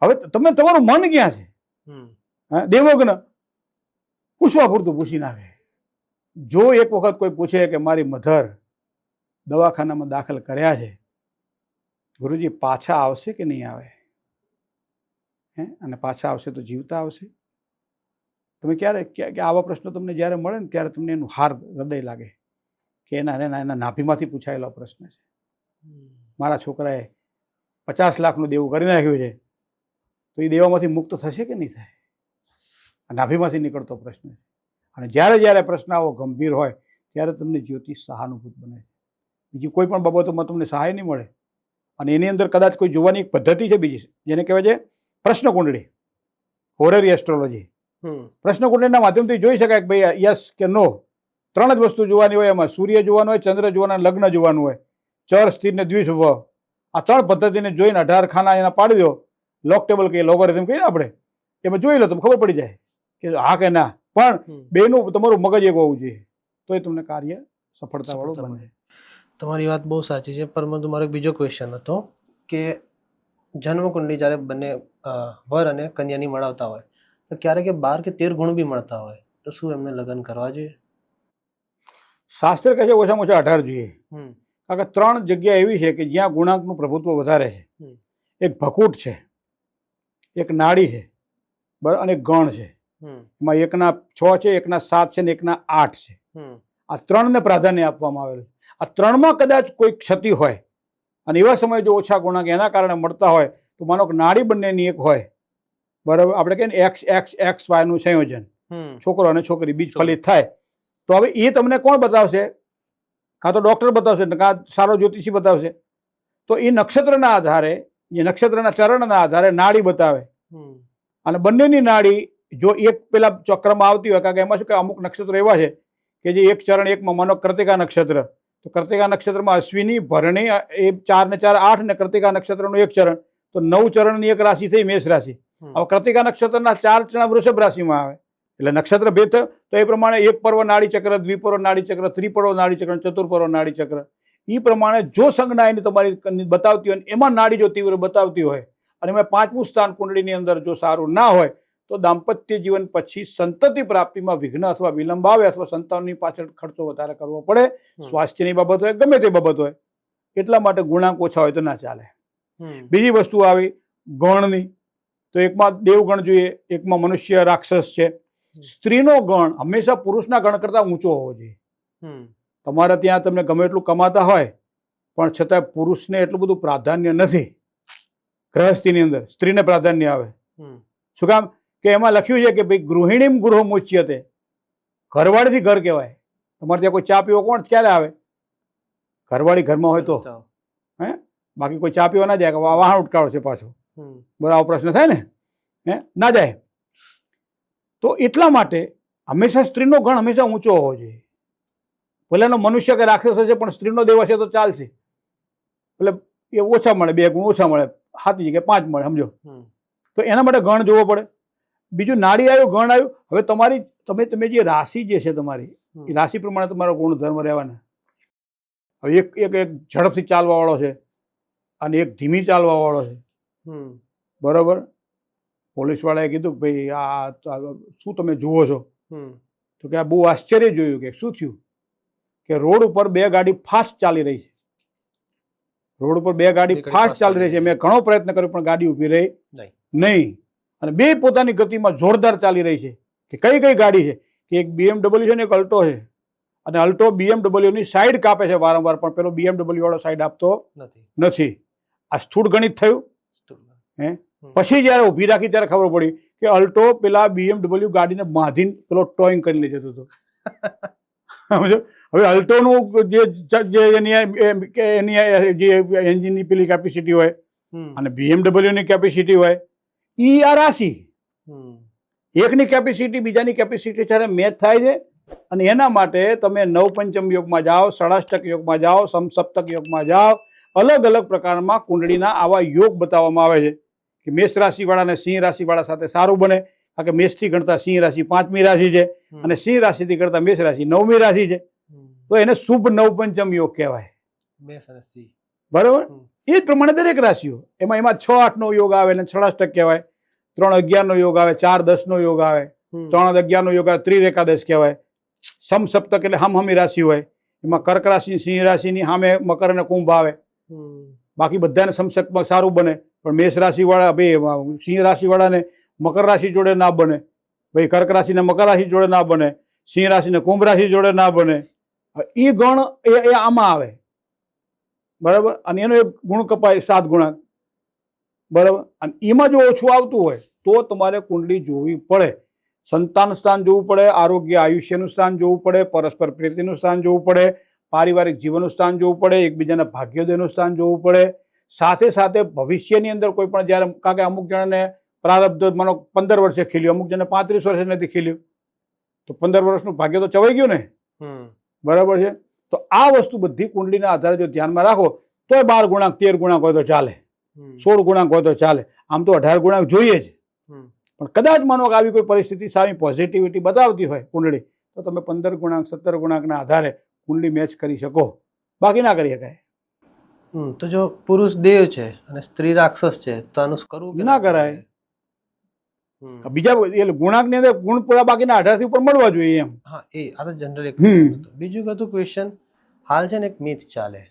હવે તમારું મન ક્યાં છે? દેવજ્ઞ પૂછવા પૂરતું પૂછી નાખે. જો એક વખત કોઈ પૂછે કે મારી મધર દવાખાનામાં દાખલ કર્યા છે, ગુરુજી પાછા આવશે કે નહીં આવે? અને પાછા આવશે તો જીવતા આવશે? તમે ક્યારે આવા પ્રશ્નો તમને જ્યારે મળે ને ત્યારે તમને એનું હાર હૃદય લાગે કે એના નાભીમાંથી પૂછાયેલો પ્રશ્ન છે. મારા છોકરાએ 50 લાખનું દેવું કરી નાખ્યું છે, તો એ દેવામાંથી મુક્ત થશે કે નહીં થાય? નાભીમાંથી નીકળતો પ્રશ્ન છે. અને જ્યારે પ્રશ્ન આવો ગંભીર હોય ત્યારે તમને જ્યોતિષ સહાનુભૂત બને છે. બીજી કોઈ પણ બાબતોમાં તમને સહાય નહીં મળે. અને એની અંદર કદાચ કોઈ જોવાની એક પદ્ધતિ છે બીજી, જેને કહેવાય છે પ્રશ્ન કુંડળી, હોરેરી એસ્ટ્રોલોજી. પ્રશ્ન કુંડળીના માધ્યમથી જોઈ શકાય કે ભાઈ યસ કે નો, 3 જ વસ્તુ જોવાની હોય. એમાં સૂર્ય જોવાનું હોય, ચંદ્ર જોવાના, લગ્ન જોવાનું હોય, ચર સ્થિર ને દ્વિશુભ. આ 3 પદ્ધતિને જોઈને 18 ખાના એના પાડી દો. લોક ટેબલ કહીએ, લોગરિધમ કહીએ આપણે, એમાં જોઈ લો, તમને ખબર પડી જાય કે હા કે ના. પણ બેનું તમારું મગજ એક હોવું જોઈએ. તો એ તમને કાર્ય સફળતાવાળું સફળતા બને. તમારી વાત બહુ સાચી છે, પરંતુ મારો એક બીજો ક્વેશ્ચન હતો કે જન્મકુંડલી જ્યારે બંને વર અને કન્યાની મળાવતા હોય તો ક્યારેક 12 કે 13 ગુણ બી મળતા હોય તો શું એમને લગ્ન કરવા જોઈએ? શાસ્ત્ર કહે છે ઓછામાં ઓછા 18 જોઈએ. હમ કારણ કે 3 જગ્યા એવી છે કે જ્યાં ગુણાંકનું પ્રભુત્વ વધારે છે. હમ. એક ભકૂટ છે, એક નાડી છે, બરાબર, અને એક ગણ છે. હમ એમાં એકના 6 છે, એકના 7 છે ને એકના 8 છે. હમ આ 3ને પ્રાધાન્ય આપવામાં આવેલું. આ 3માં કદાચ કોઈ ક્ષતિ હોય અને એવા સમયે જો ઓછા ગુણાંક એના કારણે મળતા હોય તો માનો કે નાડી બંનેની એક હોય, બરાબર, આપણે કહીએ ને એક્સ એક્સ એક્સ વાયનું સંયોજન, હમ છોકરો અને છોકરી બીજ ફલિત થાય, તો હવે એ તમને કોણ બતાવશે? કાં તો ડૉક્ટર બતાવશે ને કાં સારો જ્યોતિષી બતાવશે. તો એ નક્ષત્રના આધારે, એ નક્ષત્રના ચરણના આધારે નાડી બતાવે. હમ અને બંનેની નાડી જો એક પેલા ચક્રમાં આવતી હોય, કારણ કે એમાં શું કે અમુક નક્ષત્રો એવા છે કે જે એક ચરણ એકમાં, માનો કૃતિકા નક્ષત્ર, તો કૃતિકા નક્ષત્રમાં અશ્વિની, ભરણી, એ 4 ને 4 8 ને કૃતિકા નક્ષત્રનું એક ચરણ, તો 9 ચરણની એક રાશિ થઈ મેષ રાશિ. હવે કૃતિકા નક્ષત્રના 4 ચરણ વૃષભ રાશિમાં આવે, એટલે નક્ષત્ર ભેદ થયો. તો એ પ્રમાણે એક પર્વ નાડી ચક્ર, દ્વિપર્વ નાડી ચક્ર, ત્રિપર્વ નાડી ચક્ર, ચતુર્પર્વ નાડી ચક્ર, એ પ્રમાણે જો સંજ્ઞા એની તમારી બતાવતી હોય, એમાં નાડી જો તીવ્ર બતાવતી હોય અને એમાં 5મું સ્થાન કુંડળીની અંદર જો સારું ના હોય તો દાંપત્ય જીવન પછી સંતતિ પ્રાપ્તિમાં વિઘ્ન અથવા વિલંબ આવે, અથવા સંતાનની પાછળ ખર્ચો વધારે કરવો પડે, સ્વાસ્થ્યની બાબત હોય, ગમે તે બાબત હોય. એટલા માટે ગુણાંક ઓછા હોય તો ના ચાલે. બીજી વસ્તુ આવી ગણની, તો એકમાં દેવગણ જોઈએ, એકમાં મનુષ્ય રાક્ષસ છે. સ્ત્રીનો ગણ હંમેશા પુરુષના ગણ કરતાં ઊંચો હોવો જોઈએ. તમારે ત્યાં તમને ગમે એટલું કમાતા હોય પણ છતાં પુરુષને એટલું બધું પ્રાધાન્ય નથી. ગૃહસ્થીની અંદર સ્ત્રીને પ્રાધાન્ય આવે. શું કામ? કે એમાં લખ્યું છે કે ભાઈ ગૃહિણીમ ગૃહ મુચ્યતે, ઘરવાળીથી ઘર કહેવાય. તમારે ત્યાં કોઈ ચા પીવો કોણ ક્યારે આવે? ઘરવાળી ઘરમાં હોય તો. બાકી કોઈ ચા પીવા ના જાય કે વાહન ઉટકાળો છે પાછો, બરાબર, પ્રશ્ન થાય ને, ના જાય. તો એટલા માટે હંમેશા સ્ત્રીનો ગણ હંમેશા ઊંચો હોવો જોઈએ. ભલે એનો મનુષ્ય કે રાક્ષસ હશે પણ સ્ત્રીનો દેવ હશે તો ચાલશે. એટલે એ ઓછા મળે, 2 ગુણ ઓછા મળે, 7 જગ્યાએ 5 મળે, સમજો. તો એના માટે ગણ જોવો પડે. બીજું નાડી આવ્યું, ગણ આવ્યું. હવે તમે જે રાશિ જે છે તમારી, એ રાશિ પ્રમાણે તમારો ગુણધર્મ રહેવાના. હવે એક ઝડપથી ચાલવા વાળો છે અને એક ધીમી ચાલવા વાળો છે, બરોબર. પોલીસવાળાએ કીધું કે ભાઈ આ શું તમે જુઓ છો? તો કે આ બહુ આશ્ચર્ય જોયું. કે શું થયું? કે રોડ ઉપર 2 ગાડી ફાસ્ટ ચાલી રહી છે. રોડ ઉપર 2 ગાડી ફાસ્ટ ચાલી રહી છે. મેં ઘણો પ્રયત્ન કર્યો પણ ગાડી ઊભી રહી નહીં. અને 2 પોતાની ગતિમાં જોરદાર ચાલી રહી છે. કે કઈ કઈ ગાડી છે? કે એક BMW છે ને એક અલ્ટો છે. અને અલ્ટો BMW ની સાઈડ કાપે છે વારંવાર, પણ પેલો BMW વાળો સાઈડ આપતો નથી. આ સ્થૂળ ગણિત થયું. પછી જયારે ઊભી રાખી ત્યારે ખબર પડી કે અલ્ટો પેલા BMW ગાડીને બાંધીને પેલો ટોઈંગ કરીને જતો હતો. હવે અલ્ટોનું જે એની જે એન્જિનની પેલી કેપેસિટી હોય અને BMW ની કેપેસિટી હોય, એ આ રાશિ એકની કેપેસિટી બીજાની કેપેસિટી સાથે મેચ થાય છે. અને એના માટે તમે નવપંચમ યોગમાં જાઓ, ષડાષ્ટક યોગમાં જાઓ, સમસપ્તક યોગમાં જાઓ, અલગ અલગ પ્રકારમાં કુંડળીના આવા યોગ બતાવવામાં આવે છે કે મેષ રાશિવાળાને સિંહ રાશિવાળા સાથે સારું બને. કારણ કે મેષથી ગણતા સિંહ રાશિ 5મી રાશિ છે અને સિંહ રાશિથી ગણતા મેષ રાશિ 9મી રાશિ છે. તો એને શુભ નવપંચમ યોગ કહેવાય. મેષ અને સિંહ, બરાબર. એ જ પ્રમાણે દરેક રાશિઓ, એમાં 6-8નો યોગ આવે એટલે ષડાષ્ટક કહેવાય, 3-11નો યોગ આવે, 4-10નો યોગ આવે, 3-11નો યોગ આવે, ત્રિરેકાદશ કહેવાય. સમસપ્તક એટલે હમહમી રાશિ હોય, એમાં કર્ક રાશિ, સિંહ રાશિની સામે મકર અને કુંભ આવે. બાકી બધાને સમસપ્તક સારું બને, પણ મેષ રાશિવાળા ભાઈ સિંહ રાશિવાળાને મકર રાશિ જોડે ના બને, ભાઈ કર્ક રાશિને મકર રાશિ જોડે ના બને, સિંહ રાશિને કુંભ રાશિ જોડે ના બને. એ ગણ એ આમાં આવે, બરાબર. અને એનો એક ગુણ કપાય 7 ગુણાંક, બરાબર. અને એમાં જો ઓછું આવતું હોય તો તમારે કુંડળી જોવી પડે. સંતાન સ્થાન જોવું પડે, આરોગ્ય આયુષ્યનું સ્થાન જોવું પડે, પરસ્પર પ્રીતિનું સ્થાન જોવું પડે, પારિવારિક જીવનનું સ્થાન જોવું પડે, એકબીજાના ભાગ્યોદયનું સ્થાન જોવું પડે. સાથે સાથે ભવિષ્યની અંદર કોઈ પણ જ્યારે, કારણ કે અમુક જણાને પ્રારબ્ધ માનો 15 વર્ષે ખીલ્યું, અમુક જણાને 35 વર્ષે નથી ખીલ્યું, તો 15 વર્ષનું ભાગ્ય તો ચવાઈ ગયું ને, બરાબર છે. તો આ વસ્તુ બધી કુંડળીના આધારે જો ધ્યાનમાં રાખો તો 12 ગુણાંક 13 ગુણાંક હોય તો ચાલે, 16 ગુણાંક હોય તો ચાલે. આમ તો 18 ગુણાંક જોઈએ જ. પણ કદાચ માનો કે આવી કોઈ પરિસ્થિતિ સારી પોઝિટિવિટી બતાવતી હોય કુંડળી, તો તમે 15 ગુણાંક 17 ગુણાંકના આધારે કુંડલી મેચ કરી શકો, બાકી ના કરી શકાય. તો જો પુરુષ દેવ છે અને સ્ત્રી રાક્ષસ છે તો આનું કરવું કે ના કરાય. હમ. બીજા એટલે ગુણાંકની અંદર ગુણ પૂરા બાકીના 18થી ઉપર મળવા જોઈએ એમ. હા, એ આ તો જનરલ એક હમ. question હતો. બીજું કતું ક્વેશ્ચન હાલ છે ને એક મિથ ચાલે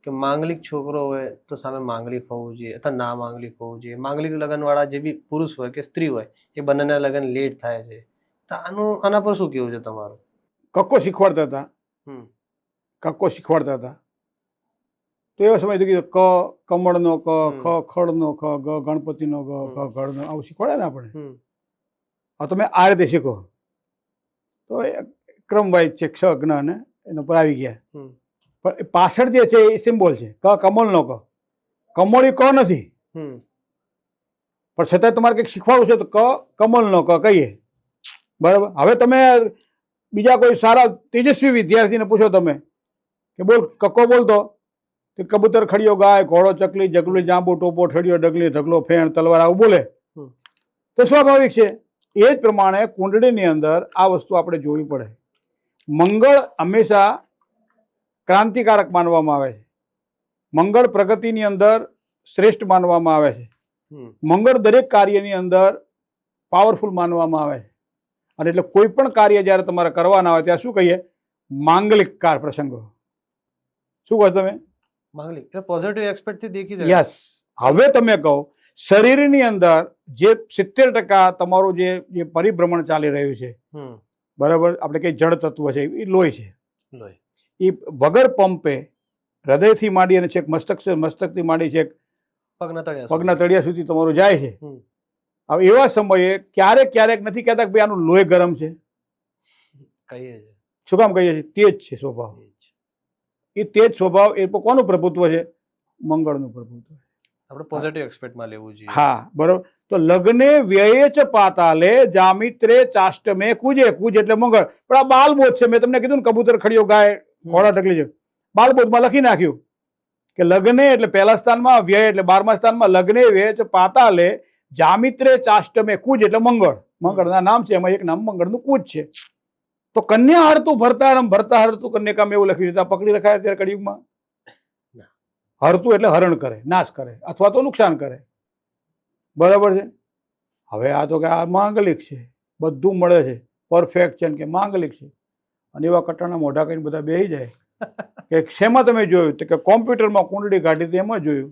કે માંગલિક છોકરો હોય તો સામે માંગલિક હોવું જોઈએ અથવા ના માંગલિક હોવું જોઈએ. માંગલિક લગ્નવાળા જે બી પુરુષ હોય કે સ્ત્રી હોય એ બંનેના લગ્ન લેટ થાય છે. તો આના પર શું કેવું છે તમારું? કક્કો શીખવાડતા હતા, હમ કક્કો શીખવાડતા હતા તો એવા સમય કીધું ક કમળનો ક, ખ ખળનો ખ, ગ ગણપતિનો ગ, ઘ ઘડનો, આવું શીખવાડે ને આપણે. હમ હવે તમે આ રીતે શીખો તો એ ક્રમ વાઇઝ છે, ક્ષ જ્ઞ ને એના પર આવી ગયા. હમ પણ એ પાછળ જે છે એ સિમ્બોલ છે. ક કમળનો ક, કમળ એ ક નથી, હમ પણ છતાં તમારે કંઈક શીખવાડવું છે તો ક કમળનો ક કહીએ. બરાબર. હવે તમે બીજા કોઈ સારા તેજસ્વી વિદ્યાર્થીને પૂછો તમે કે બોલ કક્કો બોલતો, કે કબૂતર ખડિયો ગાય, ઘોડો ચકલી, જગલું જાંબુ, ટોપો ઠડિયો ડગલી, ઢગલો ફેણ, તલવાર, આવું બોલે તો સ્વાભાવિક છે. એ જ પ્રમાણે કુંડળીની અંદર આ વસ્તુ આપણે જોવી પડે. મંગળ હંમેશા ક્રાંતિકારક માનવામાં આવે છે. મંગળ પ્રગતિની અંદર શ્રેષ્ઠ માનવામાં આવે છે. મંગળ દરેક કાર્યની અંદર પાવરફુલ માનવામાં આવે છે. અને એટલે કોઈ પણ કાર્ય જ્યારે તમારે કરવાના હોય ત્યારે શું કહીએ? માંગલિક કાર પ્રસંગો. શું કહો તમે? માંગલિક એટલે પોઝિટિવ એસ્પેક્ટ થી દેખી જાય. યસ. હવે તમે કહો શરીરની અંદર જે 70% તમારું જે પરિભ્રમણ ચાલી રહ્યું છે, બરાબર, આપણે કઈ જળ તત્વ છે એ લોહી છે. લોહી એ વગર પંપે હૃદયથી માંડી અને છેક મસ્તકથી માંડી છેક પગના તળિયા સુધી તમારું જાય છે. હવે એવા સમયે ક્યારેક ક્યારેક નથી કહેતા કે ભાઈ આનું લોહી ગરમ છે. કહીએ છે. શું કામ કહીએ છીએ? તેજ છે સ્વભાવ. એ તેજ સ્વભાવ એ કોનું પ્રભુત્વ છે? મંગળનું પ્રભુત્વ. આપણે પોઝિટિવ એસ્પેક્ટમાં લેવું જોઈએ. હા, બરોબર. તો લગ્ને વ્યયે ચ પાતાલે જામિત્રે ચાષ્ટમે કુજે. કુજ એટલે મંગળ. પણ આ બાલબોધ છે. મેં તમને કીધું ને કબૂતર ખડિયો ગાય, ઘોડા ઢગલી છે. બાલબોધમાં લખી નાખ્યું કે લગ્ને એટલે પહેલા સ્થાનમાં, વ્યય એટલે 12મા સ્થાનમાં, લગ્ને વ્યય ચ પાતાલે જામિત્રે ચાષ્ટમે કુજ એટલે મંગળ. મંગળના નામ છે, એમાં એક નામ મંગળનું કુજ છે. તો કન્યા હરતું ભરતારમ, ભરતા હરતું કન્યાકામ એવું લખ્યું છે. પકડી રખાય અત્યારે કળિયુગમાં. હરતું એટલે હરણ કરે, નાશ કરે અથવા તો નુકસાન કરે. બરાબર છે. હવે આ તો કે આ માંગલિક છે, બધું મળે છે, પરફેક્ટ છે કે માંગલિક છે. અને એવા કટાણા મોઢા કરીને બધા બેસી જાય કે શેમાં તમે જોયું? તો કે કોમ્પ્યુટરમાં કુંડળી કાઢી હતી એમાં જોયું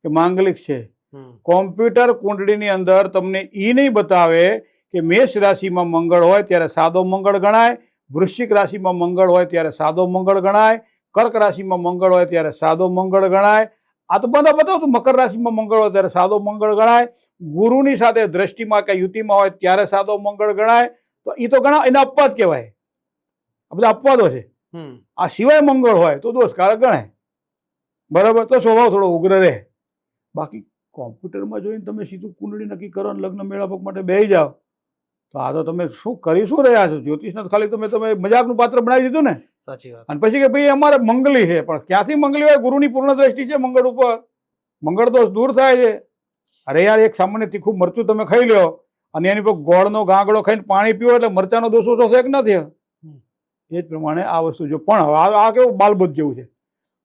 કે માંગલિક છે. કોમ્પ્યુટર કુંડળીની અંદર તમને એ નહીં બતાવે કે મેષ રાશિમાં મંગળ હોય ત્યારે સાદો મંગળ ગણાય, વૃશ્ચિક રાશિમાં મંગળ હોય ત્યારે સાદો મંગળ ગણાય, કર્ક રાશિમાં મંગળ હોય ત્યારે સાદો મંગળ ગણાય. આ તો બધા બતાવતું. મકર રાશિમાં મંગળ હોય ત્યારે સાદો મંગળ ગણાય, ગુરુની સાથે દ્રષ્ટિમાં કે યુતિમાં હોય ત્યારે સાદો મંગળ ગણાય. તો એ તો ગણા એના અપવાદ કહેવાય. આ બધા અપવાદો છે. આ સિવાય મંગળ હોય તો દોષકારક ગણાય. બરાબર. તો સ્વભાવ થોડો ઉગ્ર રહે. બાકી કોમ્પ્યુટરમાં જોઈને તમે સીધું કુંડળી નક્કી કરો અને લગ્ન મેળાપક માટે બેસી જાઓ તો આ તો તમે શું કરી શું રહ્યા છો? જ્યોતિષના ખાલી તમે મજાકનું પાત્ર બનાવી દીધું ને. સાચી વાત. અને પછી કે ભાઈ અમારે મંગલી છે. પણ ક્યાંથી મંગલી હોય? ગુરુની પૂર્ણ દ્રષ્ટિ છે મંગળ ઉપર. મંગળ દોષ દૂર થાય છે. અરે યાર, એક સામાન્ય તીખું મરચું તમે ખાઈ લો અને એની પર ગોળનો ગાંગડો ખાઈને પાણી પીવો એટલે મરચાનો દોષ ઓછો છે કે નથી? એ જ પ્રમાણે આ વસ્તુ જો. પણ આ કેવું બાલબુદ્ધ જેવું છે.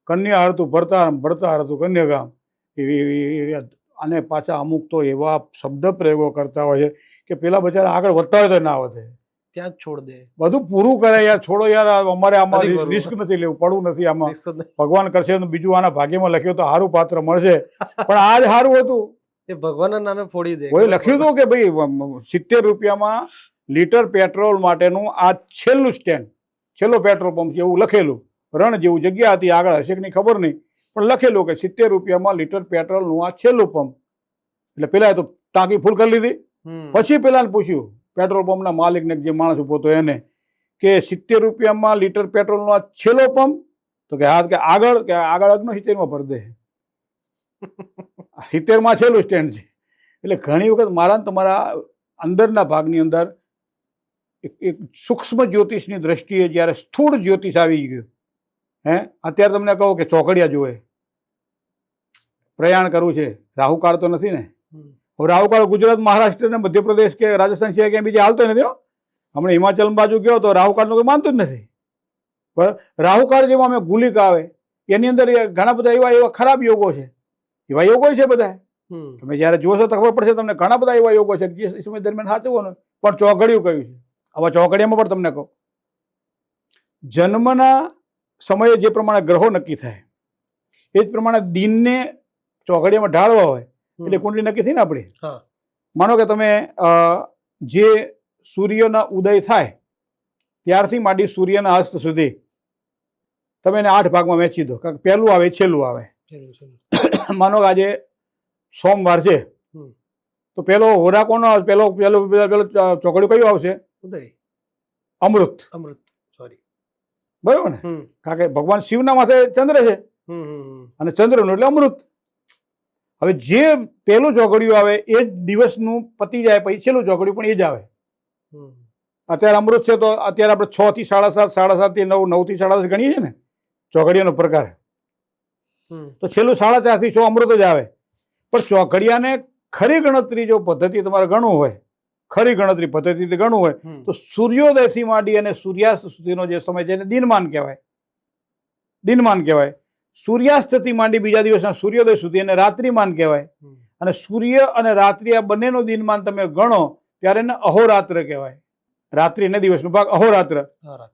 કન્યા હરતું ભરતારમ, ભરતા હરતું કન્યાગામ. એવી અને પાછા અમુક તો એવા શબ્દ પ્રયોગો કરતા હોય છે કે પેલા બચારા આગળ વધતા હોય તો ના વધે, ત્યાં જ છોડ દે. બધું પૂરું કરે. યાર છોડો યાર, અમારે આમાં રિસ્ક નથી લેવું, પડવું નથી આમાં. ભગવાન કરશે તો બીજું આના ભાગ્યમાં લખ્યું તો સારું પાત્ર મળશે. પણ આ જ સારું હતું. એ ભગવાનના નામે ફોડી દે. કોઈ લખ્યું હતું કે ભાઈ 70 રૂપિયામાં લીટર પેટ્રોલ માટેનું આ છેલ્લું સ્ટેન્ડ, છેલ્લો પેટ્રોલ પંપ છે એવું લખેલું. રણ જેવું જગ્યા હતી, આગળ હશે કે નહીં ખબર નહીં, પણ લખેલું કે 70 રૂપિયામાં લીટર પેટ્રોલનું આ છેલ્લું પંપ. એટલે પેલા તો ટાંકી ફૂલ કરી લીધી. પછી પેલાને પૂછ્યું પેટ્રોલ પંપના માલિકને, જે માણસ ઉભો હતો એને, કે 70 રૂપિયામાં લીટર પેટ્રોલનો આ છેલ્લો પંપ? તો કે હા. કે આગળ અગ્નો 70માં ભર દે. 70માં છેલ્લું સ્ટેન્ડ છે. એટલે ઘણી વખત મારા તમારા અંદરના ભાગની અંદર એક સૂક્ષ્મ જ્યોતિષની દ્રષ્ટિએ જ્યારે સ્થૂળ જ્યોતિષ આવી ગયું, અત્યારે તમને કહો કે ચોકડિયા જોવે, પ્રયાણ કરવું છે, રાહુકાળ તો નથી ને? હવે રાહુકાળ ગુજરાત, મહારાષ્ટ્ર ને મધ્યપ્રદેશ કે રાજસ્થાન સિવાય ક્યાંય બીજે હાલતો નથી. હમણાં હિમાચલ બાજુ ગયો તો રાહુકાળનું કોઈ માનતું જ નથી. બરાબર, રાહુકાળ જેમાં અમે ગુલિક આવે એની અંદર ઘણા બધા એવા એવા ખરાબ યોગો છે, એવા યોગો છે બધા. તમે જયારે જોશો તો ખબર પડશે તમને, ઘણા બધા એવા યોગો છે જે સમય દરમિયાન સાચવવાનું પણ ચોઘડિયું કહ્યું છે. હવે ચોઘડિયામાં પણ તમને કહું, જન્મના સમયે જે પ્રમાણે ગ્રહો નક્કી થાય એ જ પ્રમાણે દિનને ચોઘડિયામાં ઢાળવા હોય એટલે કુંડલી નક્કી થઈ ને આપણી. માનો કે તમે જે સૂર્યના ઉદય થાય ત્યારથી માંડી સૂર્યના અસ્ત સુધી તમે એને 8 ભાગમાં વહેંચી દો, કારણ કે પહેલું આવે છેલ્લું આવે. માનો કે આજે સોમવાર છે તો પેલો હોરા કોનો આવે? પેલો ચોકડીયું કયું આવશે? અમૃત. બરોબર ને? કારણ કે ભગવાન શિવના માથે ચંદ્ર છે અને ચંદ્રનું એટલે અમૃત. હવે જે પેલું ચોકડીયું આવે એ જ દિવસનું પતી જાય પછી છેલ્લું ચોકડીયું પણ એ જ આવે. અત્યારે અમૃત છે તો અત્યારે આપણે 6 થી 7:30, 7:30 થી 9, 9 થી 7:30 ગણીએ છીએ ને ચોઘડિયાનો પ્રકાર. તો છેલ્લું 4:30 થી 6 અમૃત જ આવે. પણ ચોઘડિયાને ખરી ગણતરી જો પદ્ધતિ તમારે ગણવું હોય, ખરી ગણતરી પદ્ધતિથી ગણવું હોય તો સૂર્યોદયથી માંડી અને સૂર્યાસ્ત સુધીનો જે સમય છે એને દિનમાન કહેવાય. દિનમાન કહેવાય. સૂર્યાસ્તથી માંડી બીજા દિવસના સૂર્યોદય સુધી એને રાત્રિમાન કહેવાય. અને સૂર્ય અને રાત્રિ આ બંનેનો દિનમાન તમે ગણો ત્યારે એને અહોરાત્ર કહેવાય. રાત્રિ અને દિવસનો ભાગ અહોરાત્ર.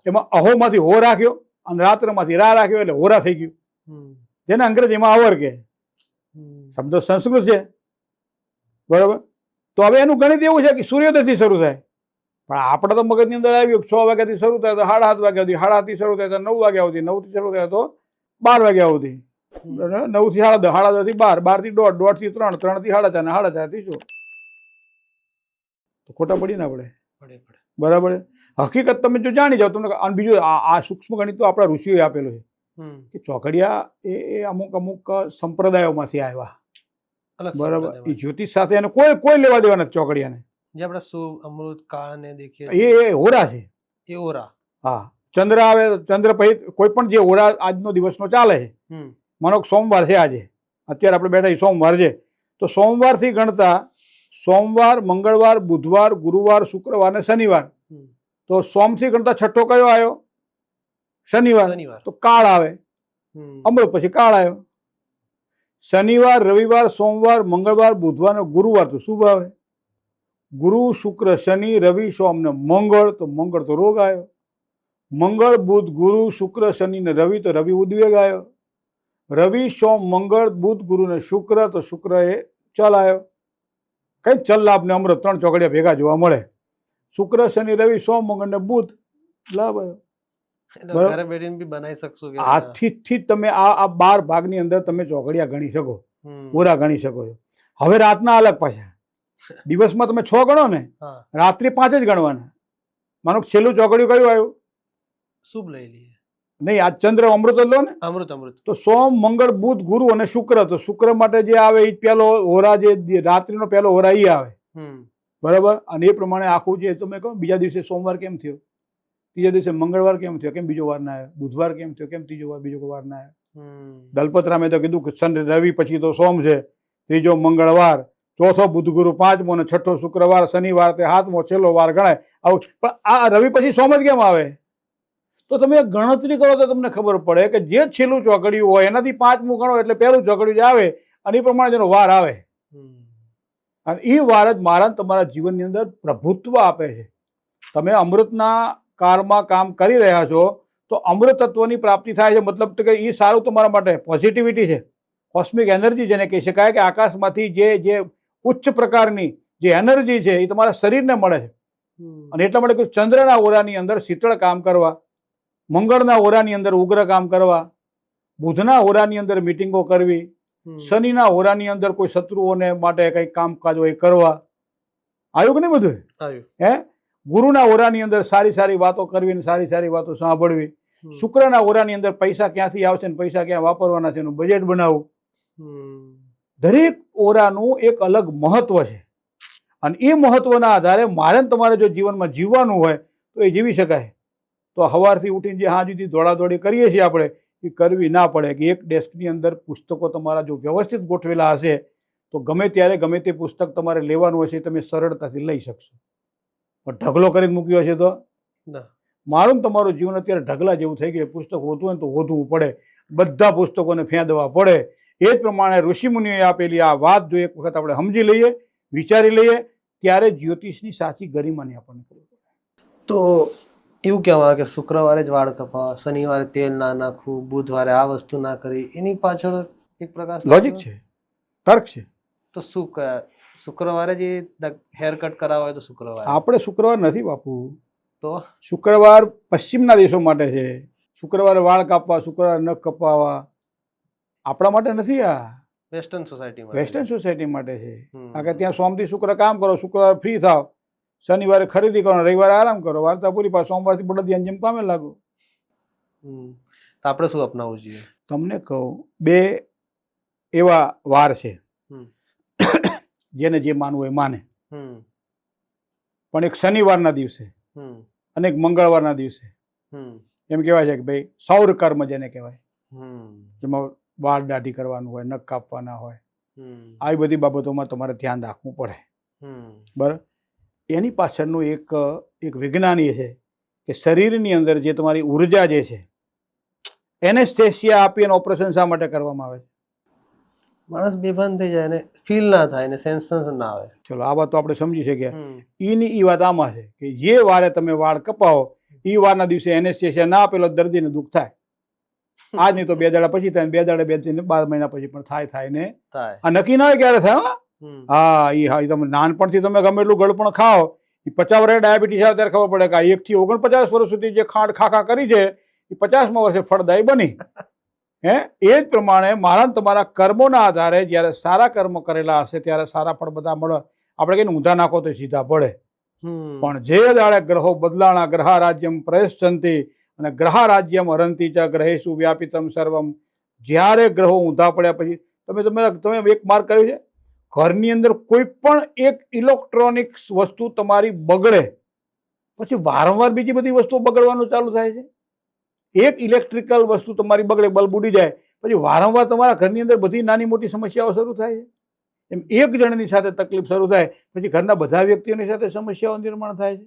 એમાં અહોમાંથી હો રાખ્યો અને રાત્રમાંથી રા રાખ્યો એટલે હોરા થઈ ગયું, જેને અંગ્રેજીમાં આવર કહે. શબ્દો સંસ્કૃત છે. બરાબર. તો હવે એનું ગણિત એવું છે કે સૂર્યોદયથી શરૂ થાય, પણ આપણે તો મગજની અંદર આવ્યું 6 વાગ્યાથી શરૂ થાય તો 7:30 વાગ્યા સુધી, 7:30 શરૂ થાય તો 9 વાગ્યા સુધી, 9 થી શરૂ થાય તો 12 વાગ્યા સુધી, 9 થી 10:30, 10:30 થી 12, 12 થી 1:30, 1:30 થી 3, 3 થી 4:30 અને 4:30 થી 6. તો ખોટા પડી ના પડે. બરાબર. હકીકત તમે જો જાણી જાઓ તમને. અને બીજું આ સૂક્ષ્મ ગણિત તો આપણા ઋષિઓએ આપેલું છે કે ચોઘડિયા એ અમુક અમુક સંપ્રદાયોમાંથી આવ્યા. બરાબર. એ જ્યોતિષ સાથે એને કોઈ લેવા દેવા નથી ચોઘડિયાને. જે આપણે શુભ અમૃત કાળ ને દેખીએ એ હોરા છે. એ હોરા. હા. ચંદ્ર આવે, ચંદ્ર પછી કોઈ પણ જે હોરા આજનો દિવસનો ચાલે છે, માનો કે સોમવાર છે આજે, અત્યારે આપણે બેઠા સોમવાર છે, તો સોમવારથી ગણતા સોમવાર, મંગળવાર, બુધવાર, ગુરુવાર, શુક્રવાર ને શનિવાર. તો સોમથી ગણતા છઠ્ઠો કયો આવ્યો? શનિવાર. તો કાળ આવે. અમૃત પછી કાળ આવ્યો. શનિવાર, રવિવાર, સોમવાર, મંગળવાર, બુધવાર ને ગુરુવાર તો શુભ આવે. ગુરુ, શુક્ર, શનિ, રવિ, સોમ ને મંગળ, તો મંગળ તો રોગ આવ્યો. મંગળ, બુધ, ગુરુ, શુક્ર, શનિ ને રવિ, તો રવિ ઉદ્વેગ આવ્યો. રવિ, સોમ, મંગળ, બુધ, ગુરુ ને શુક્ર, તો શુક્ર એ ચલ આવ્યો. કઈ ચલ લાભ ને અમૃત 3 ચોઘડિયા ભેગા જોવા મળે. શુક્ર, શનિ, રવિ, સોમ, મંગળ ને બુધ લાભ આવ્યો. આથી તમે આ 12 ભાગની અંદર તમે ચોઘડિયા ગણી શકો, પૂરા ગણી શકો છો. હવે રાતના અલગ પાછા. દિવસમાં તમે 6 ગણો ને, રાત્રે 5 જ ગણવાના. માનો છેલ્લું ચોઘડિયું કયું આવ્યું? શુભ લઈ લઈએ. નહીં, આ ચંદ્ર અમૃત જ લો ને. અમૃત. તો સોમ, મંગળ, બુધ, ગુરુ અને શુક્ર. તો શુક્ર માટે જે આવે એ પેલો હોરા, જે રાત્રિનો પહેલો હોરા એ આવે. બરાબર. અને એ પ્રમાણે આખું જે તમે કહો બીજા દિવસે સોમવાર કેમ થયો, ત્રીજા દિવસે મંગળવાર કેમ થયો, કેમ બીજો વાર ના આવ્યો, બુધવાર કેમ થયો, કેમ બીજો વાર ના આવ્યો. દલપતરામે તો કીધું કે શનિ રવિ પછી તો સોમ છે, ત્રીજો મંગળવાર, ચોથો બુધ ગુરુ, 5મો અને 6ઠ્ઠો શુક્રવાર, શનિવાર તે 7મો છેલ્લો વાર ગણાય. આવું. પણ આ રવિ પછી સોમ જ કેમ આવે? તો તમે ગણતરી કરો તો તમને ખબર પડે કે જે છેલ્લું ચોઘડિયું હોય એનાથી 5મું ગણો એટલે પહેલું ચોઘડિયું જ આવે અને એ પ્રમાણે જેનો વાર આવે. અને એ વાર જ મારા તમારા જીવનની અંદર પ્રભુત્વ આપે છે. તમે અમૃતના કાળમાં કામ કરી રહ્યા છો તો અમૃત તત્વની પ્રાપ્તિ થાય છે. મતલબ કે એ સારું તમારા માટે પોઝિટિવિટી છે, કોસ્મિક એનર્જી જેને કહી શકાય કે આકાશમાંથી જે ઉચ્ચ પ્રકારની જે એનર્જી છે એ તમારા શરીરને મળે છે. અને એટલા માટે ચંદ્રના ઓરાની અંદર શીતળ કામ કરવા, મંગળના ઓરાની અંદર ઉગ્ર કામ કરવા, બુધના ઓરાની અંદર મિટિંગો કરવી, શનિના ઓરાની અંદર કોઈ શત્રુઓને માટે કંઈક કામકાજ હોય કરવા. આવ્યું કે નહીં બધું? હે, ગુરુના ઓરાની અંદર સારી સારી વાતો કરવી ને સારી સારી વાતો સાંભળવી. શુક્રના ઓરાની અંદર પૈસા ક્યાંથી આવશે ને પૈસા ક્યાં વાપરવાના છે એનું બજેટ બનાવવું. દરેક ઓરાનું એક અલગ મહત્વ છે અને એ મહત્વના આધારે મારે તમારે જો જીવનમાં જીવવાનું હોય તો એ જીવી શકાય. તો સવારથી ઉઠીને જે હાં સુધી દોડાદોડી કરીએ છીએ આપણે એ કરવી ના પડે. કે એક ડેસ્કની અંદર પુસ્તકો તમારા જો વ્યવસ્થિત ગોઠવેલા હશે તો ગમે ત્યારે ગમે તે પુસ્તક તમારે લેવાનું હશે તમે સરળતાથી લઈ શકશો. પણ ઢગલો કરીને મૂક્યો છે તો ના. મારું ને તમારું જીવન અત્યારે ઢગલા જેવું થઈ ગયું. પુસ્તક હોતું હોય ને તો હોધવું પડે, બધા પુસ્તકોને ફેંદવા પડે. એ જ પ્રમાણે ઋષિમુનિઓએ આપેલી આ વાત જો એક વખત આપણે સમજી લઈએ, વિચારી લઈએ, ત્યારે જ્યોતિષની સાચી ગરિમાની આપણને ખબર પડે. તો એવું કહેવામાં આવે કે શુક્રવારે જ વાળ કપાવવા, શનિવારે તેલ ના નાખવું, બુધવારે આ વસ્તુ ના કરવી, એની પાછળ એક પ્રકાર લોજિક છે, તર્ક છે. તો શું શુક્રવારે જે હેર કટ કરાવવા હોય તો શુક્રવારે આપણે શુક્રવાર નથી બાપુ. તો શુક્રવાર પશ્ચિમના દેશો માટે છે. શુક્રવારે વાળ કાપવા, શુક્રવારે નખ કપાવવા આપણા માટે નથી. આ વેસ્ટર્ન સોસાયટીમાં વેસ્ટર્ન સોસાયટી માટે છે. કારણ કે ત્યાં સોમથી શુક્ર કામ કરો, શુક્રવાર ફ્રી થાવ, શનિવારે ખરીદી કરો, રવિવારે આરામ કરો, વાર્તા પૂરી. પાછ સોમવારથી બળદિયાની જેમ કામે લાગો. તો આપણે શું અપનાવવું જોઈએ? તમને કહું, બે એવા વાર છે જેને જે માનવું એ માને. પણ એક શનિવારના દિવસે અને એક મંગળવારના દિવસે એમ કહેવાય છે કે ભાઈ સૌર કર્મ જેને કહેવાય, જેમાં વાળ દાઢી કરવાનું હોય, નખ કાપવાના હોય, આવી બધી બાબતોમાં તમારે ધ્યાન રાખવું પડે. બરાબર. એની પાછળનું એક વિજ્ઞાન એ છે કે શરીરની અંદર જે તમારી ઉર્જા જે છે, એનેસ્થેસિયા આપી અને ઓપરેશન શા માટે કરવામાં આવે છે? માણસ બેભાન થઈ જાય ને ફીલ ના થાય ને સેન્સેશન ના આવે. ચલો આ વાત તો આપણે સમજી શકીએ. ઈ વાત આમાં છે કે જે વારે તમે વાળ કપાવો એ વારના દિવસે એનેસ્થેસિયા ના આપેલો દર્દીને દુઃખ થાય. આજ નહીં તો 2 દાડા પછી થાય, 2 દાડા 12 મહિના પછી પણ થાય ને થાય. આ નક્કી ના હોય ક્યારે થાય. હા એ તમે નાનપણથી તમે ગમે એટલું ગળપણ ખાઓ, એ 50 વર્ષે ડાયાબિટીસ આવે ત્યારે ખબર પડે કે 1 થી 49 વર્ષ સુધી જે ખાંડ ખાખા કરી છે એ 50મા વર્ષે ફળદાયી બની. એ જ પ્રમાણે મારા તમારા કર્મોના આધારે જ્યારે સારા કર્મ કરેલા હશે ત્યારે સારા ફળ બધા મળે. આપણે કહીને ઊંધા નાખો તો સીધા પડે. પણ જે દાડે ગ્રહો બદલાણા, ગ્રહા રાજ્યમ પ્રયશ્ચંતિ અને ગ્રહા રાજ્યમ હરંતી ચ ગ્રહેશુ વ્યાપિતમ સર્વમ, જ્યારે ગ્રહો ઊંધા પડ્યા પછી તમે એક માર્ક કર્યું છે, ઘરની અંદર કોઈ પણ એક ઇલેક્ટ્રોનિક્સ વસ્તુ તમારી બગડે પછી વારંવાર બીજી બધી વસ્તુઓ બગડવાનું ચાલુ થાય છે. એક ઇલેક્ટ્રિકલ વસ્તુ તમારી બગડે, બલ્બ ઉડી જાય પછી વારંવાર તમારા ઘરની અંદર બધી નાની મોટી સમસ્યાઓ શરૂ થાય છે. એમ એક જણની સાથે તકલીફ શરૂ થાય પછી ઘરના બધા વ્યક્તિઓની સાથે સમસ્યાઓ નિર્માણ થાય છે.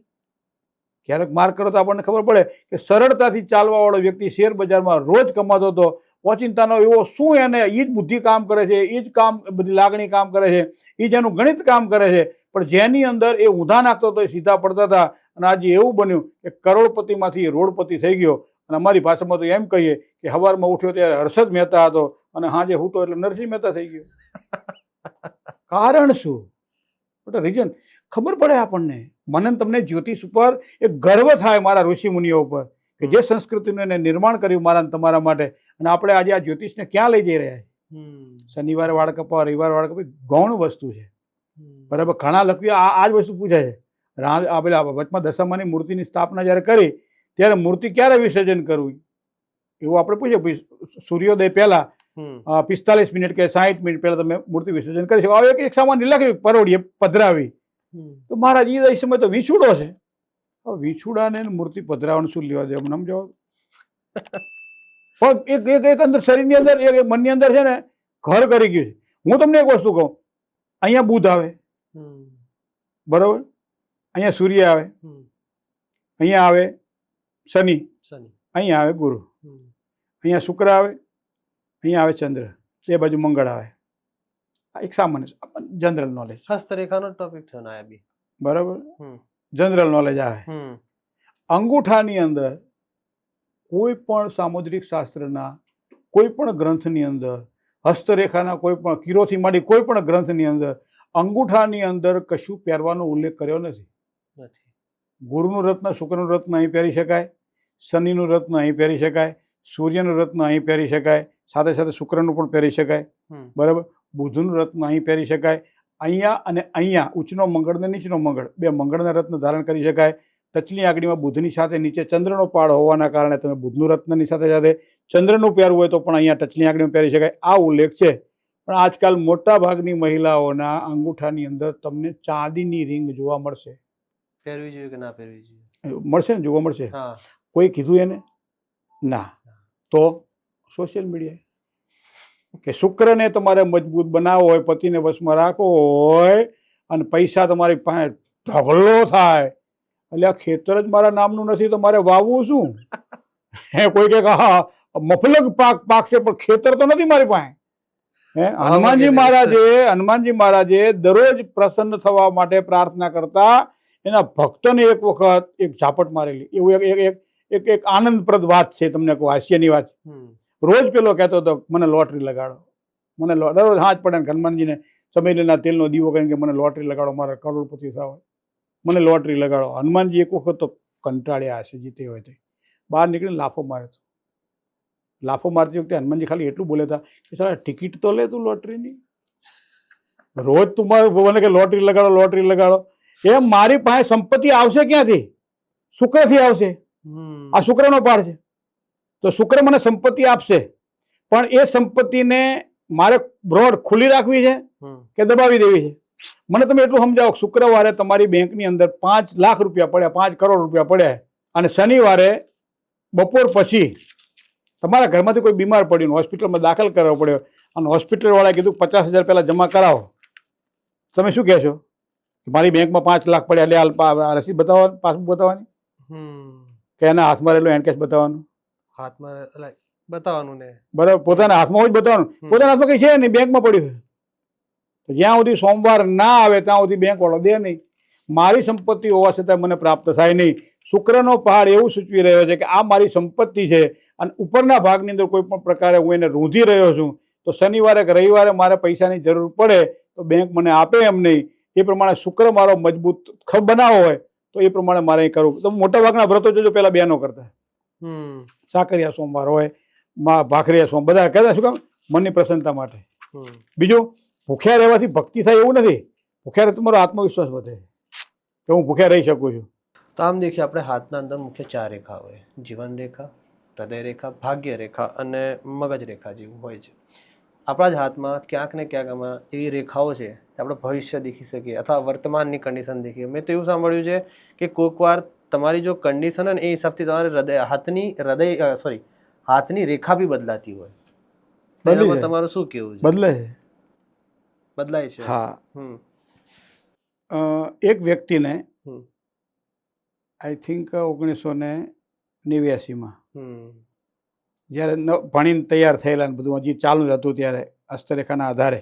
ક્યારેક માર્ક કરો તો આપણને ખબર પડે કે સરળતાથી ચાલવાવાળો વ્યક્તિ શેર બજારમાં રોજ કમાતો હતો, ઓચિંતાનો એવો શું એને એ જ બુદ્ધિ કામ કરે છે, એ જ કામ બધી લાગણી કામ કરે છે, એ જ એનું ગણિત કામ કરે છે, પણ જેની અંદર એ ઊંધા નાખતો હતો એ સીધા પડતા હતા. અને આજે એવું બન્યું કે કરોડપતિમાંથી રોડપતિ થઈ ગયો. અને અમારી ભાષામાં તો એમ કહીએ કે સવારમાં ઉઠ્યો ત્યારે હર્ષદ મહેતા હતો અને સાંજે હૂતો એટલે નરસિંહ મહેતા થઈ ગયો. કારણ શું? રીઝન ખબર પડે આપણને. મને તમને જ્યોતિષ ઉપર એક ગર્વ થાય, મારા ઋષિ મુનિઓ ઉપર, કે જે સંસ્કૃતિનું એને નિર્માણ કર્યું મારા તમારા માટે. અને આપણે આજે આ જ્યોતિષને ક્યાં લઈ જઈ રહ્યા છીએ? શનિવારે વાળ કપાવા, રવિવારે વાળ કપાવી ગૌણ વસ્તુ છે. બરાબર. ઘણા લખવી આ જ વસ્તુ પૂછે છે. પેલા વચમાં દશામાની મૂર્તિની સ્થાપના જ્યારે કરી ત્યારે મૂર્તિ ક્યારે વિસર્જન કરવું એવું આપણે પૂછીએ. સૂર્યોદય પહેલા 45 મિનિટ કે 60 મિનિટ પહેલા તમે મૂર્તિ વિસર્જન કરી શકો. એક સામાન્ય લખ્યું પરોડીએ પધરાવી. તો મહારાજ એ સમય તો વીછુડો છે. વીછુડાને મૂર્તિ પધરાવાનું શું લેવા દે? અમને સમજાવો. પણ એક અંદર શરીરની અંદર એક મનની અંદર છે ને ઘર કરી ગયું છે. હું તમને એક વસ્તુ કહું, અહીંયા બુધ આવે, બરોબર, અહીંયા સૂર્ય આવે, અહીંયા આવે શનિ, અહીંયા આવે ગુરુ, અહીંયા શુક્ર આવે, અહીંયા આવે ચંદ્ર, એ બાજુ મંગળ આવે. આ એક સામાન્ય જનરલ નોલેજ. હસ્તરેખાનો ટોપિક થયો ને આ બી. બરાબર. જનરલ નોલેજ આવે. અંગૂઠાની અંદર કોઈ પણ સામુદ્રિક શાસ્ત્રના કોઈ પણ ગ્રંથની અંદર, હસ્તરેખાના કોઈ પણ કિરોથી માંડી કોઈ પણ ગ્રંથની અંદર અંગૂઠાની અંદર કશું પહેરવાનો ઉલ્લેખ કર્યો નથી. ગુરુનું રત્ન, શુક્રનું રત્ન અહીં પહેરી શકાય, શનિનું રત્ન અહીં પહેરી શકાય, સૂર્યનું રત્ન અહીં પહેરી શકાય, સાથે સાથે શુક્રનું પણ પહેરી શકાય. બરાબર. બુધનું રત્ન અહીં પહેરી શકાય. અહીંયા અને અહીંયા ઉચ્ચનો મંગળ ને નીચનો મંગળ, બે મંગળના રત્ન ધારણ કરી શકાય. ટચલી આંગળીમાં બુધની સાથે નીચે ચંદ્રનો પાડ હોવાના કારણે તમે બુધનું રત્નની સાથે સાથે ચંદ્રનું પહેરવું હોય તો પણ અહીંયા ટચલી આંગળીમાં પહેરી શકાય. આ ઉલ્લેખ છે. પણ આજકાલ મોટા ભાગની મહિલાઓના અંગૂઠાની અંદર તમને ચાંદીની રિંગ જોવા મળશે. પહેરવી જોઈએ કે ના પહેરવી જોઈએ? મળશે ને, જોવા મળશે. કોઈ કીધું એને? ના. તો સોશિયલ મીડિયા કે શુક્રને તમારે મજબૂત બનાવવો હોય, પતિને વશમાં રાખવો હોય અને પૈસા તમારી પાસે ઢગલો થાય એટલે આ ખેતર જ મારા નામનું નથી તો મારે વાવવું શું? કોઈ કે હા મફલક પાક પાકશે પણ ખેતર તો નથી મારી પાસે. હનુમાનજી મહારાજે દરરોજ પ્રસન્ન થવા માટે પ્રાર્થના કરતા એના ભક્તોને એક વખત એક ઝાપટ મારેલી. એવું એક આનંદપ્રદ વાત છે, તમને કહું, હાસ્યની વાત. રોજ પેલો કહેતો હતો મને લોટરી લગાડો, મને દરરોજ હાથ પડે ને હનુમાનજીને ચમેલીના તેલનો દીવો કરીને કે મને લોટરી લગાડો, મારે કરોડપતિ થવા, મને લોટરી લગાડો. હનુમાનજી એક વખત તો કંટાળ્યા હશે, જીતે હોય તે બહાર નીકળીને લાફો માર્યો. લાફો મારતી વખતે હનુમાનજી ખાલી એટલું બોલે હતા કે સારા ટિકિટ તો લે તું લોટરીની, રોજ તું મને કે લોટરી લગાડો, લોટરી લગાડો. એમ મારી પાસે સંપત્તિ આવશે ક્યાંથી? શુક્રથી આવશે. આ શુક્રનો પાઠ છે. તો શુક્ર મને સંપત્તિ આપશે, પણ એ સંપત્તિને મારે બ્રોડ ખુલ્લી રાખવી છે કે દબાવી દેવી છે? મને તમે એટલું સમજાવો, શુક્રવારે તમારી બેંકની અંદર 5 લાખ રૂપિયા પડ્યા, 5 કરોડ રૂપિયા પડ્યા, અને શનિવારે બપોર પછી તમારા ઘરમાંથી કોઈ બીમાર પડ્યું, હોસ્પિટલમાં દાખલ કરાવવો પડ્યો, અને હોસ્પિટલવાળાએ કીધું 50,000 પહેલાં જમા કરાવો. તમે શું કહેશો? મારી બેંકમાં 5 લાખ પડ્યા, એટલે રસીદ બતાવવાની, પાસબુક બતાવવાની કે એના હાથમાં રહેલો હેન્ડ કેશ બતાવવાનું? હાથમાં બતાવવાનું ને, બરાબર, પોતાના હાથમાં જ બતાવવાનું. પોતાના હાથમાં કઈ છે નહીં, બેંકમાં પડ્યું છે. જ્યાં સુધી સોમવાર ના આવે ત્યાં સુધી બેંક વાળો દે નહીં. મારી સંપત્તિ હોવા છતાં મને પ્રાપ્ત થાય નહીં. શુક્રનો પહાડ એવું સૂચવી રહ્યો છે કે આ મારી સંપત્તિ છે, અને ઉપરના ભાગની અંદર કોઈ પણ પ્રકારે હું એને રૂંધી રહ્યો છું, તો શનિવારે કે રવિવારે મારે પૈસાની જરૂર પડે તો બેંક મને આપે એમ નહીં. એ પ્રમાણે શુક્ર મારો મજબૂત બનાવો હોય તો એ પ્રમાણે મારે અહીં કરવું. તો મોટા ભાગના વ્રતો જોજો પેલા બહેનો કરતા, સાકરિયા સોમવાર હોય, ભાખરિયા સોમ, બધા કહેતા શું કામ? મનની પ્રસન્નતા માટે. બીજું, ભૂખ્યા રહેવાથી ભક્તિ થાય એવું નથી. ભૂખ્યા રહે તમારો આત્મવિશ્વાસ વધે કે હું ભૂખ્યા રહી શકું છું. તો આમ દેખીએ આપણે હાથના અંદર મુખ્ય 4 રેખા હોય: જીવન રેખા, હૃદય રેખા, ભાગ્ય રેખા અને મગજ રેખા જેવું હોય છે. આપણા જ હાથમાં ક્યાંક ને ક્યાંક આમાં એવી રેખાઓ છે કે આપણે ભવિષ્ય દેખી શકીએ અથવા વર્તમાનની કન્ડિશન દેખીએ. મેં તો એવું સાંભળ્યું છે કે કોઈક વાર તમારી જો કન્ડિશન હોય ને એ હિસાબથી તમારે હાથની રેખા બી બદલાતી હોય. તમારું શું કેવું છે? બદલાય છે. હા, એક વ્યક્તિને આઈ થિંક 1989માં જ્યારે ભણીને તૈયાર થયેલા ને બધું હજી ચાલુ જ હતું ત્યારે હસ્તરેખાના આધારે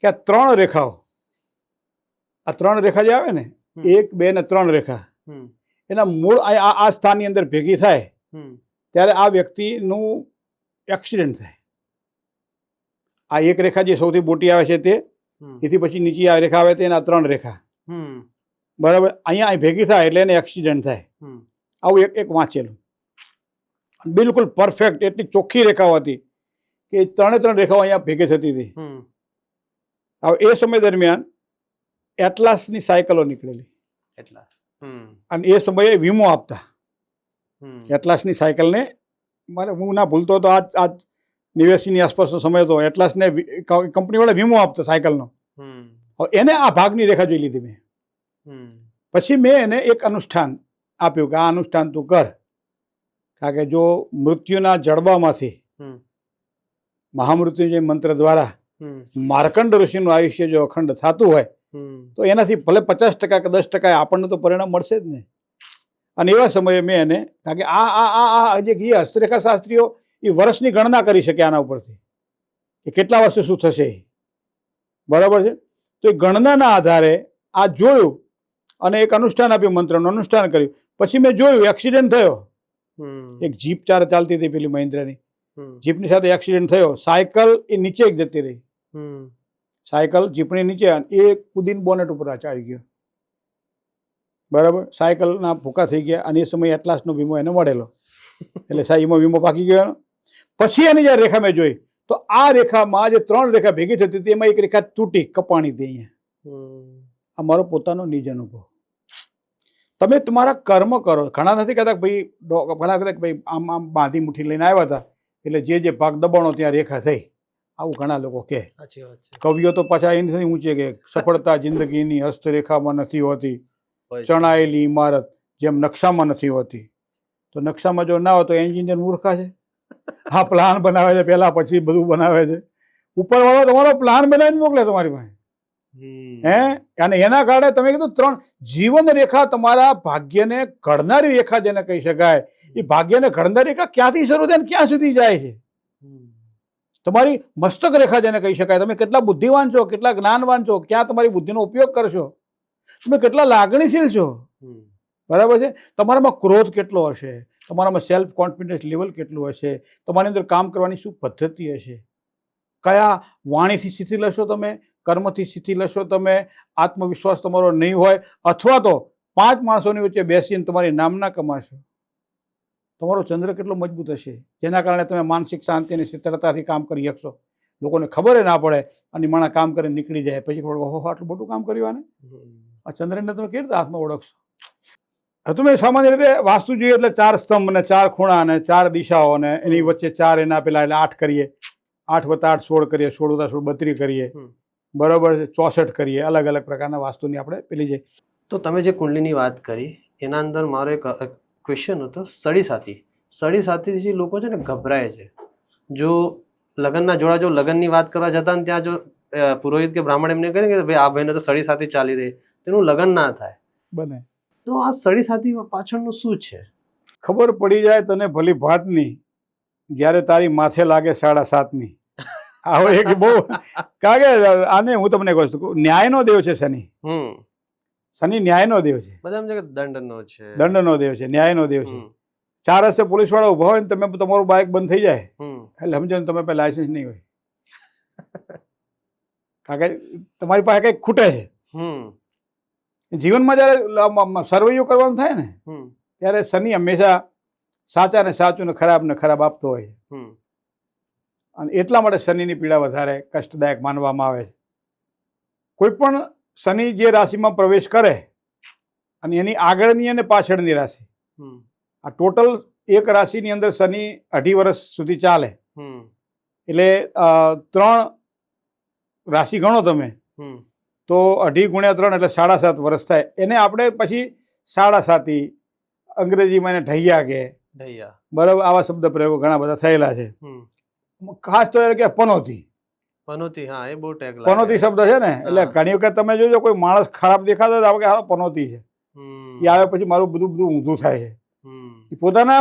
કે આ 3 રેખાઓ, આ 3 રેખા જે આવે ને, 1, 2 ને 3 રેખા, એના મૂળ આ સ્થાનની અંદર ભેગી થાય ત્યારે આ વ્યક્તિનું એક્સિડન્ટ થાય. આ એક રેખા જે સૌથી મોટી આવે છે તે, એથી પછી નીચે આ રેખા આવે તે, એના 3 રેખા, બરાબર, અહીંયા ભેગી થાય એટલે એને એક્સિડન્ટ થાય. આવું એક વાંચેલું, બિલકુલ પરફેક્ટ, એટલી ચોખ્ખી રેખાઓ હતી કે 3 રેખાઓ અહીંયા ભેગી થતી હતી. હવે એ સમય દરમિયાન એટલાસની સાયકલો નીકળેલી, અને એ સમયે વીમો આપતા. એટલાસની સાયકલને મારે હું ના ભૂલતો તો આજ 89ની આસપાસનો સમય હતો. એટલાસને કંપનીવાળા વીમો આપતા સાયકલનો. હવે એને આ ભાગની રેખા જોઈ લીધી મેં. પછી મેં એને એક અનુષ્ઠાન આપ્યું કે આ અનુષ્ઠાન તું કર, કારણ કે જો મૃત્યુના જડબામાંથી મહામૃત્યુંજય મંત્ર દ્વારા માર્કંડ ઋષિનું આયુષ્ય જો અખંડ થતું હોય તો એનાથી ભલે 50% કે 10% આપણને તો પરિણામ મળશે જ ને. અને એવા સમયે મેં એને, કારણ કે આ જે હસ્તરેખા શાસ્ત્રીઓ એ વર્ષની ગણના કરી શકે આના ઉપરથી કે કેટલા વર્ષે શું થશે, બરાબર છે. તો એ ગણનાના આધારે આ જોયું અને એક અનુષ્ઠાન આપ્યું, મંત્રનું અનુષ્ઠાન કર્યું. પછી મેં જોયું એક્સિડન્ટ થયો. એક જીપ ચાલતી હતી પેલી મહિન્દ્રાની, જીપની સાથે એક્સિડન્ટ થયો. સાયકલ એ નીચે જતી રહી, સાયકલ જીપની નીચે, અને એ કુદીન બોનેટ ઉપર આવી ગયો, બરાબર. સાયકલના ભૂકા થઈ ગયા, અને એ સમયે એટલાસનો વીમો એને મળેલો, એટલે સાહેબ વીમો પાકી ગયો. પછી એની જ્યારે રેખા મેં જોઈ તો આ રેખામાં જે 3 રેખા ભેગી થતી હતી એમાં એક રેખા તૂટી, કપાણી હતી અહીંયા. આ મારો પોતાનો નિજ અનુભવ. તમે તમારા કર્મ કરો. ઘણા નથી કહેતા ભાઈ, ઘણા કહેતા ભાઈ આમ બાંધી મુઠ્ઠી લઈને આવ્યા હતા એટલે જે ભાગ દબાણો ત્યાં રેખા થઈ, આવું ઘણા લોકો કહે. કવિઓ તો પાછા એની ઊંચે કે સફળતા જિંદગીની હસ્તરેખામાં નથી હોતી, ચણાયેલી ઇમારત જેમ નકશામાં નથી હોતી. તો નકશામાં જો ના હોય તો એન્જિનિયર મૂર્ખા છે. હા, પ્લાન બનાવે છે પહેલા, પછી બધું બનાવે છે. ઉપરવાળો તમારો પ્લાન બનાવીને મોકલે તમારી પાસે, હે અને એના કારણે તમે કીધું 3 જીવન રેખા તમારા ભાગ્યને ઘડનારી રેખા જેને કહી શકાય, એ ભાગ્યને ઘડનારી રેખા ક્યાંથી શરૂ થાય ને ક્યાં સુધી જાય છે? તમારી મસ્તક રેખા જેને કહી શકાય. તમે કેટલા બુદ્ધિવાન છો, કેટલા જ્ઞાનવાન છો, ક્યાં તમારી બુદ્ધિનો ઉપયોગ કરશો, તમે કેટલા લાગણીશીલ છો, બરાબર છે? તમારામાં ક્રોધ કેટલો હશે, તમારામાં સેલ્ફ કોન્ફિડન્સ લેવલ કેટલું હશે, તમારી અંદર કામ કરવાની શું પદ્ધતિ હશે, કયા વાણીથી શિથિલ હશો તમે, કર્મથી શિથિલ હશો તમે, આત્મવિશ્વાસ તમારો નહીં હોય, અથવા તો 5 માણસોની વચ્ચે બેસીને તમારી નામના કમાશો. તમારો ચંદ્ર કેટલો મજબૂત હશે, જેના કારણે તમે માનસિક શાંતિ અને સ્થિરતાથી કામ કરી શકશો. લોકોને ખબર ના પડે અને માણસ કામ કરીને નીકળી જાય, પછી ખબર ઓહો આટલું મોટું કામ કર્યું આને. આ ચંદ્રને તમે કેવી રીતે હાથમાં ઓળખશો? હવે તમે સામાન્ય રીતે વાસ્તુ જોઈએ એટલે 4 સ્તંભ અને 4 ખૂણા અને 4 દિશાઓ અને એની વચ્ચે 4 એના પેલા એટલે 8 કરીએ, 8 + 8 16 કરીએ, 16 + 16 32 કરીએ, બરાબર છે, 64 કરીએ. અલગ અલગ પ્રકારના વાસ્તુની આપણે પેલી જે. તો તમે જે કુંડલીની વાત કરી એના અંદર મારો એક ક્વેશ્ચન હતો, સળી સાથીથી લોકો છે ને ગભરાય છે. જો લગ્નના જોડા જો લગ્નની વાત કરવા જતા ને ત્યાં જો પુરોહિત કે બ્રાહ્મણ એમને કહે કે ભાઈ આ ભાઈને તો સળી સાથી ચાલી રહી, તેનું લગ્ન ના થાય બને. તો આ સળી સાથી પાછળનું શું છે? ખબર પડી જાય તને ભલી ભાતની, જ્યારે તારી માથે લાગે 7.5ની. આવો એક બહુ કારણ કે આને હું તમને કહું છું, ન્યાયનો દેવ છે શનિ. શનિ ન્યાયનો દેવ છે. બધા એમ છે કે દંડનો છે, દંડનો દેવ છે, ન્યાયનો દેવ છે. 4 રસ્તે પોલીસ વાળા ઉભા હોય ને તમે તમારું બાઇક બંધ થઈ જાય એટલે સમજો ને તમે પાસે લાયસન્સ નહીં હોય, કારણ કે તમારી પાસે કંઈક ખૂટે છે. જીવનમાં જયારે સર્વૈયો કરવાનું થાય ને ત્યારે શનિ હંમેશા સાચાને સાચું ને ખરાબને ખરાબ આપતો હોય છે. અને એટલા માટે શનિની પીડા વધારે કષ્ટદાયક માનવામાં આવે છે. કોઈ પણ શનિ જે રાશિમાં પ્રવેશ કરે અને એની આગળની અને પાછળની રાશિ, આ ટોટલ એક રાશિની અંદર શનિ 2.5 વર્ષ સુધી ચાલે. એટલે 3 રાશિ ગણો તમે તો 2.5 × 3 એટલે 7.5 વર્ષ થાય. એને આપણે પછી 7.5 અંગ્રેજીમાં એને ઢૈયા કે, બરાબર, આવા શબ્દ પ્રયોગો ઘણા બધા થયેલા છે. ખાસ તો એ કે પનોતી. હા, એ બહુ ટેગ લાગે. પનોતી શબ્દ છે ને, એટલે ઘણી વખત તમે જોજો કોઈ માણસ ખરાબ દેખાતો હોય કે હાલો પનોતી છે, એ આવે પછી મારું બધું ઊંધું થાય છે. એ પોતાના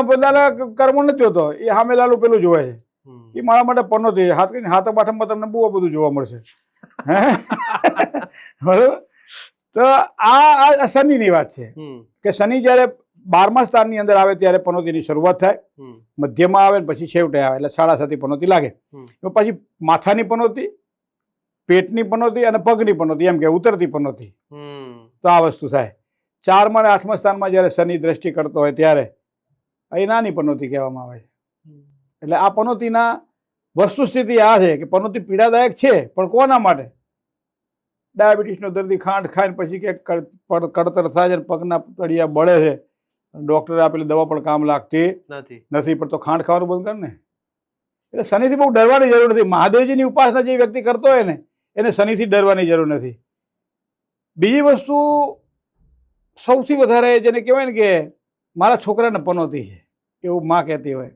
કર્મો નથી હોતો, એ સામે લાલું પેલું જોવે છે, એ મારા માટે પનોતી છે. હાથ બાઠમમાં તમને બહુ બધું જોવા મળશે. બરોબર. તો આ શનિની વાત છે કે શનિ જયારે 12મા સ્થાનની અંદર આવે ત્યારે પનોતીની શરૂઆત થાય, મધ્યમાં આવે ને પછી છેવટે આવે એટલે 7.5 પનોતી લાગે. પછી માથાની પનોતી, પેટની પનોતી અને પગની પનોતી, એમ કે ઉતરતી પનોતી. તો આ વસ્તુ થાય. 4મા અને 8મા સ્થાનમાં જયારે શનિ દ્રષ્ટિ કરતો હોય ત્યારે એ નાની પનોતી કહેવામાં આવે છે. એટલે આ પનોતીના વસ્તુસ્થિતિ આ છે કે પનોતી પીડાદાયક છે, પણ કોના માટે? ડાયાબિટીસનો દર્દી ખાંડ ખાઈને પછી કે કડતર થાય છે, પગના તળિયા બળે છે, ડૉક્ટરે આપેલી દવા પણ કામ લાગતી નથી, પણ તો ખાંડ ખાવાનું બંધ કર ને. એટલે શનિથી બહુ ડરવાની જરૂર નથી. મહાદેવજીની ઉપાસના જે વ્યક્તિ કરતો હોય ને એને શનિથી ડરવાની જરૂર નથી. બીજી વસ્તુ સૌથી વધારે જેને કહેવાય ને કે મારા છોકરાને પનોતી છે એવું માં કહેતી હોય,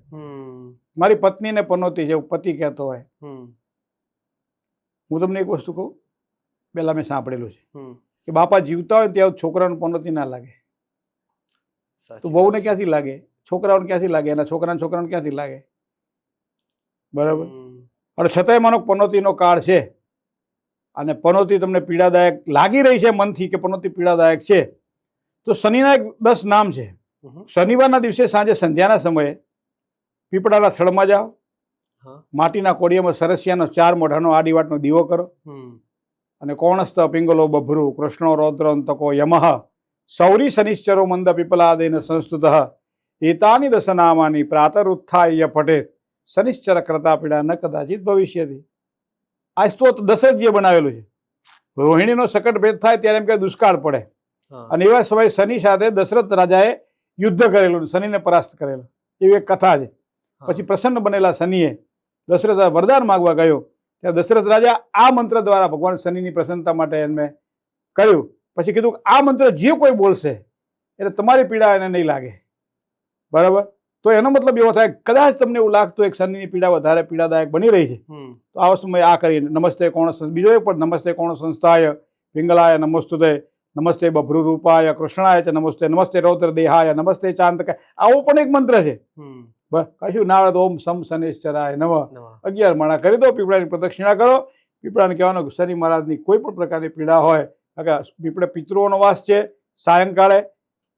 મારી પત્નીને પનોતી છે એવું પતિ કહેતો હોય. હું તમને એક વસ્તુ કહું, પહેલાં મેં સાંભળેલું છે કે બાપા જીવતા હોય ત્યાં છોકરાને પનોતી ના લાગે. તો વહુને ક્યાંથી લાગે, છોકરાઓને ક્યાંથી લાગે, એના છોકરાને ક્યાંથી લાગે? બરાબર. અને છતાંય માનો પનોતીનો કાળ છે અને પનોતી તમને પીડાદાયક લાગી રહી છે મનથી કે પનોતી પીડાદાયક છે, તો શનિના એક 10 નામ છે. શનિવારના દિવસે સાંજે સંધ્યાના સમયે પીપળાના થડમાં જાઓ, માટીના કોડિયામાં સરસિયાનો 4 મોઢાનો આડીવાટનો દીવો કરો અને કોણસ્ત પિંગલો બભ્રુ કૃષ્ણો રૌદ્રંતકો યમઃ સૌરી શનિશ્ચરો મંદ પીપલાદેન સંસ્તુત એતાની 10 નામાની પ્રાતરુત્થાય પઠેત શનિશ્ચર કરતા પીડા ન કદાચિત ભવિષ્યતિ. આ સ્તોત્ર 10 જે બનાવેલું છે. રોહિણીનો સકટ ભેદ થાય ત્યારે એમ કે દુષ્કાળ પડે, અને એવા સમયે શનિ સાથે દશરથ રાજાએ યુદ્ધ કરેલું, શનિને પરાસ્ત કરેલો, એવી એક કથા છે. પછી પ્રસન્ન બનેલા શનિએ દશરથ વરદાન માગવા ગયો ત્યારે દશરથ રાજા આ મંત્ર દ્વારા ભગવાન શનિની પ્રસન્નતા માટે એમને કહ્યું. પછી કીધું કે આ મંત્ર જે કોઈ બોલશે એટલે તમારી પીડા એને નહીં લાગે. બરાબર. તો એનો મતલબ એવો થાય કદાચ તમને એવું લાગતું એક શનિની પીડા વધારે પીડાદાયક બની રહી છે તો આ સમયે આ કરીને નમસ્તે કોણ, બીજો એક પણ નમસ્તે કોણ સંસ્થાય પિંગલાય નમોસ્તુતે, નમસ્તે બભ્રુરૂપાય કૃષ્ણાય ચ નમસ્તે, નમસ્તે રૌદ્ર દેહાય, નમસ્તે ચાંદકાય. આવો પણ એક મંત્ર છે. બસ કશું ના આવે તો ઓમ સમ શનેશ્ચરાય નમઃ. 11 માળા કરી દો, પીપળાની પ્રદક્ષિણા કરો. પીપળાને કહેવાનું શનિ મહારાજની કોઈ પણ પ્રકારની પીડા હોય, પીપળે પિતૃઓનો વાસ છે. સાયંકાળે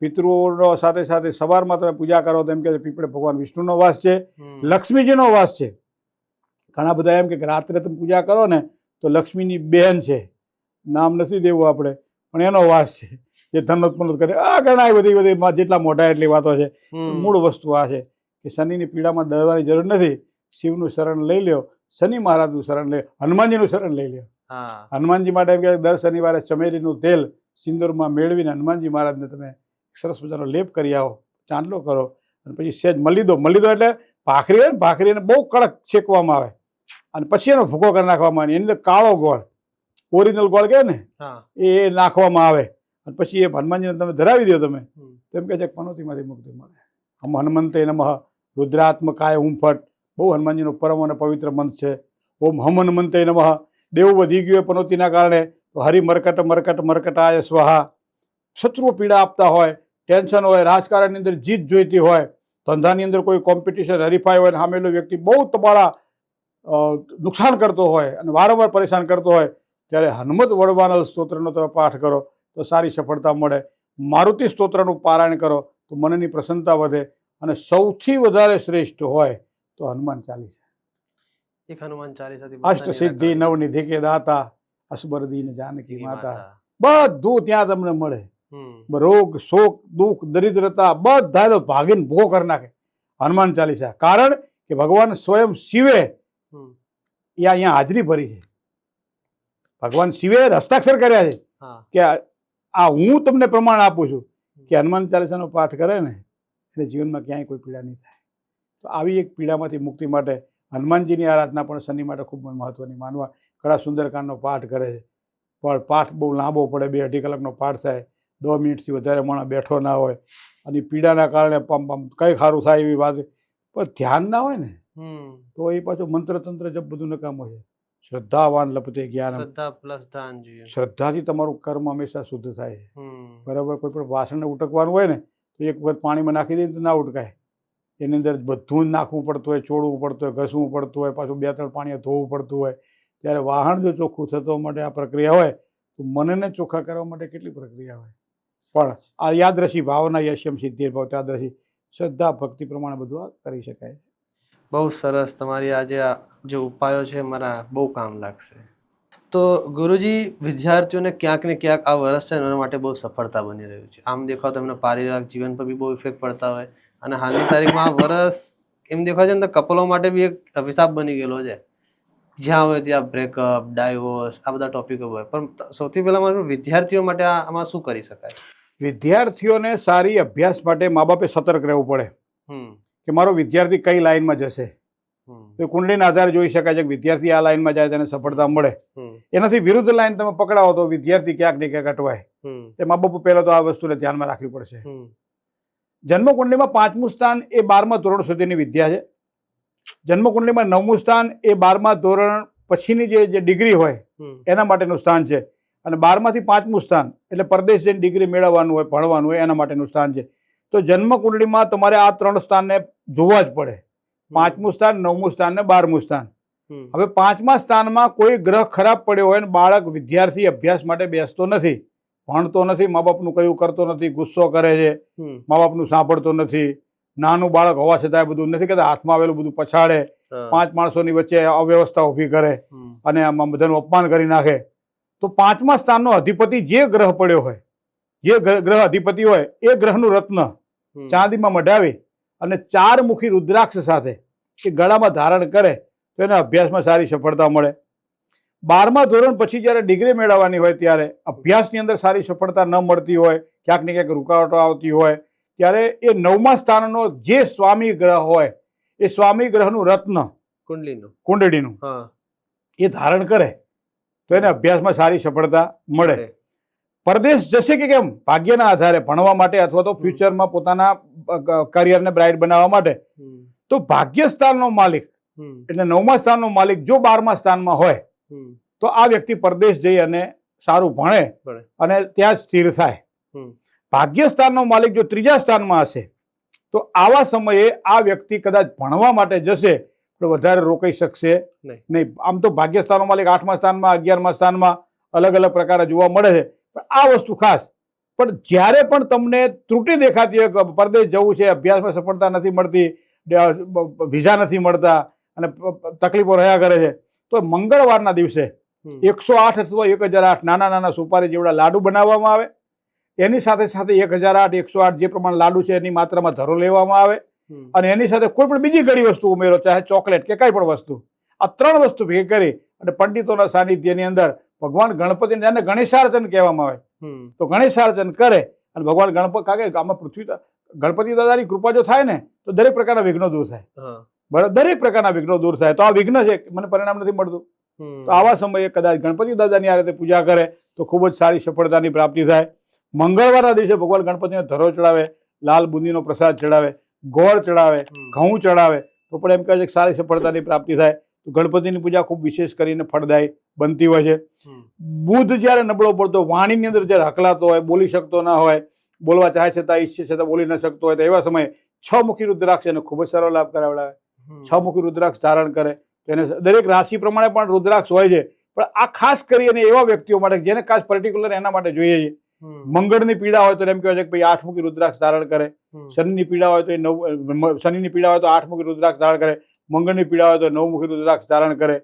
પિતૃઓનો સાથે સાથે સવારમાં તમે પૂજા કરો તો એમ કે પીપળે ભગવાન વિષ્ણુનો વાસ છે, લક્ષ્મીજીનો વાસ છે. ઘણા બધા એમ કે રાત્રે તમે પૂજા કરો ને તો લક્ષ્મીની બહેન છે, નામ નથી દેવું આપણે, પણ એનો વાસ છે, જે ધનોત્પન્ન કરે. આ ઘણા બધી જેટલા મોટા એટલી વાતો છે. મૂળ વસ્તુ આ છે કે શનિની પીડામાં ડરવાની જરૂર નથી. શિવનું શરણ લઈ લ્યો, શનિ મહારાજનું શરણ લે, હનુમાનજીનું શરણ લઈ લ્યો. હનુમાનજી માટે એમ કે દર શનિવારે ચમેલીનું તેલ સિંદૂરમાં મેળવીને હનુમાનજી મહારાજને તમે સરસ મજાનો લેપ કરી આવો, ચાંદલો કરો, અને પછી સહેજ મળી દો એટલે ભાખરી હોય ને, ભાખરીને બહુ કડક શેકવામાં આવે અને પછી એનો ભૂકો કરી નાખવામાં આવે. એની અંદર કાળો ગોળ, ઓરિજિનલ ગોળ કહે ને, એ નાખવામાં આવે અને પછી એ હનુમાનજીને તમે ધરાવી દો તમે, તો એમ કહે છે પનોતીમાંથી મુક્તિ મળે. હનુમંતે નમઃ, રુદ્રાત્મકાય હુંફટ, બહુ હનુમાનજીનો પરમ અને પવિત્ર મંત્ર છે. ઓમ હમ હનુમંતે નમઃ. દેવું વધી ગયું પનોતીના કારણે તો હરિ મરકટ મરકટ મરકટાય સ્વાહા. શત્રુઓ પીડા આપતા હોય, ટેન્શન હોય, રાજકારણની અંદર જીત જોઈતી હોય, ધંધાની અંદર કોઈ કોમ્પિટિશન હરીફાઈ હોય, સામેલો વ્યક્તિ બહુ તમારા નુકસાન કરતો હોય અને વારંવાર પરેશાન કરતો હોય, ત્યારે હનુમત વડવાનલ સ્તોત્રનો તમે પાઠ કરો તો સારી સફળતા મળે. મારુતિ સ્તોત્રનું પારાયણ કરો તો મનની પ્રસન્નતા વધે. અને સૌથી વધારે શ્રેષ્ઠ હોય તો હનુમાન ચાલીસા. એક હનુમાન ચાલીસાથી અષ્ટ સિદ્ધિ નવનિધિ કે દાતા, અસબર દીન જાનકી માતા, બધું ત્યાં તમને મળે. રોગ શોક દુઃખ દરિદ્રતા બધા ભાગીને ભોગો કરી નાખે હનુમાન ચાલીસા. કારણ કે ભગવાન સ્વયં શિવે અહીંયા હાજરી ભરી છે. ભગવાન શિવે હસ્તાક્ષર કર્યા છે કે આ હું તમને પ્રમાણ આપું છું કે હનુમાન ચાલીસાનો પાઠ કરે ને એટલે જીવનમાં ક્યાંય કોઈ પીડા નહીં થાય. તો આવી એક પીડામાંથી મુક્તિ માટે હનુમાનજીની આરાધના પણ શનિ માટે ખૂબ મહત્વની માનવા. ઘણા સુંદરકાંડનો પાઠ કરે છે, પણ પાઠ બહુ લાંબો પડે, 2-2.5 કલાકનો પાઠ થાય, 10 મિનિટથી વધારે માણસ બેઠો ના હોય અને પીડાના કારણે કંઈ સારું થાય એવી વાત, પણ ધ્યાન ના હોય ને તો એ પાછું મંત્ર તંત્ર જબ બધું નકામો છે. શ્રદ્ધાવાન લપતે જ્ઞાન. શ્રદ્ધાથી તમારું કર્મ હંમેશા શુદ્ધ થાય છે. બરાબર. કોઈ પણ વાસણને ઉટકવાનું હોય ને તો એક વખત પાણીમાં નાખી દઈએ તો ના ઉટકાય. એની અંદર બધું જ નાખવું પડતું હોય, ચોળવું પડતું હોય, ઘસવું પડતું હોય, પાછું 2-3 પાણીએ ધોવું પડતું હોય. ત્યારે વાહન જો ચોખ્ખું થવા માટે આ પ્રક્રિયા હોય તો મનને ચોખ્ખા કરવા માટે કેટલી પ્રક્રિયા હોય. પણ આ યાદરશી ભાવના યશ્યમ સિદ્ધિર ભાવ, યાદરશી શ્રદ્ધા ભક્તિ પ્રમાણે બધું આ કરી શકાય. બહુ સરસ. તમારી આજે આ જે ઉપાયો છે મારા બહુ કામ લાગશે. તો ગુરુજી, વિદ્યાર્થીઓને ક્યાંક ને ક્યાંક આ વર્ષ છે એના માટે બહુ સફળતા બની રહ્યું છે. આમ દેખાવ તો એમના પારિવારિક જીવન પર બી બહુ ઇફેક્ટ પડતા હોય, અને હાલની તારીખમાં આ વર્ષ એમ દેખાય છે ને તો કપલો માટે બી એક અભિશાપ બની ગયેલો છે. જ્યાં હોય ત્યાં બ્રેકઅપ, ડાયવોર્સ, આ બધા ટોપિકો હોય. પણ સૌથી પહેલાં વિદ્યાર્થીઓ માટે આમાં શું કરી શકાય? વિદ્યાર્થીઓને સારી અભ્યાસ માટે મા બાપે સતર્ક રહેવું પડે કે મારો વિદ્યાર્થી કઈ લાઈનમાં જશે. તો કુંડળીના આધારે જોઈ શકાય છે કે વિદ્યાર્થી આ લાઈનમાં જાય તેને સફળતા મળે. એનાથી વિરુદ્ધ લાઈન તમે પકડાવો તો વિદ્યાર્થી ક્યાંક ને ક્યાંક અટવાય. એ મા બાપ પહેલા તો આ વસ્તુને ધ્યાનમાં રાખવી પડશે. જન્મકુંડલીમાં 5મું સ્થાન એ 12મા ધોરણ સુધીની વિદ્યા છે. જન્મકુંડલીમાં 9મું સ્થાન એ 12મા ધોરણ પછીની જે ડિગ્રી હોય એના માટેનું સ્થાન છે. અને 12માંથી 5મું સ્થાન એટલે પરદેશ જઈને ડિગ્રી મેળવવાનું હોય, ભણવાનું હોય, એના માટેનું સ્થાન છે. તો જન્મકુંડળીમાં તમારે આ 3 સ્થાનને જોવા જ પડે. 5મું સ્થાન, 9મું સ્થાન ને 12મું સ્થાન. હવે 5મા સ્થાનમાં કોઈ ગ્રહ ખરાબ પડ્યો હોય ને બાળક વિદ્યાર્થી અભ્યાસ માટે બેસતો નથી, ભણતો નથી, મા બાપનું કયું કરતો નથી, ગુસ્સો કરે છે, મા બાપનું સાંભળતો નથી, નાનું બાળક હોવા છતાં બધું નથી કહેતા, હાથમાં આવેલું બધું પછાડે, 5 માણસોની વચ્ચે અવ્યવસ્થા ઊભી કરે અને આમાં બધાનું અપમાન કરી નાખે. તો 5મા સ્થાનનો અધિપતિ જે ગ્રહ પડ્યો હોય, જે ગ્રહ અધિપતિ હોય એ ગ્રહનું રત્ન ચાંદીમાં મઢાવી અને 4 મુખી રુદ્રાક્ષ સાથે એ ગળામાં ધારણ કરે તો એને અભ્યાસમાં સારી સફળતા મળે. 12મા ધોરણ પછી જ્યારે ડિગ્રી મેળવવાની હોય ત્યારે અભ્યાસની અંદર સારી સફળતા ન મળતી હોય, ક્યાંક ને ક્યાંક રૂકાવટો આવતી હોય, ત્યારે એ 9મા સ્થાનનો જે સ્વામી ગ્રહ હોય એ સ્વામી ગ્રહનું રત્ન કુંડળીનું એ ધારણ કરે તો એને અભ્યાસમાં સારી સફળતા મળે. પરદેશ જશે કે કેમ ભાગ્યના આધારે ભણવા માટે અથવા તો ફ્યુચરમાં પોતાના કરિયરને બ્રાઇટ બનાવવા માટે, તો ભાગ્ય સ્થાનનો માલિક એટલે 9મા સ્થાનનો માલિક જો 12મા સ્થાનમાં હોય તો આ વ્યક્તિ પરદેશ જઈ અને સારું ભણે ભણે. અને ત્યાં જ સ્થિર થાય. હમ. ભાગ્યસ્થાનનો માલિક જો ત્રીજા સ્થાનમાં હશે તો આવા સમયે આ વ્યક્તિ કદાચ ભણવા માટે જશે તો વધારે રોકાઈ શકશે નહીં. આમ તો ભાગ્યસ્થાનનો માલિક 8મા સ્થાનમાં 11મા સ્થાનમાં અલગ અલગ પ્રકારે જોવા મળે છે, પણ આ વસ્તુ ખાસ. પણ જ્યારે પણ તમને ત્રુટિ દેખાતી હોય કે પરદેશ જવું છે, અભ્યાસમાં સફળતા નથી મળતી, વિઝા નથી મળતા અને તકલીફો રહ્યા કરે છે, તો મંગળવારના દિવસે 108 અથવા 1008 નાના નાના સુપારી જેવડા લાડુ બનાવવામાં આવે. એની સાથે સાથે 1008 108 જે પ્રમાણે લાડુ છે એની માત્રામાં ધરો લેવામાં આવે અને એની સાથે કોઈ પણ બીજી ઘણી વસ્તુ ઉમેરો, ચાહે ચોકલેટ કે કઈ પણ વસ્તુ. આ 3 વસ્તુ ભેગી કરી અને પંડિતોના સાનિધ્યની અંદર ભગવાન ગણપતિને, જેને ગણેશાર્ચન કહેવામાં આવે, તો ગણેશાર્ચન કરે અને ભગવાન ગણપતિ, કારણ કે આમાં ગણપતિ દાદાની કૃપા જો થાય ને તો દરેક પ્રકારના વિઘ્નો દૂર થાય. બરાબર, દરેક પ્રકારના વિઘ્નો દૂર થાય. તો આ વિઘ્ન છે, મને પરિણામ નથી મળતું, તો આવા સમયે કદાચ ગણપતિ દાદાની આ રીતે પૂજા કરે તો ખૂબ જ સારી સફળતાની પ્રાપ્તિ થાય. મંગળવારના દિવસે ભગવાન ગણપતિને ધરો ચડાવે, લાલ બુંદીનો પ્રસાદ ચડાવે, ગોળ ચડાવે, ઘઉં ચડાવે તો પણ એમ કહે છે કે સારી સફળતાની પ્રાપ્તિ થાય. તો ગણપતિની પૂજા ખૂબ વિશેષ કરીને ફળદાયી બનતી હોય છે. બુધ જ્યારે નબળો પડતો, વાણીની અંદર જ્યારે હકલાતો હોય, બોલી શકતો ના હોય, બોલવા ચાહે છતાં ઈચ્છે છતાં બોલી ન શકતો હોય, તો એવા સમયે 6 મુખી રુદ્રાક્ષ એને ખૂબ જ સારો લાભ કરાવડાવે. 6 મુખી રુદ્રાક્ષ ધારણ કરે તો એને દરેક રાશિ પ્રમાણે પણ રુદ્રાક્ષ હોય છે, પણ આ ખાસ કરીને એવા વ્યક્તિઓ માટે જેને ખાસ પર્ટિક્યુલર એના માટે જોઈએ છે. મંગળની પીડા હોય તો એમ કહેવાય છે કે ભાઈ 8 મુખી રુદ્રાક્ષ ધારણ કરે. શનિની પીડા હોય તો શનિની પીડા હોય તો 8 મુખી રુદ્રાક્ષ ધારણ કરે. મંગળની પીડા હોય તો 9 મુખી રુદ્રાક્ષ ધારણ કરે.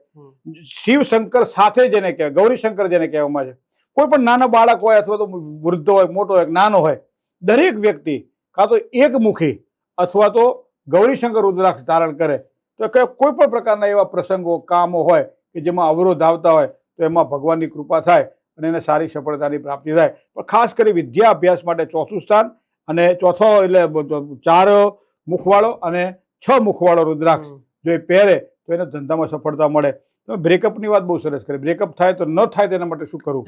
શિવ શંકર સાથે જેને કહેવાય, ગૌરી શંકર જેને કહેવામાં છે, કોઈ પણ નાના બાળક હોય અથવા તો વૃદ્ધ હોય, મોટો હોય, નાનો હોય, દરેક વ્યક્તિ કાં તો એક મુખી અથવા તો ગૌરી શંકર રુદ્રાક્ષ ધારણ કરે તો કોઈ પણ પ્રકારના એવા પ્રસંગો, કામો હોય કે જેમાં અવરોધ આવતા હોય તો એમાં ભગવાનની કૃપા થાય અને એને સારી સફળતાની પ્રાપ્તિ થાય. પણ ખાસ કરી વિદ્યા અભ્યાસ માટે 4થું સ્થાન અને ચોથો એટલે 4 મુખવાળો અને 6 મુખવાળો રુદ્રાક્ષ જો એ પહેરે તો એને ધંધામાં સફળતા મળે. તમે બ્રેકઅપની વાત બહુ સરસ કરી. બ્રેકઅપ થાય તો ન થાય તેના માટે શું કરવું?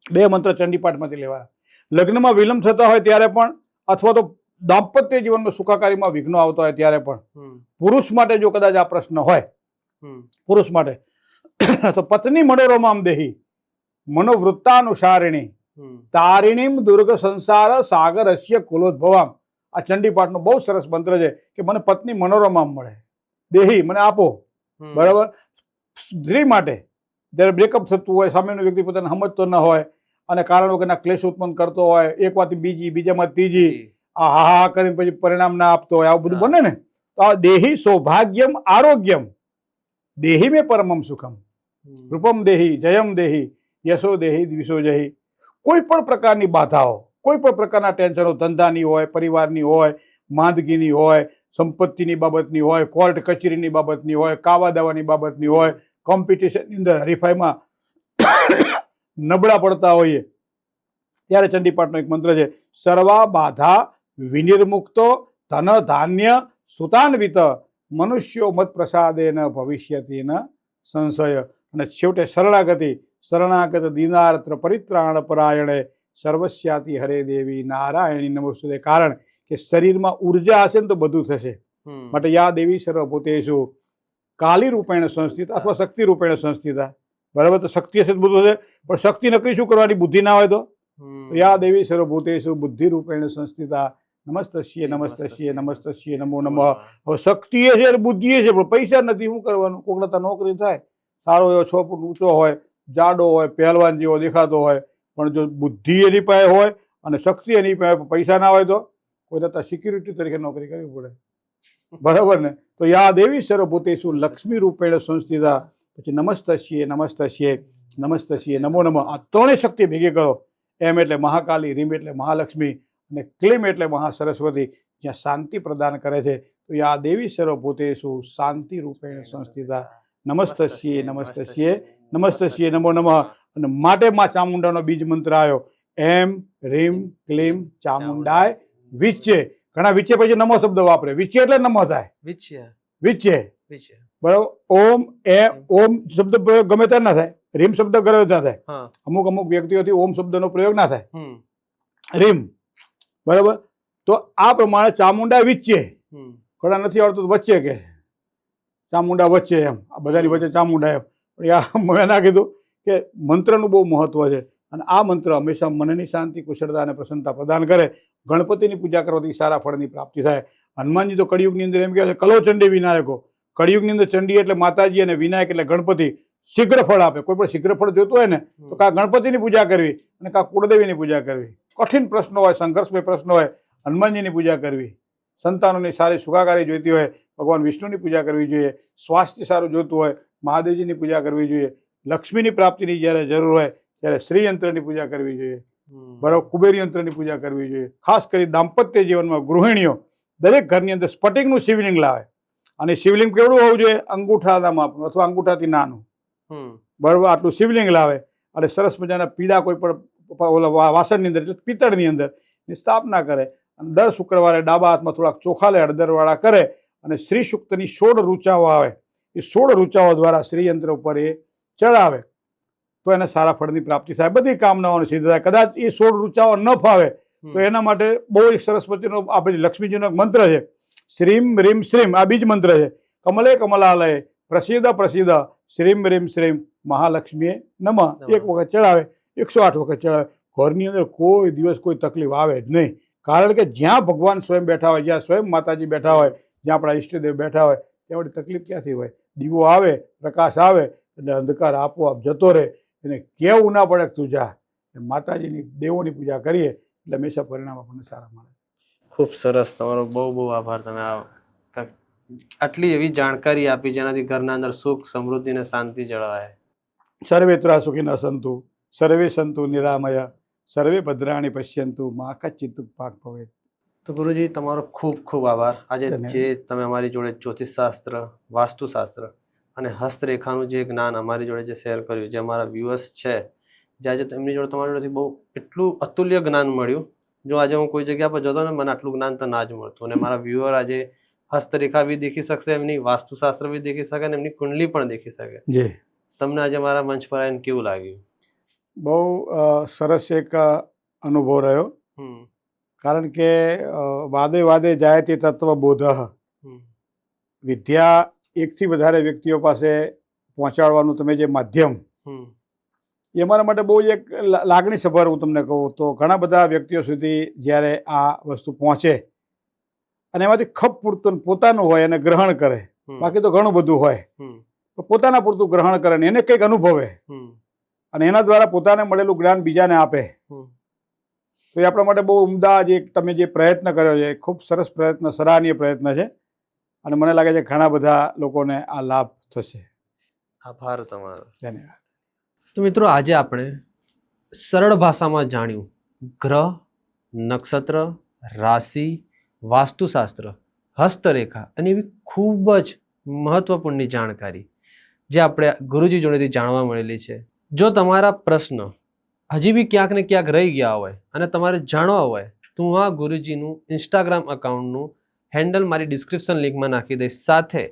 2 મંત્ર ચંડીપાઠમાંથી લેવાના. લગ્નમાં વિલંબ થતા હોય ત્યારે પણ અથવા તો દાંપત્ય જીવનમાં સુખાકારીમાં વિઘ્નો આવતા હોય ત્યારે પણ પુરુષ માટે જો કદાચ આ પ્રશ્ન હોય, પુરુષ માટે તો પત્ની મનોરમામ દેહી મનોવૃત્તાનુસારિણી તારિણીમ દુર્ગ સંસાર સાગરસ્ય કુલોદ્ભવામ. આ ચંડીપાઠનો બહુ સરસ મંત્ર છે કે મને પત્ની મનોરમામ મળે, દેહી મને આપો. બરાબર. સ્ત્રી માટે જ્યારે બ્રેકઅપ થતું હોય, સામેનો વ્યક્તિ પોતાને સમજતો ન હોય અને કારણ વગરના ક્લેશ ઉત્પન્ન કરતો હોય, એક વાતથી બીજી, બીજામાં ત્રીજી, આ હા કરીને પછી પરિણામ ના આપતો હોય, આવું બધું બને ને, તો આ દેહી સૌભાગ્યમ આરોગ્યમ દેહી મેં પરમમ સુખમ રૂપમ દેહી જયમ દેહી યશો દેહી દ્વિષો જહી. કોઈ પણ પ્રકારની બાધાઓ, કોઈ પણ પ્રકારના ટેન્શનો, ધંધાની હોય, પરિવારની હોય, માંદગીની હોય, સંપત્તિની બાબતની હોય, કોર્ટ કચેરીની બાબતની હોય, કાવા દાવાની બાબતની હોય, કોમ્પિટિશનની અંદર હરીફાઈમાં નબળા પડતા હોઈએ ત્યારે ચંડીપાઠનો એક મંત્ર છે, સર્વા બાધા વિનિર્મુક્તો ધન ધાન્ય સુતાન્વિત મનુષ્યો મત પ્રસાદેન ભવિષ્યતિ ન સંશય. અને છેવટે શરણાગત દીનાર્ત્ર પરિત્રાણ પરાયણે સર્વસ્યાતિ હરે દેવી નારાયણી નમસ્તે. કારણ કે શરીરમાં ઉર્જા હશે ને તો બધું થશે. માટે યા દેવી સર્વભૂતેષુ કાલી રૂપેણ સંસ્થિત અથવા શક્તિ રૂપેણ સંસ્થિતા. બરાબર, તો શક્તિ હશે તો બધું હશે, પણ શક્તિ નકરી શું કરવાની? બુદ્ધિ ના હોય તો યા દેવી સર્વભૂતેષુ બુદ્ધિ રૂપેણ સંસ્થિતા નમસ્તસ્યે નમસ્તસ્યે નમસ્તસ્યે નમો નમઃ. હવે શક્તિ એ છે, બુદ્ધિ એ છે, પણ પૈસા નથી, શું કરવાનું? કોકડતા નોકરી થાય, સારો એવો 6 ફૂટ ઊંચો હોય, જાડો હોય, પહેલવાન જેવો દેખાતો હોય, પણ જો બુદ્ધિ એની પાસે હોય અને શક્તિ એની પાસે, પૈસા ના હોય તો કોઈ થતા સિક્યુરિટી તરીકે નોકરી કરવી પડે. બરાબર ને? તો યા દેવી સર્વભૂતેષુ લક્ષ્મી રૂપેણ સંસ્થિતા. પછી નમસ્તસ્યે નમસ્તસ્યે નમસ્તસ્યે નમો નમઃ. આ 3 શક્તિ ભેગી કરો. એમ એટલે મહાકાલી, રીમ એટલે મહાલક્ષ્મી અને ક્લીમ એટલે મહાસરસ્વતી, જ્યાં શાંતિ પ્રદાન કરે છે. તો યા દેવી સર્વભૂતેષુ શાંતિ રૂપેણ સંસ્થિતા નમસ્તસ્યે નમસ્તસ્યે નમસ્તસ્યે નમો નમઃ. અને માટે માં ચામુંડાનો બીજ મંત્ર આવ્યો, એમ રીમ ક્લીમ ચામુંડાય વિચ્ચે. ઘણા વિચ્ચે પછી નમો શબ્દ વાપરે. વિચ્ચે એટલે નમો થાય. વિચ્ચે. બરાબર. ઓમ ઓમ શબ્દ પ્રયોગ ગમે ત્યાં ના થાય, રીમ શબ્દ ગમે ત્યાં થાય. અમુક વ્યક્તિઓથી ઓમ શબ્દનો પ્રયોગ ના થાય, રીમ. બરાબર. તો આ પ્રમાણે ચામુંડા વિચ્ચે. ઘણા નથી આવડતું વચ્ચે કે ચામુંડા વચ્ચે, એમ આ બધાની વચ્ચે ચામુંડા એમ. મેં ના કીધું કે મંત્રનું બહુ મહત્વ છે અને આ મંત્ર હંમેશા મનની શાંતિ, કુશળતા અને પ્રસન્નતા પ્રદાન કરે. ગણપતિની પૂજા કરવાથી સારા ફળની પ્રાપ્તિ થાય. હનુમાનજી તો કળિયુગની અંદર એમ કહે છે કલો ચંડી વિનાયકો. કળિયુગની અંદર ચંડી એટલે માતાજી અને વિનાયક એટલે ગણપતિ. શીઘ્ર ફળ આપે. કોઈ પણ શીઘ્ર ફળ જોતું હોય ને તો કાં ગણપતિની પૂજા કરવી અને કાં કુળદેવીની પૂજા કરવી. કઠિન પ્રશ્નો હોય, સંઘર્ષમય પ્રશ્નો હોય, હનુમાનજીની પૂજા કરવી. સંતાનોની સારી સુખાકારી જોઈતી હોય, ભગવાન વિષ્ણુની પૂજા કરવી જોઈએ. સ્વાસ્થ્ય સારું જોતું હોય, મહાદેવજીની પૂજા કરવી જોઈએ. લક્ષ્મીની પ્રાપ્તિની જ્યારે જરૂર હોય ત્યારે શ્રીયંત્રની પૂજા કરવી જોઈએ. બરાબર, કુબેર યંત્રની પૂજા કરવી જોઈએ. ખાસ કરી દાંપત્ય જીવનમાં ગૃહિણીઓ દરેક ઘરની અંદર સ્ફટિકનું શિવલિંગ લાવે. અને શિવલિંગ કેવડું હોવું જોઈએ? અંગૂઠાના માપનું અથવા અંગૂઠાથી નાનું. બરાબર, આટલું શિવલિંગ લાવે અને સરસ મજાના પીળા કોઈ પણ ઓલા વાસણની અંદર એટલે પિત્તળની અંદર ની સ્થાપના કરે અને દર શુક્રવારે ડાબા હાથમાં થોડાક ચોખા લે, હળદરવાળા કરે અને શ્રી સૂક્તની 16 રૂચાઓ આવે. એ 16 રૂચાઓ દ્વારા શ્રીયંત્ર ઉપર એ ચડાવે તો એને સારા ફળની પ્રાપ્તિ થાય. બધી કામનાઓને સિદ્ધ થાય. કદાચ એ 16 રૂચાઓ ન ફાવે તો એના માટે બહુ એક સરસ્વતીનો આપણે લક્ષ્મીજીનો એક મંત્ર છે, શ્રીમ રીમ શ્રીમ. આ બીજ મંત્ર છે. કમલે કમલાલય પ્રસિદ્ધ પ્રસિદ્ધ શ્રીમ રીમ શ્રીમ મહાલક્ષ્મીએ નમઃ. એક વખત ચડાવે, 108 વખત ચડાવે. ઘરની અંદર કોઈ દિવસ કોઈ તકલીફ આવે જ નહીં. કારણ કે જ્યાં ભગવાન સ્વયં બેઠા હોય, જ્યાં સ્વયં માતાજી બેઠા હોય, જ્યાં આપણા ઈષ્ટદેવ બેઠા હોય, ત્યાં વળી તકલીફ ક્યાંથી હોય? દીવો આવે, પ્રકાશ આવે એટલે અંધકાર આપોઆપ જતો રહે. એને કેવું ના પડે તું જા. માતાજીની દેવોની પૂજા કરીએ એટલે હંમેશા પરિણામ આપણને સારા મળે. ખૂબ સરસ, તમારો બહુ બહુ આભાર. તમે આટલી એવી જાણકારી આપી જેનાથી ઘરના અંદર સુખ, સમૃદ્ધિ અને શાંતિ જળવાય. સર્વે ત્રા સુખિનઃ સંતુ, સર્વે સંતુ નિરામયા, સર્વે ભદ્રાણી પશ્યંતુ, મા કચ્ચિત પાક ભવેત. તો ગુરુજી, તમારો ખૂબ ખૂબ આભાર. આજે જે તમે અમારી જોડે જ્યોતિષશાસ્ત્ર, વાસ્તુશાસ્ત્ર અને હસ્તરેખાનું જે જ્ઞાન અમારી જોડે જે શેર કર્યું, જે અમારા વ્યુઅર્સ છે, જે આજે એમની જોડે તમારી જોડેથી બહુ એટલું અતુલ્ય જ્ઞાન મળ્યું. જો આજે હું કોઈ જગ્યા પર જતો ને મને આટલું જ્ઞાન તો ના જ મળતું. અને મારા વ્યુઅર આજે હસ્તરેખા બી દેખી શકશે, એમની વાસ્તુશાસ્ત્ર બી દેખી શકે અને એમની કુંડલી પણ દેખી શકે. જી, તમને આજે મારા મંચ પર આવીને કેવું લાગ્યું? બહુ સરસ એક અનુભવ રહ્યો. કારણ કે વાદે વાદે જાય તે તત્વબોધ. વિદ્યા એકથી વધારે વ્યક્તિઓ પાસે પહોંચાડવાનું તમે જે માધ્યમ, એ અમારા માટે બહુ એક લાગણીસભર, હું તમને કહું તો ઘણા બધા વ્યક્તિઓ સુધી જ્યારે આ વસ્તુ પહોંચે અને એમાંથી ખપ પૂરતું પોતાનું હોય અને ગ્રહણ કરે. બાકી તો ઘણું બધું હોય, પોતાના પૂરતું ગ્રહણ કરે ને એને કંઈક અનુભવે અને એના દ્વારા પોતાને મળેલું જ્ઞાન બીજાને આપે, તો એ આપણા માટે બહુ ઉમદા જે તમે જે પ્રયત્ન કર્યો છે, ખૂબ સરસ પ્રયત્ન, સરાહનીય પ્રયત્ન છે અને મને લાગે છે ઘણા બધા લોકોને આ લાભ થશે. આભાર તમારો. ધન્યવાદ. તો મિત્રો, આજે આપણે સરળ ભાષામાં જાણ્યું ગ્રહ, નક્ષત્ર, રાશિ, વાસ્તુશાસ્ત્ર, હસ્તરેખા અને એવી ખૂબ જ મહત્વપૂર્ણની જાણકારી જે આપણે ગુરુજી જોડેથી જાણવા મળેલી છે. જો તમારા પ્રશ્ન હજી બી ક્યાંક ને ક્યાંક રહી ગયા હોય અને તમારે જાણવા હોય તો હું આ ગુરુજીનું ઇન્સ્ટાગ્રામ અકાઉન્ટનું હેન્ડલ મારી ડિસ્ક્રિપ્શન લિંકમાં નાખી દઈશ, સાથે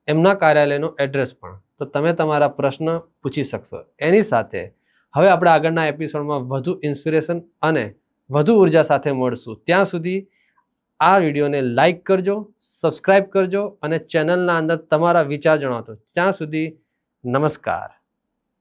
એમના કાર્યાલયનો એડ્રેસ પણ. તો તમે તમારા પ્રશ્ન પૂછી શકશો. એની સાથે હવે આપણે આગળના એપિસોડમાં વધુ ઇન્સ્પિરેશન અને વધુ ઉર્જા સાથે મળશું. ત્યાં સુધી આ વિડીયોને લાઈક કરજો, સબસ્ક્રાઈબ કરજો અને ચેનલના અંદર તમારા વિચાર જણાવજો. ત્યાં સુધી નમસ્કાર.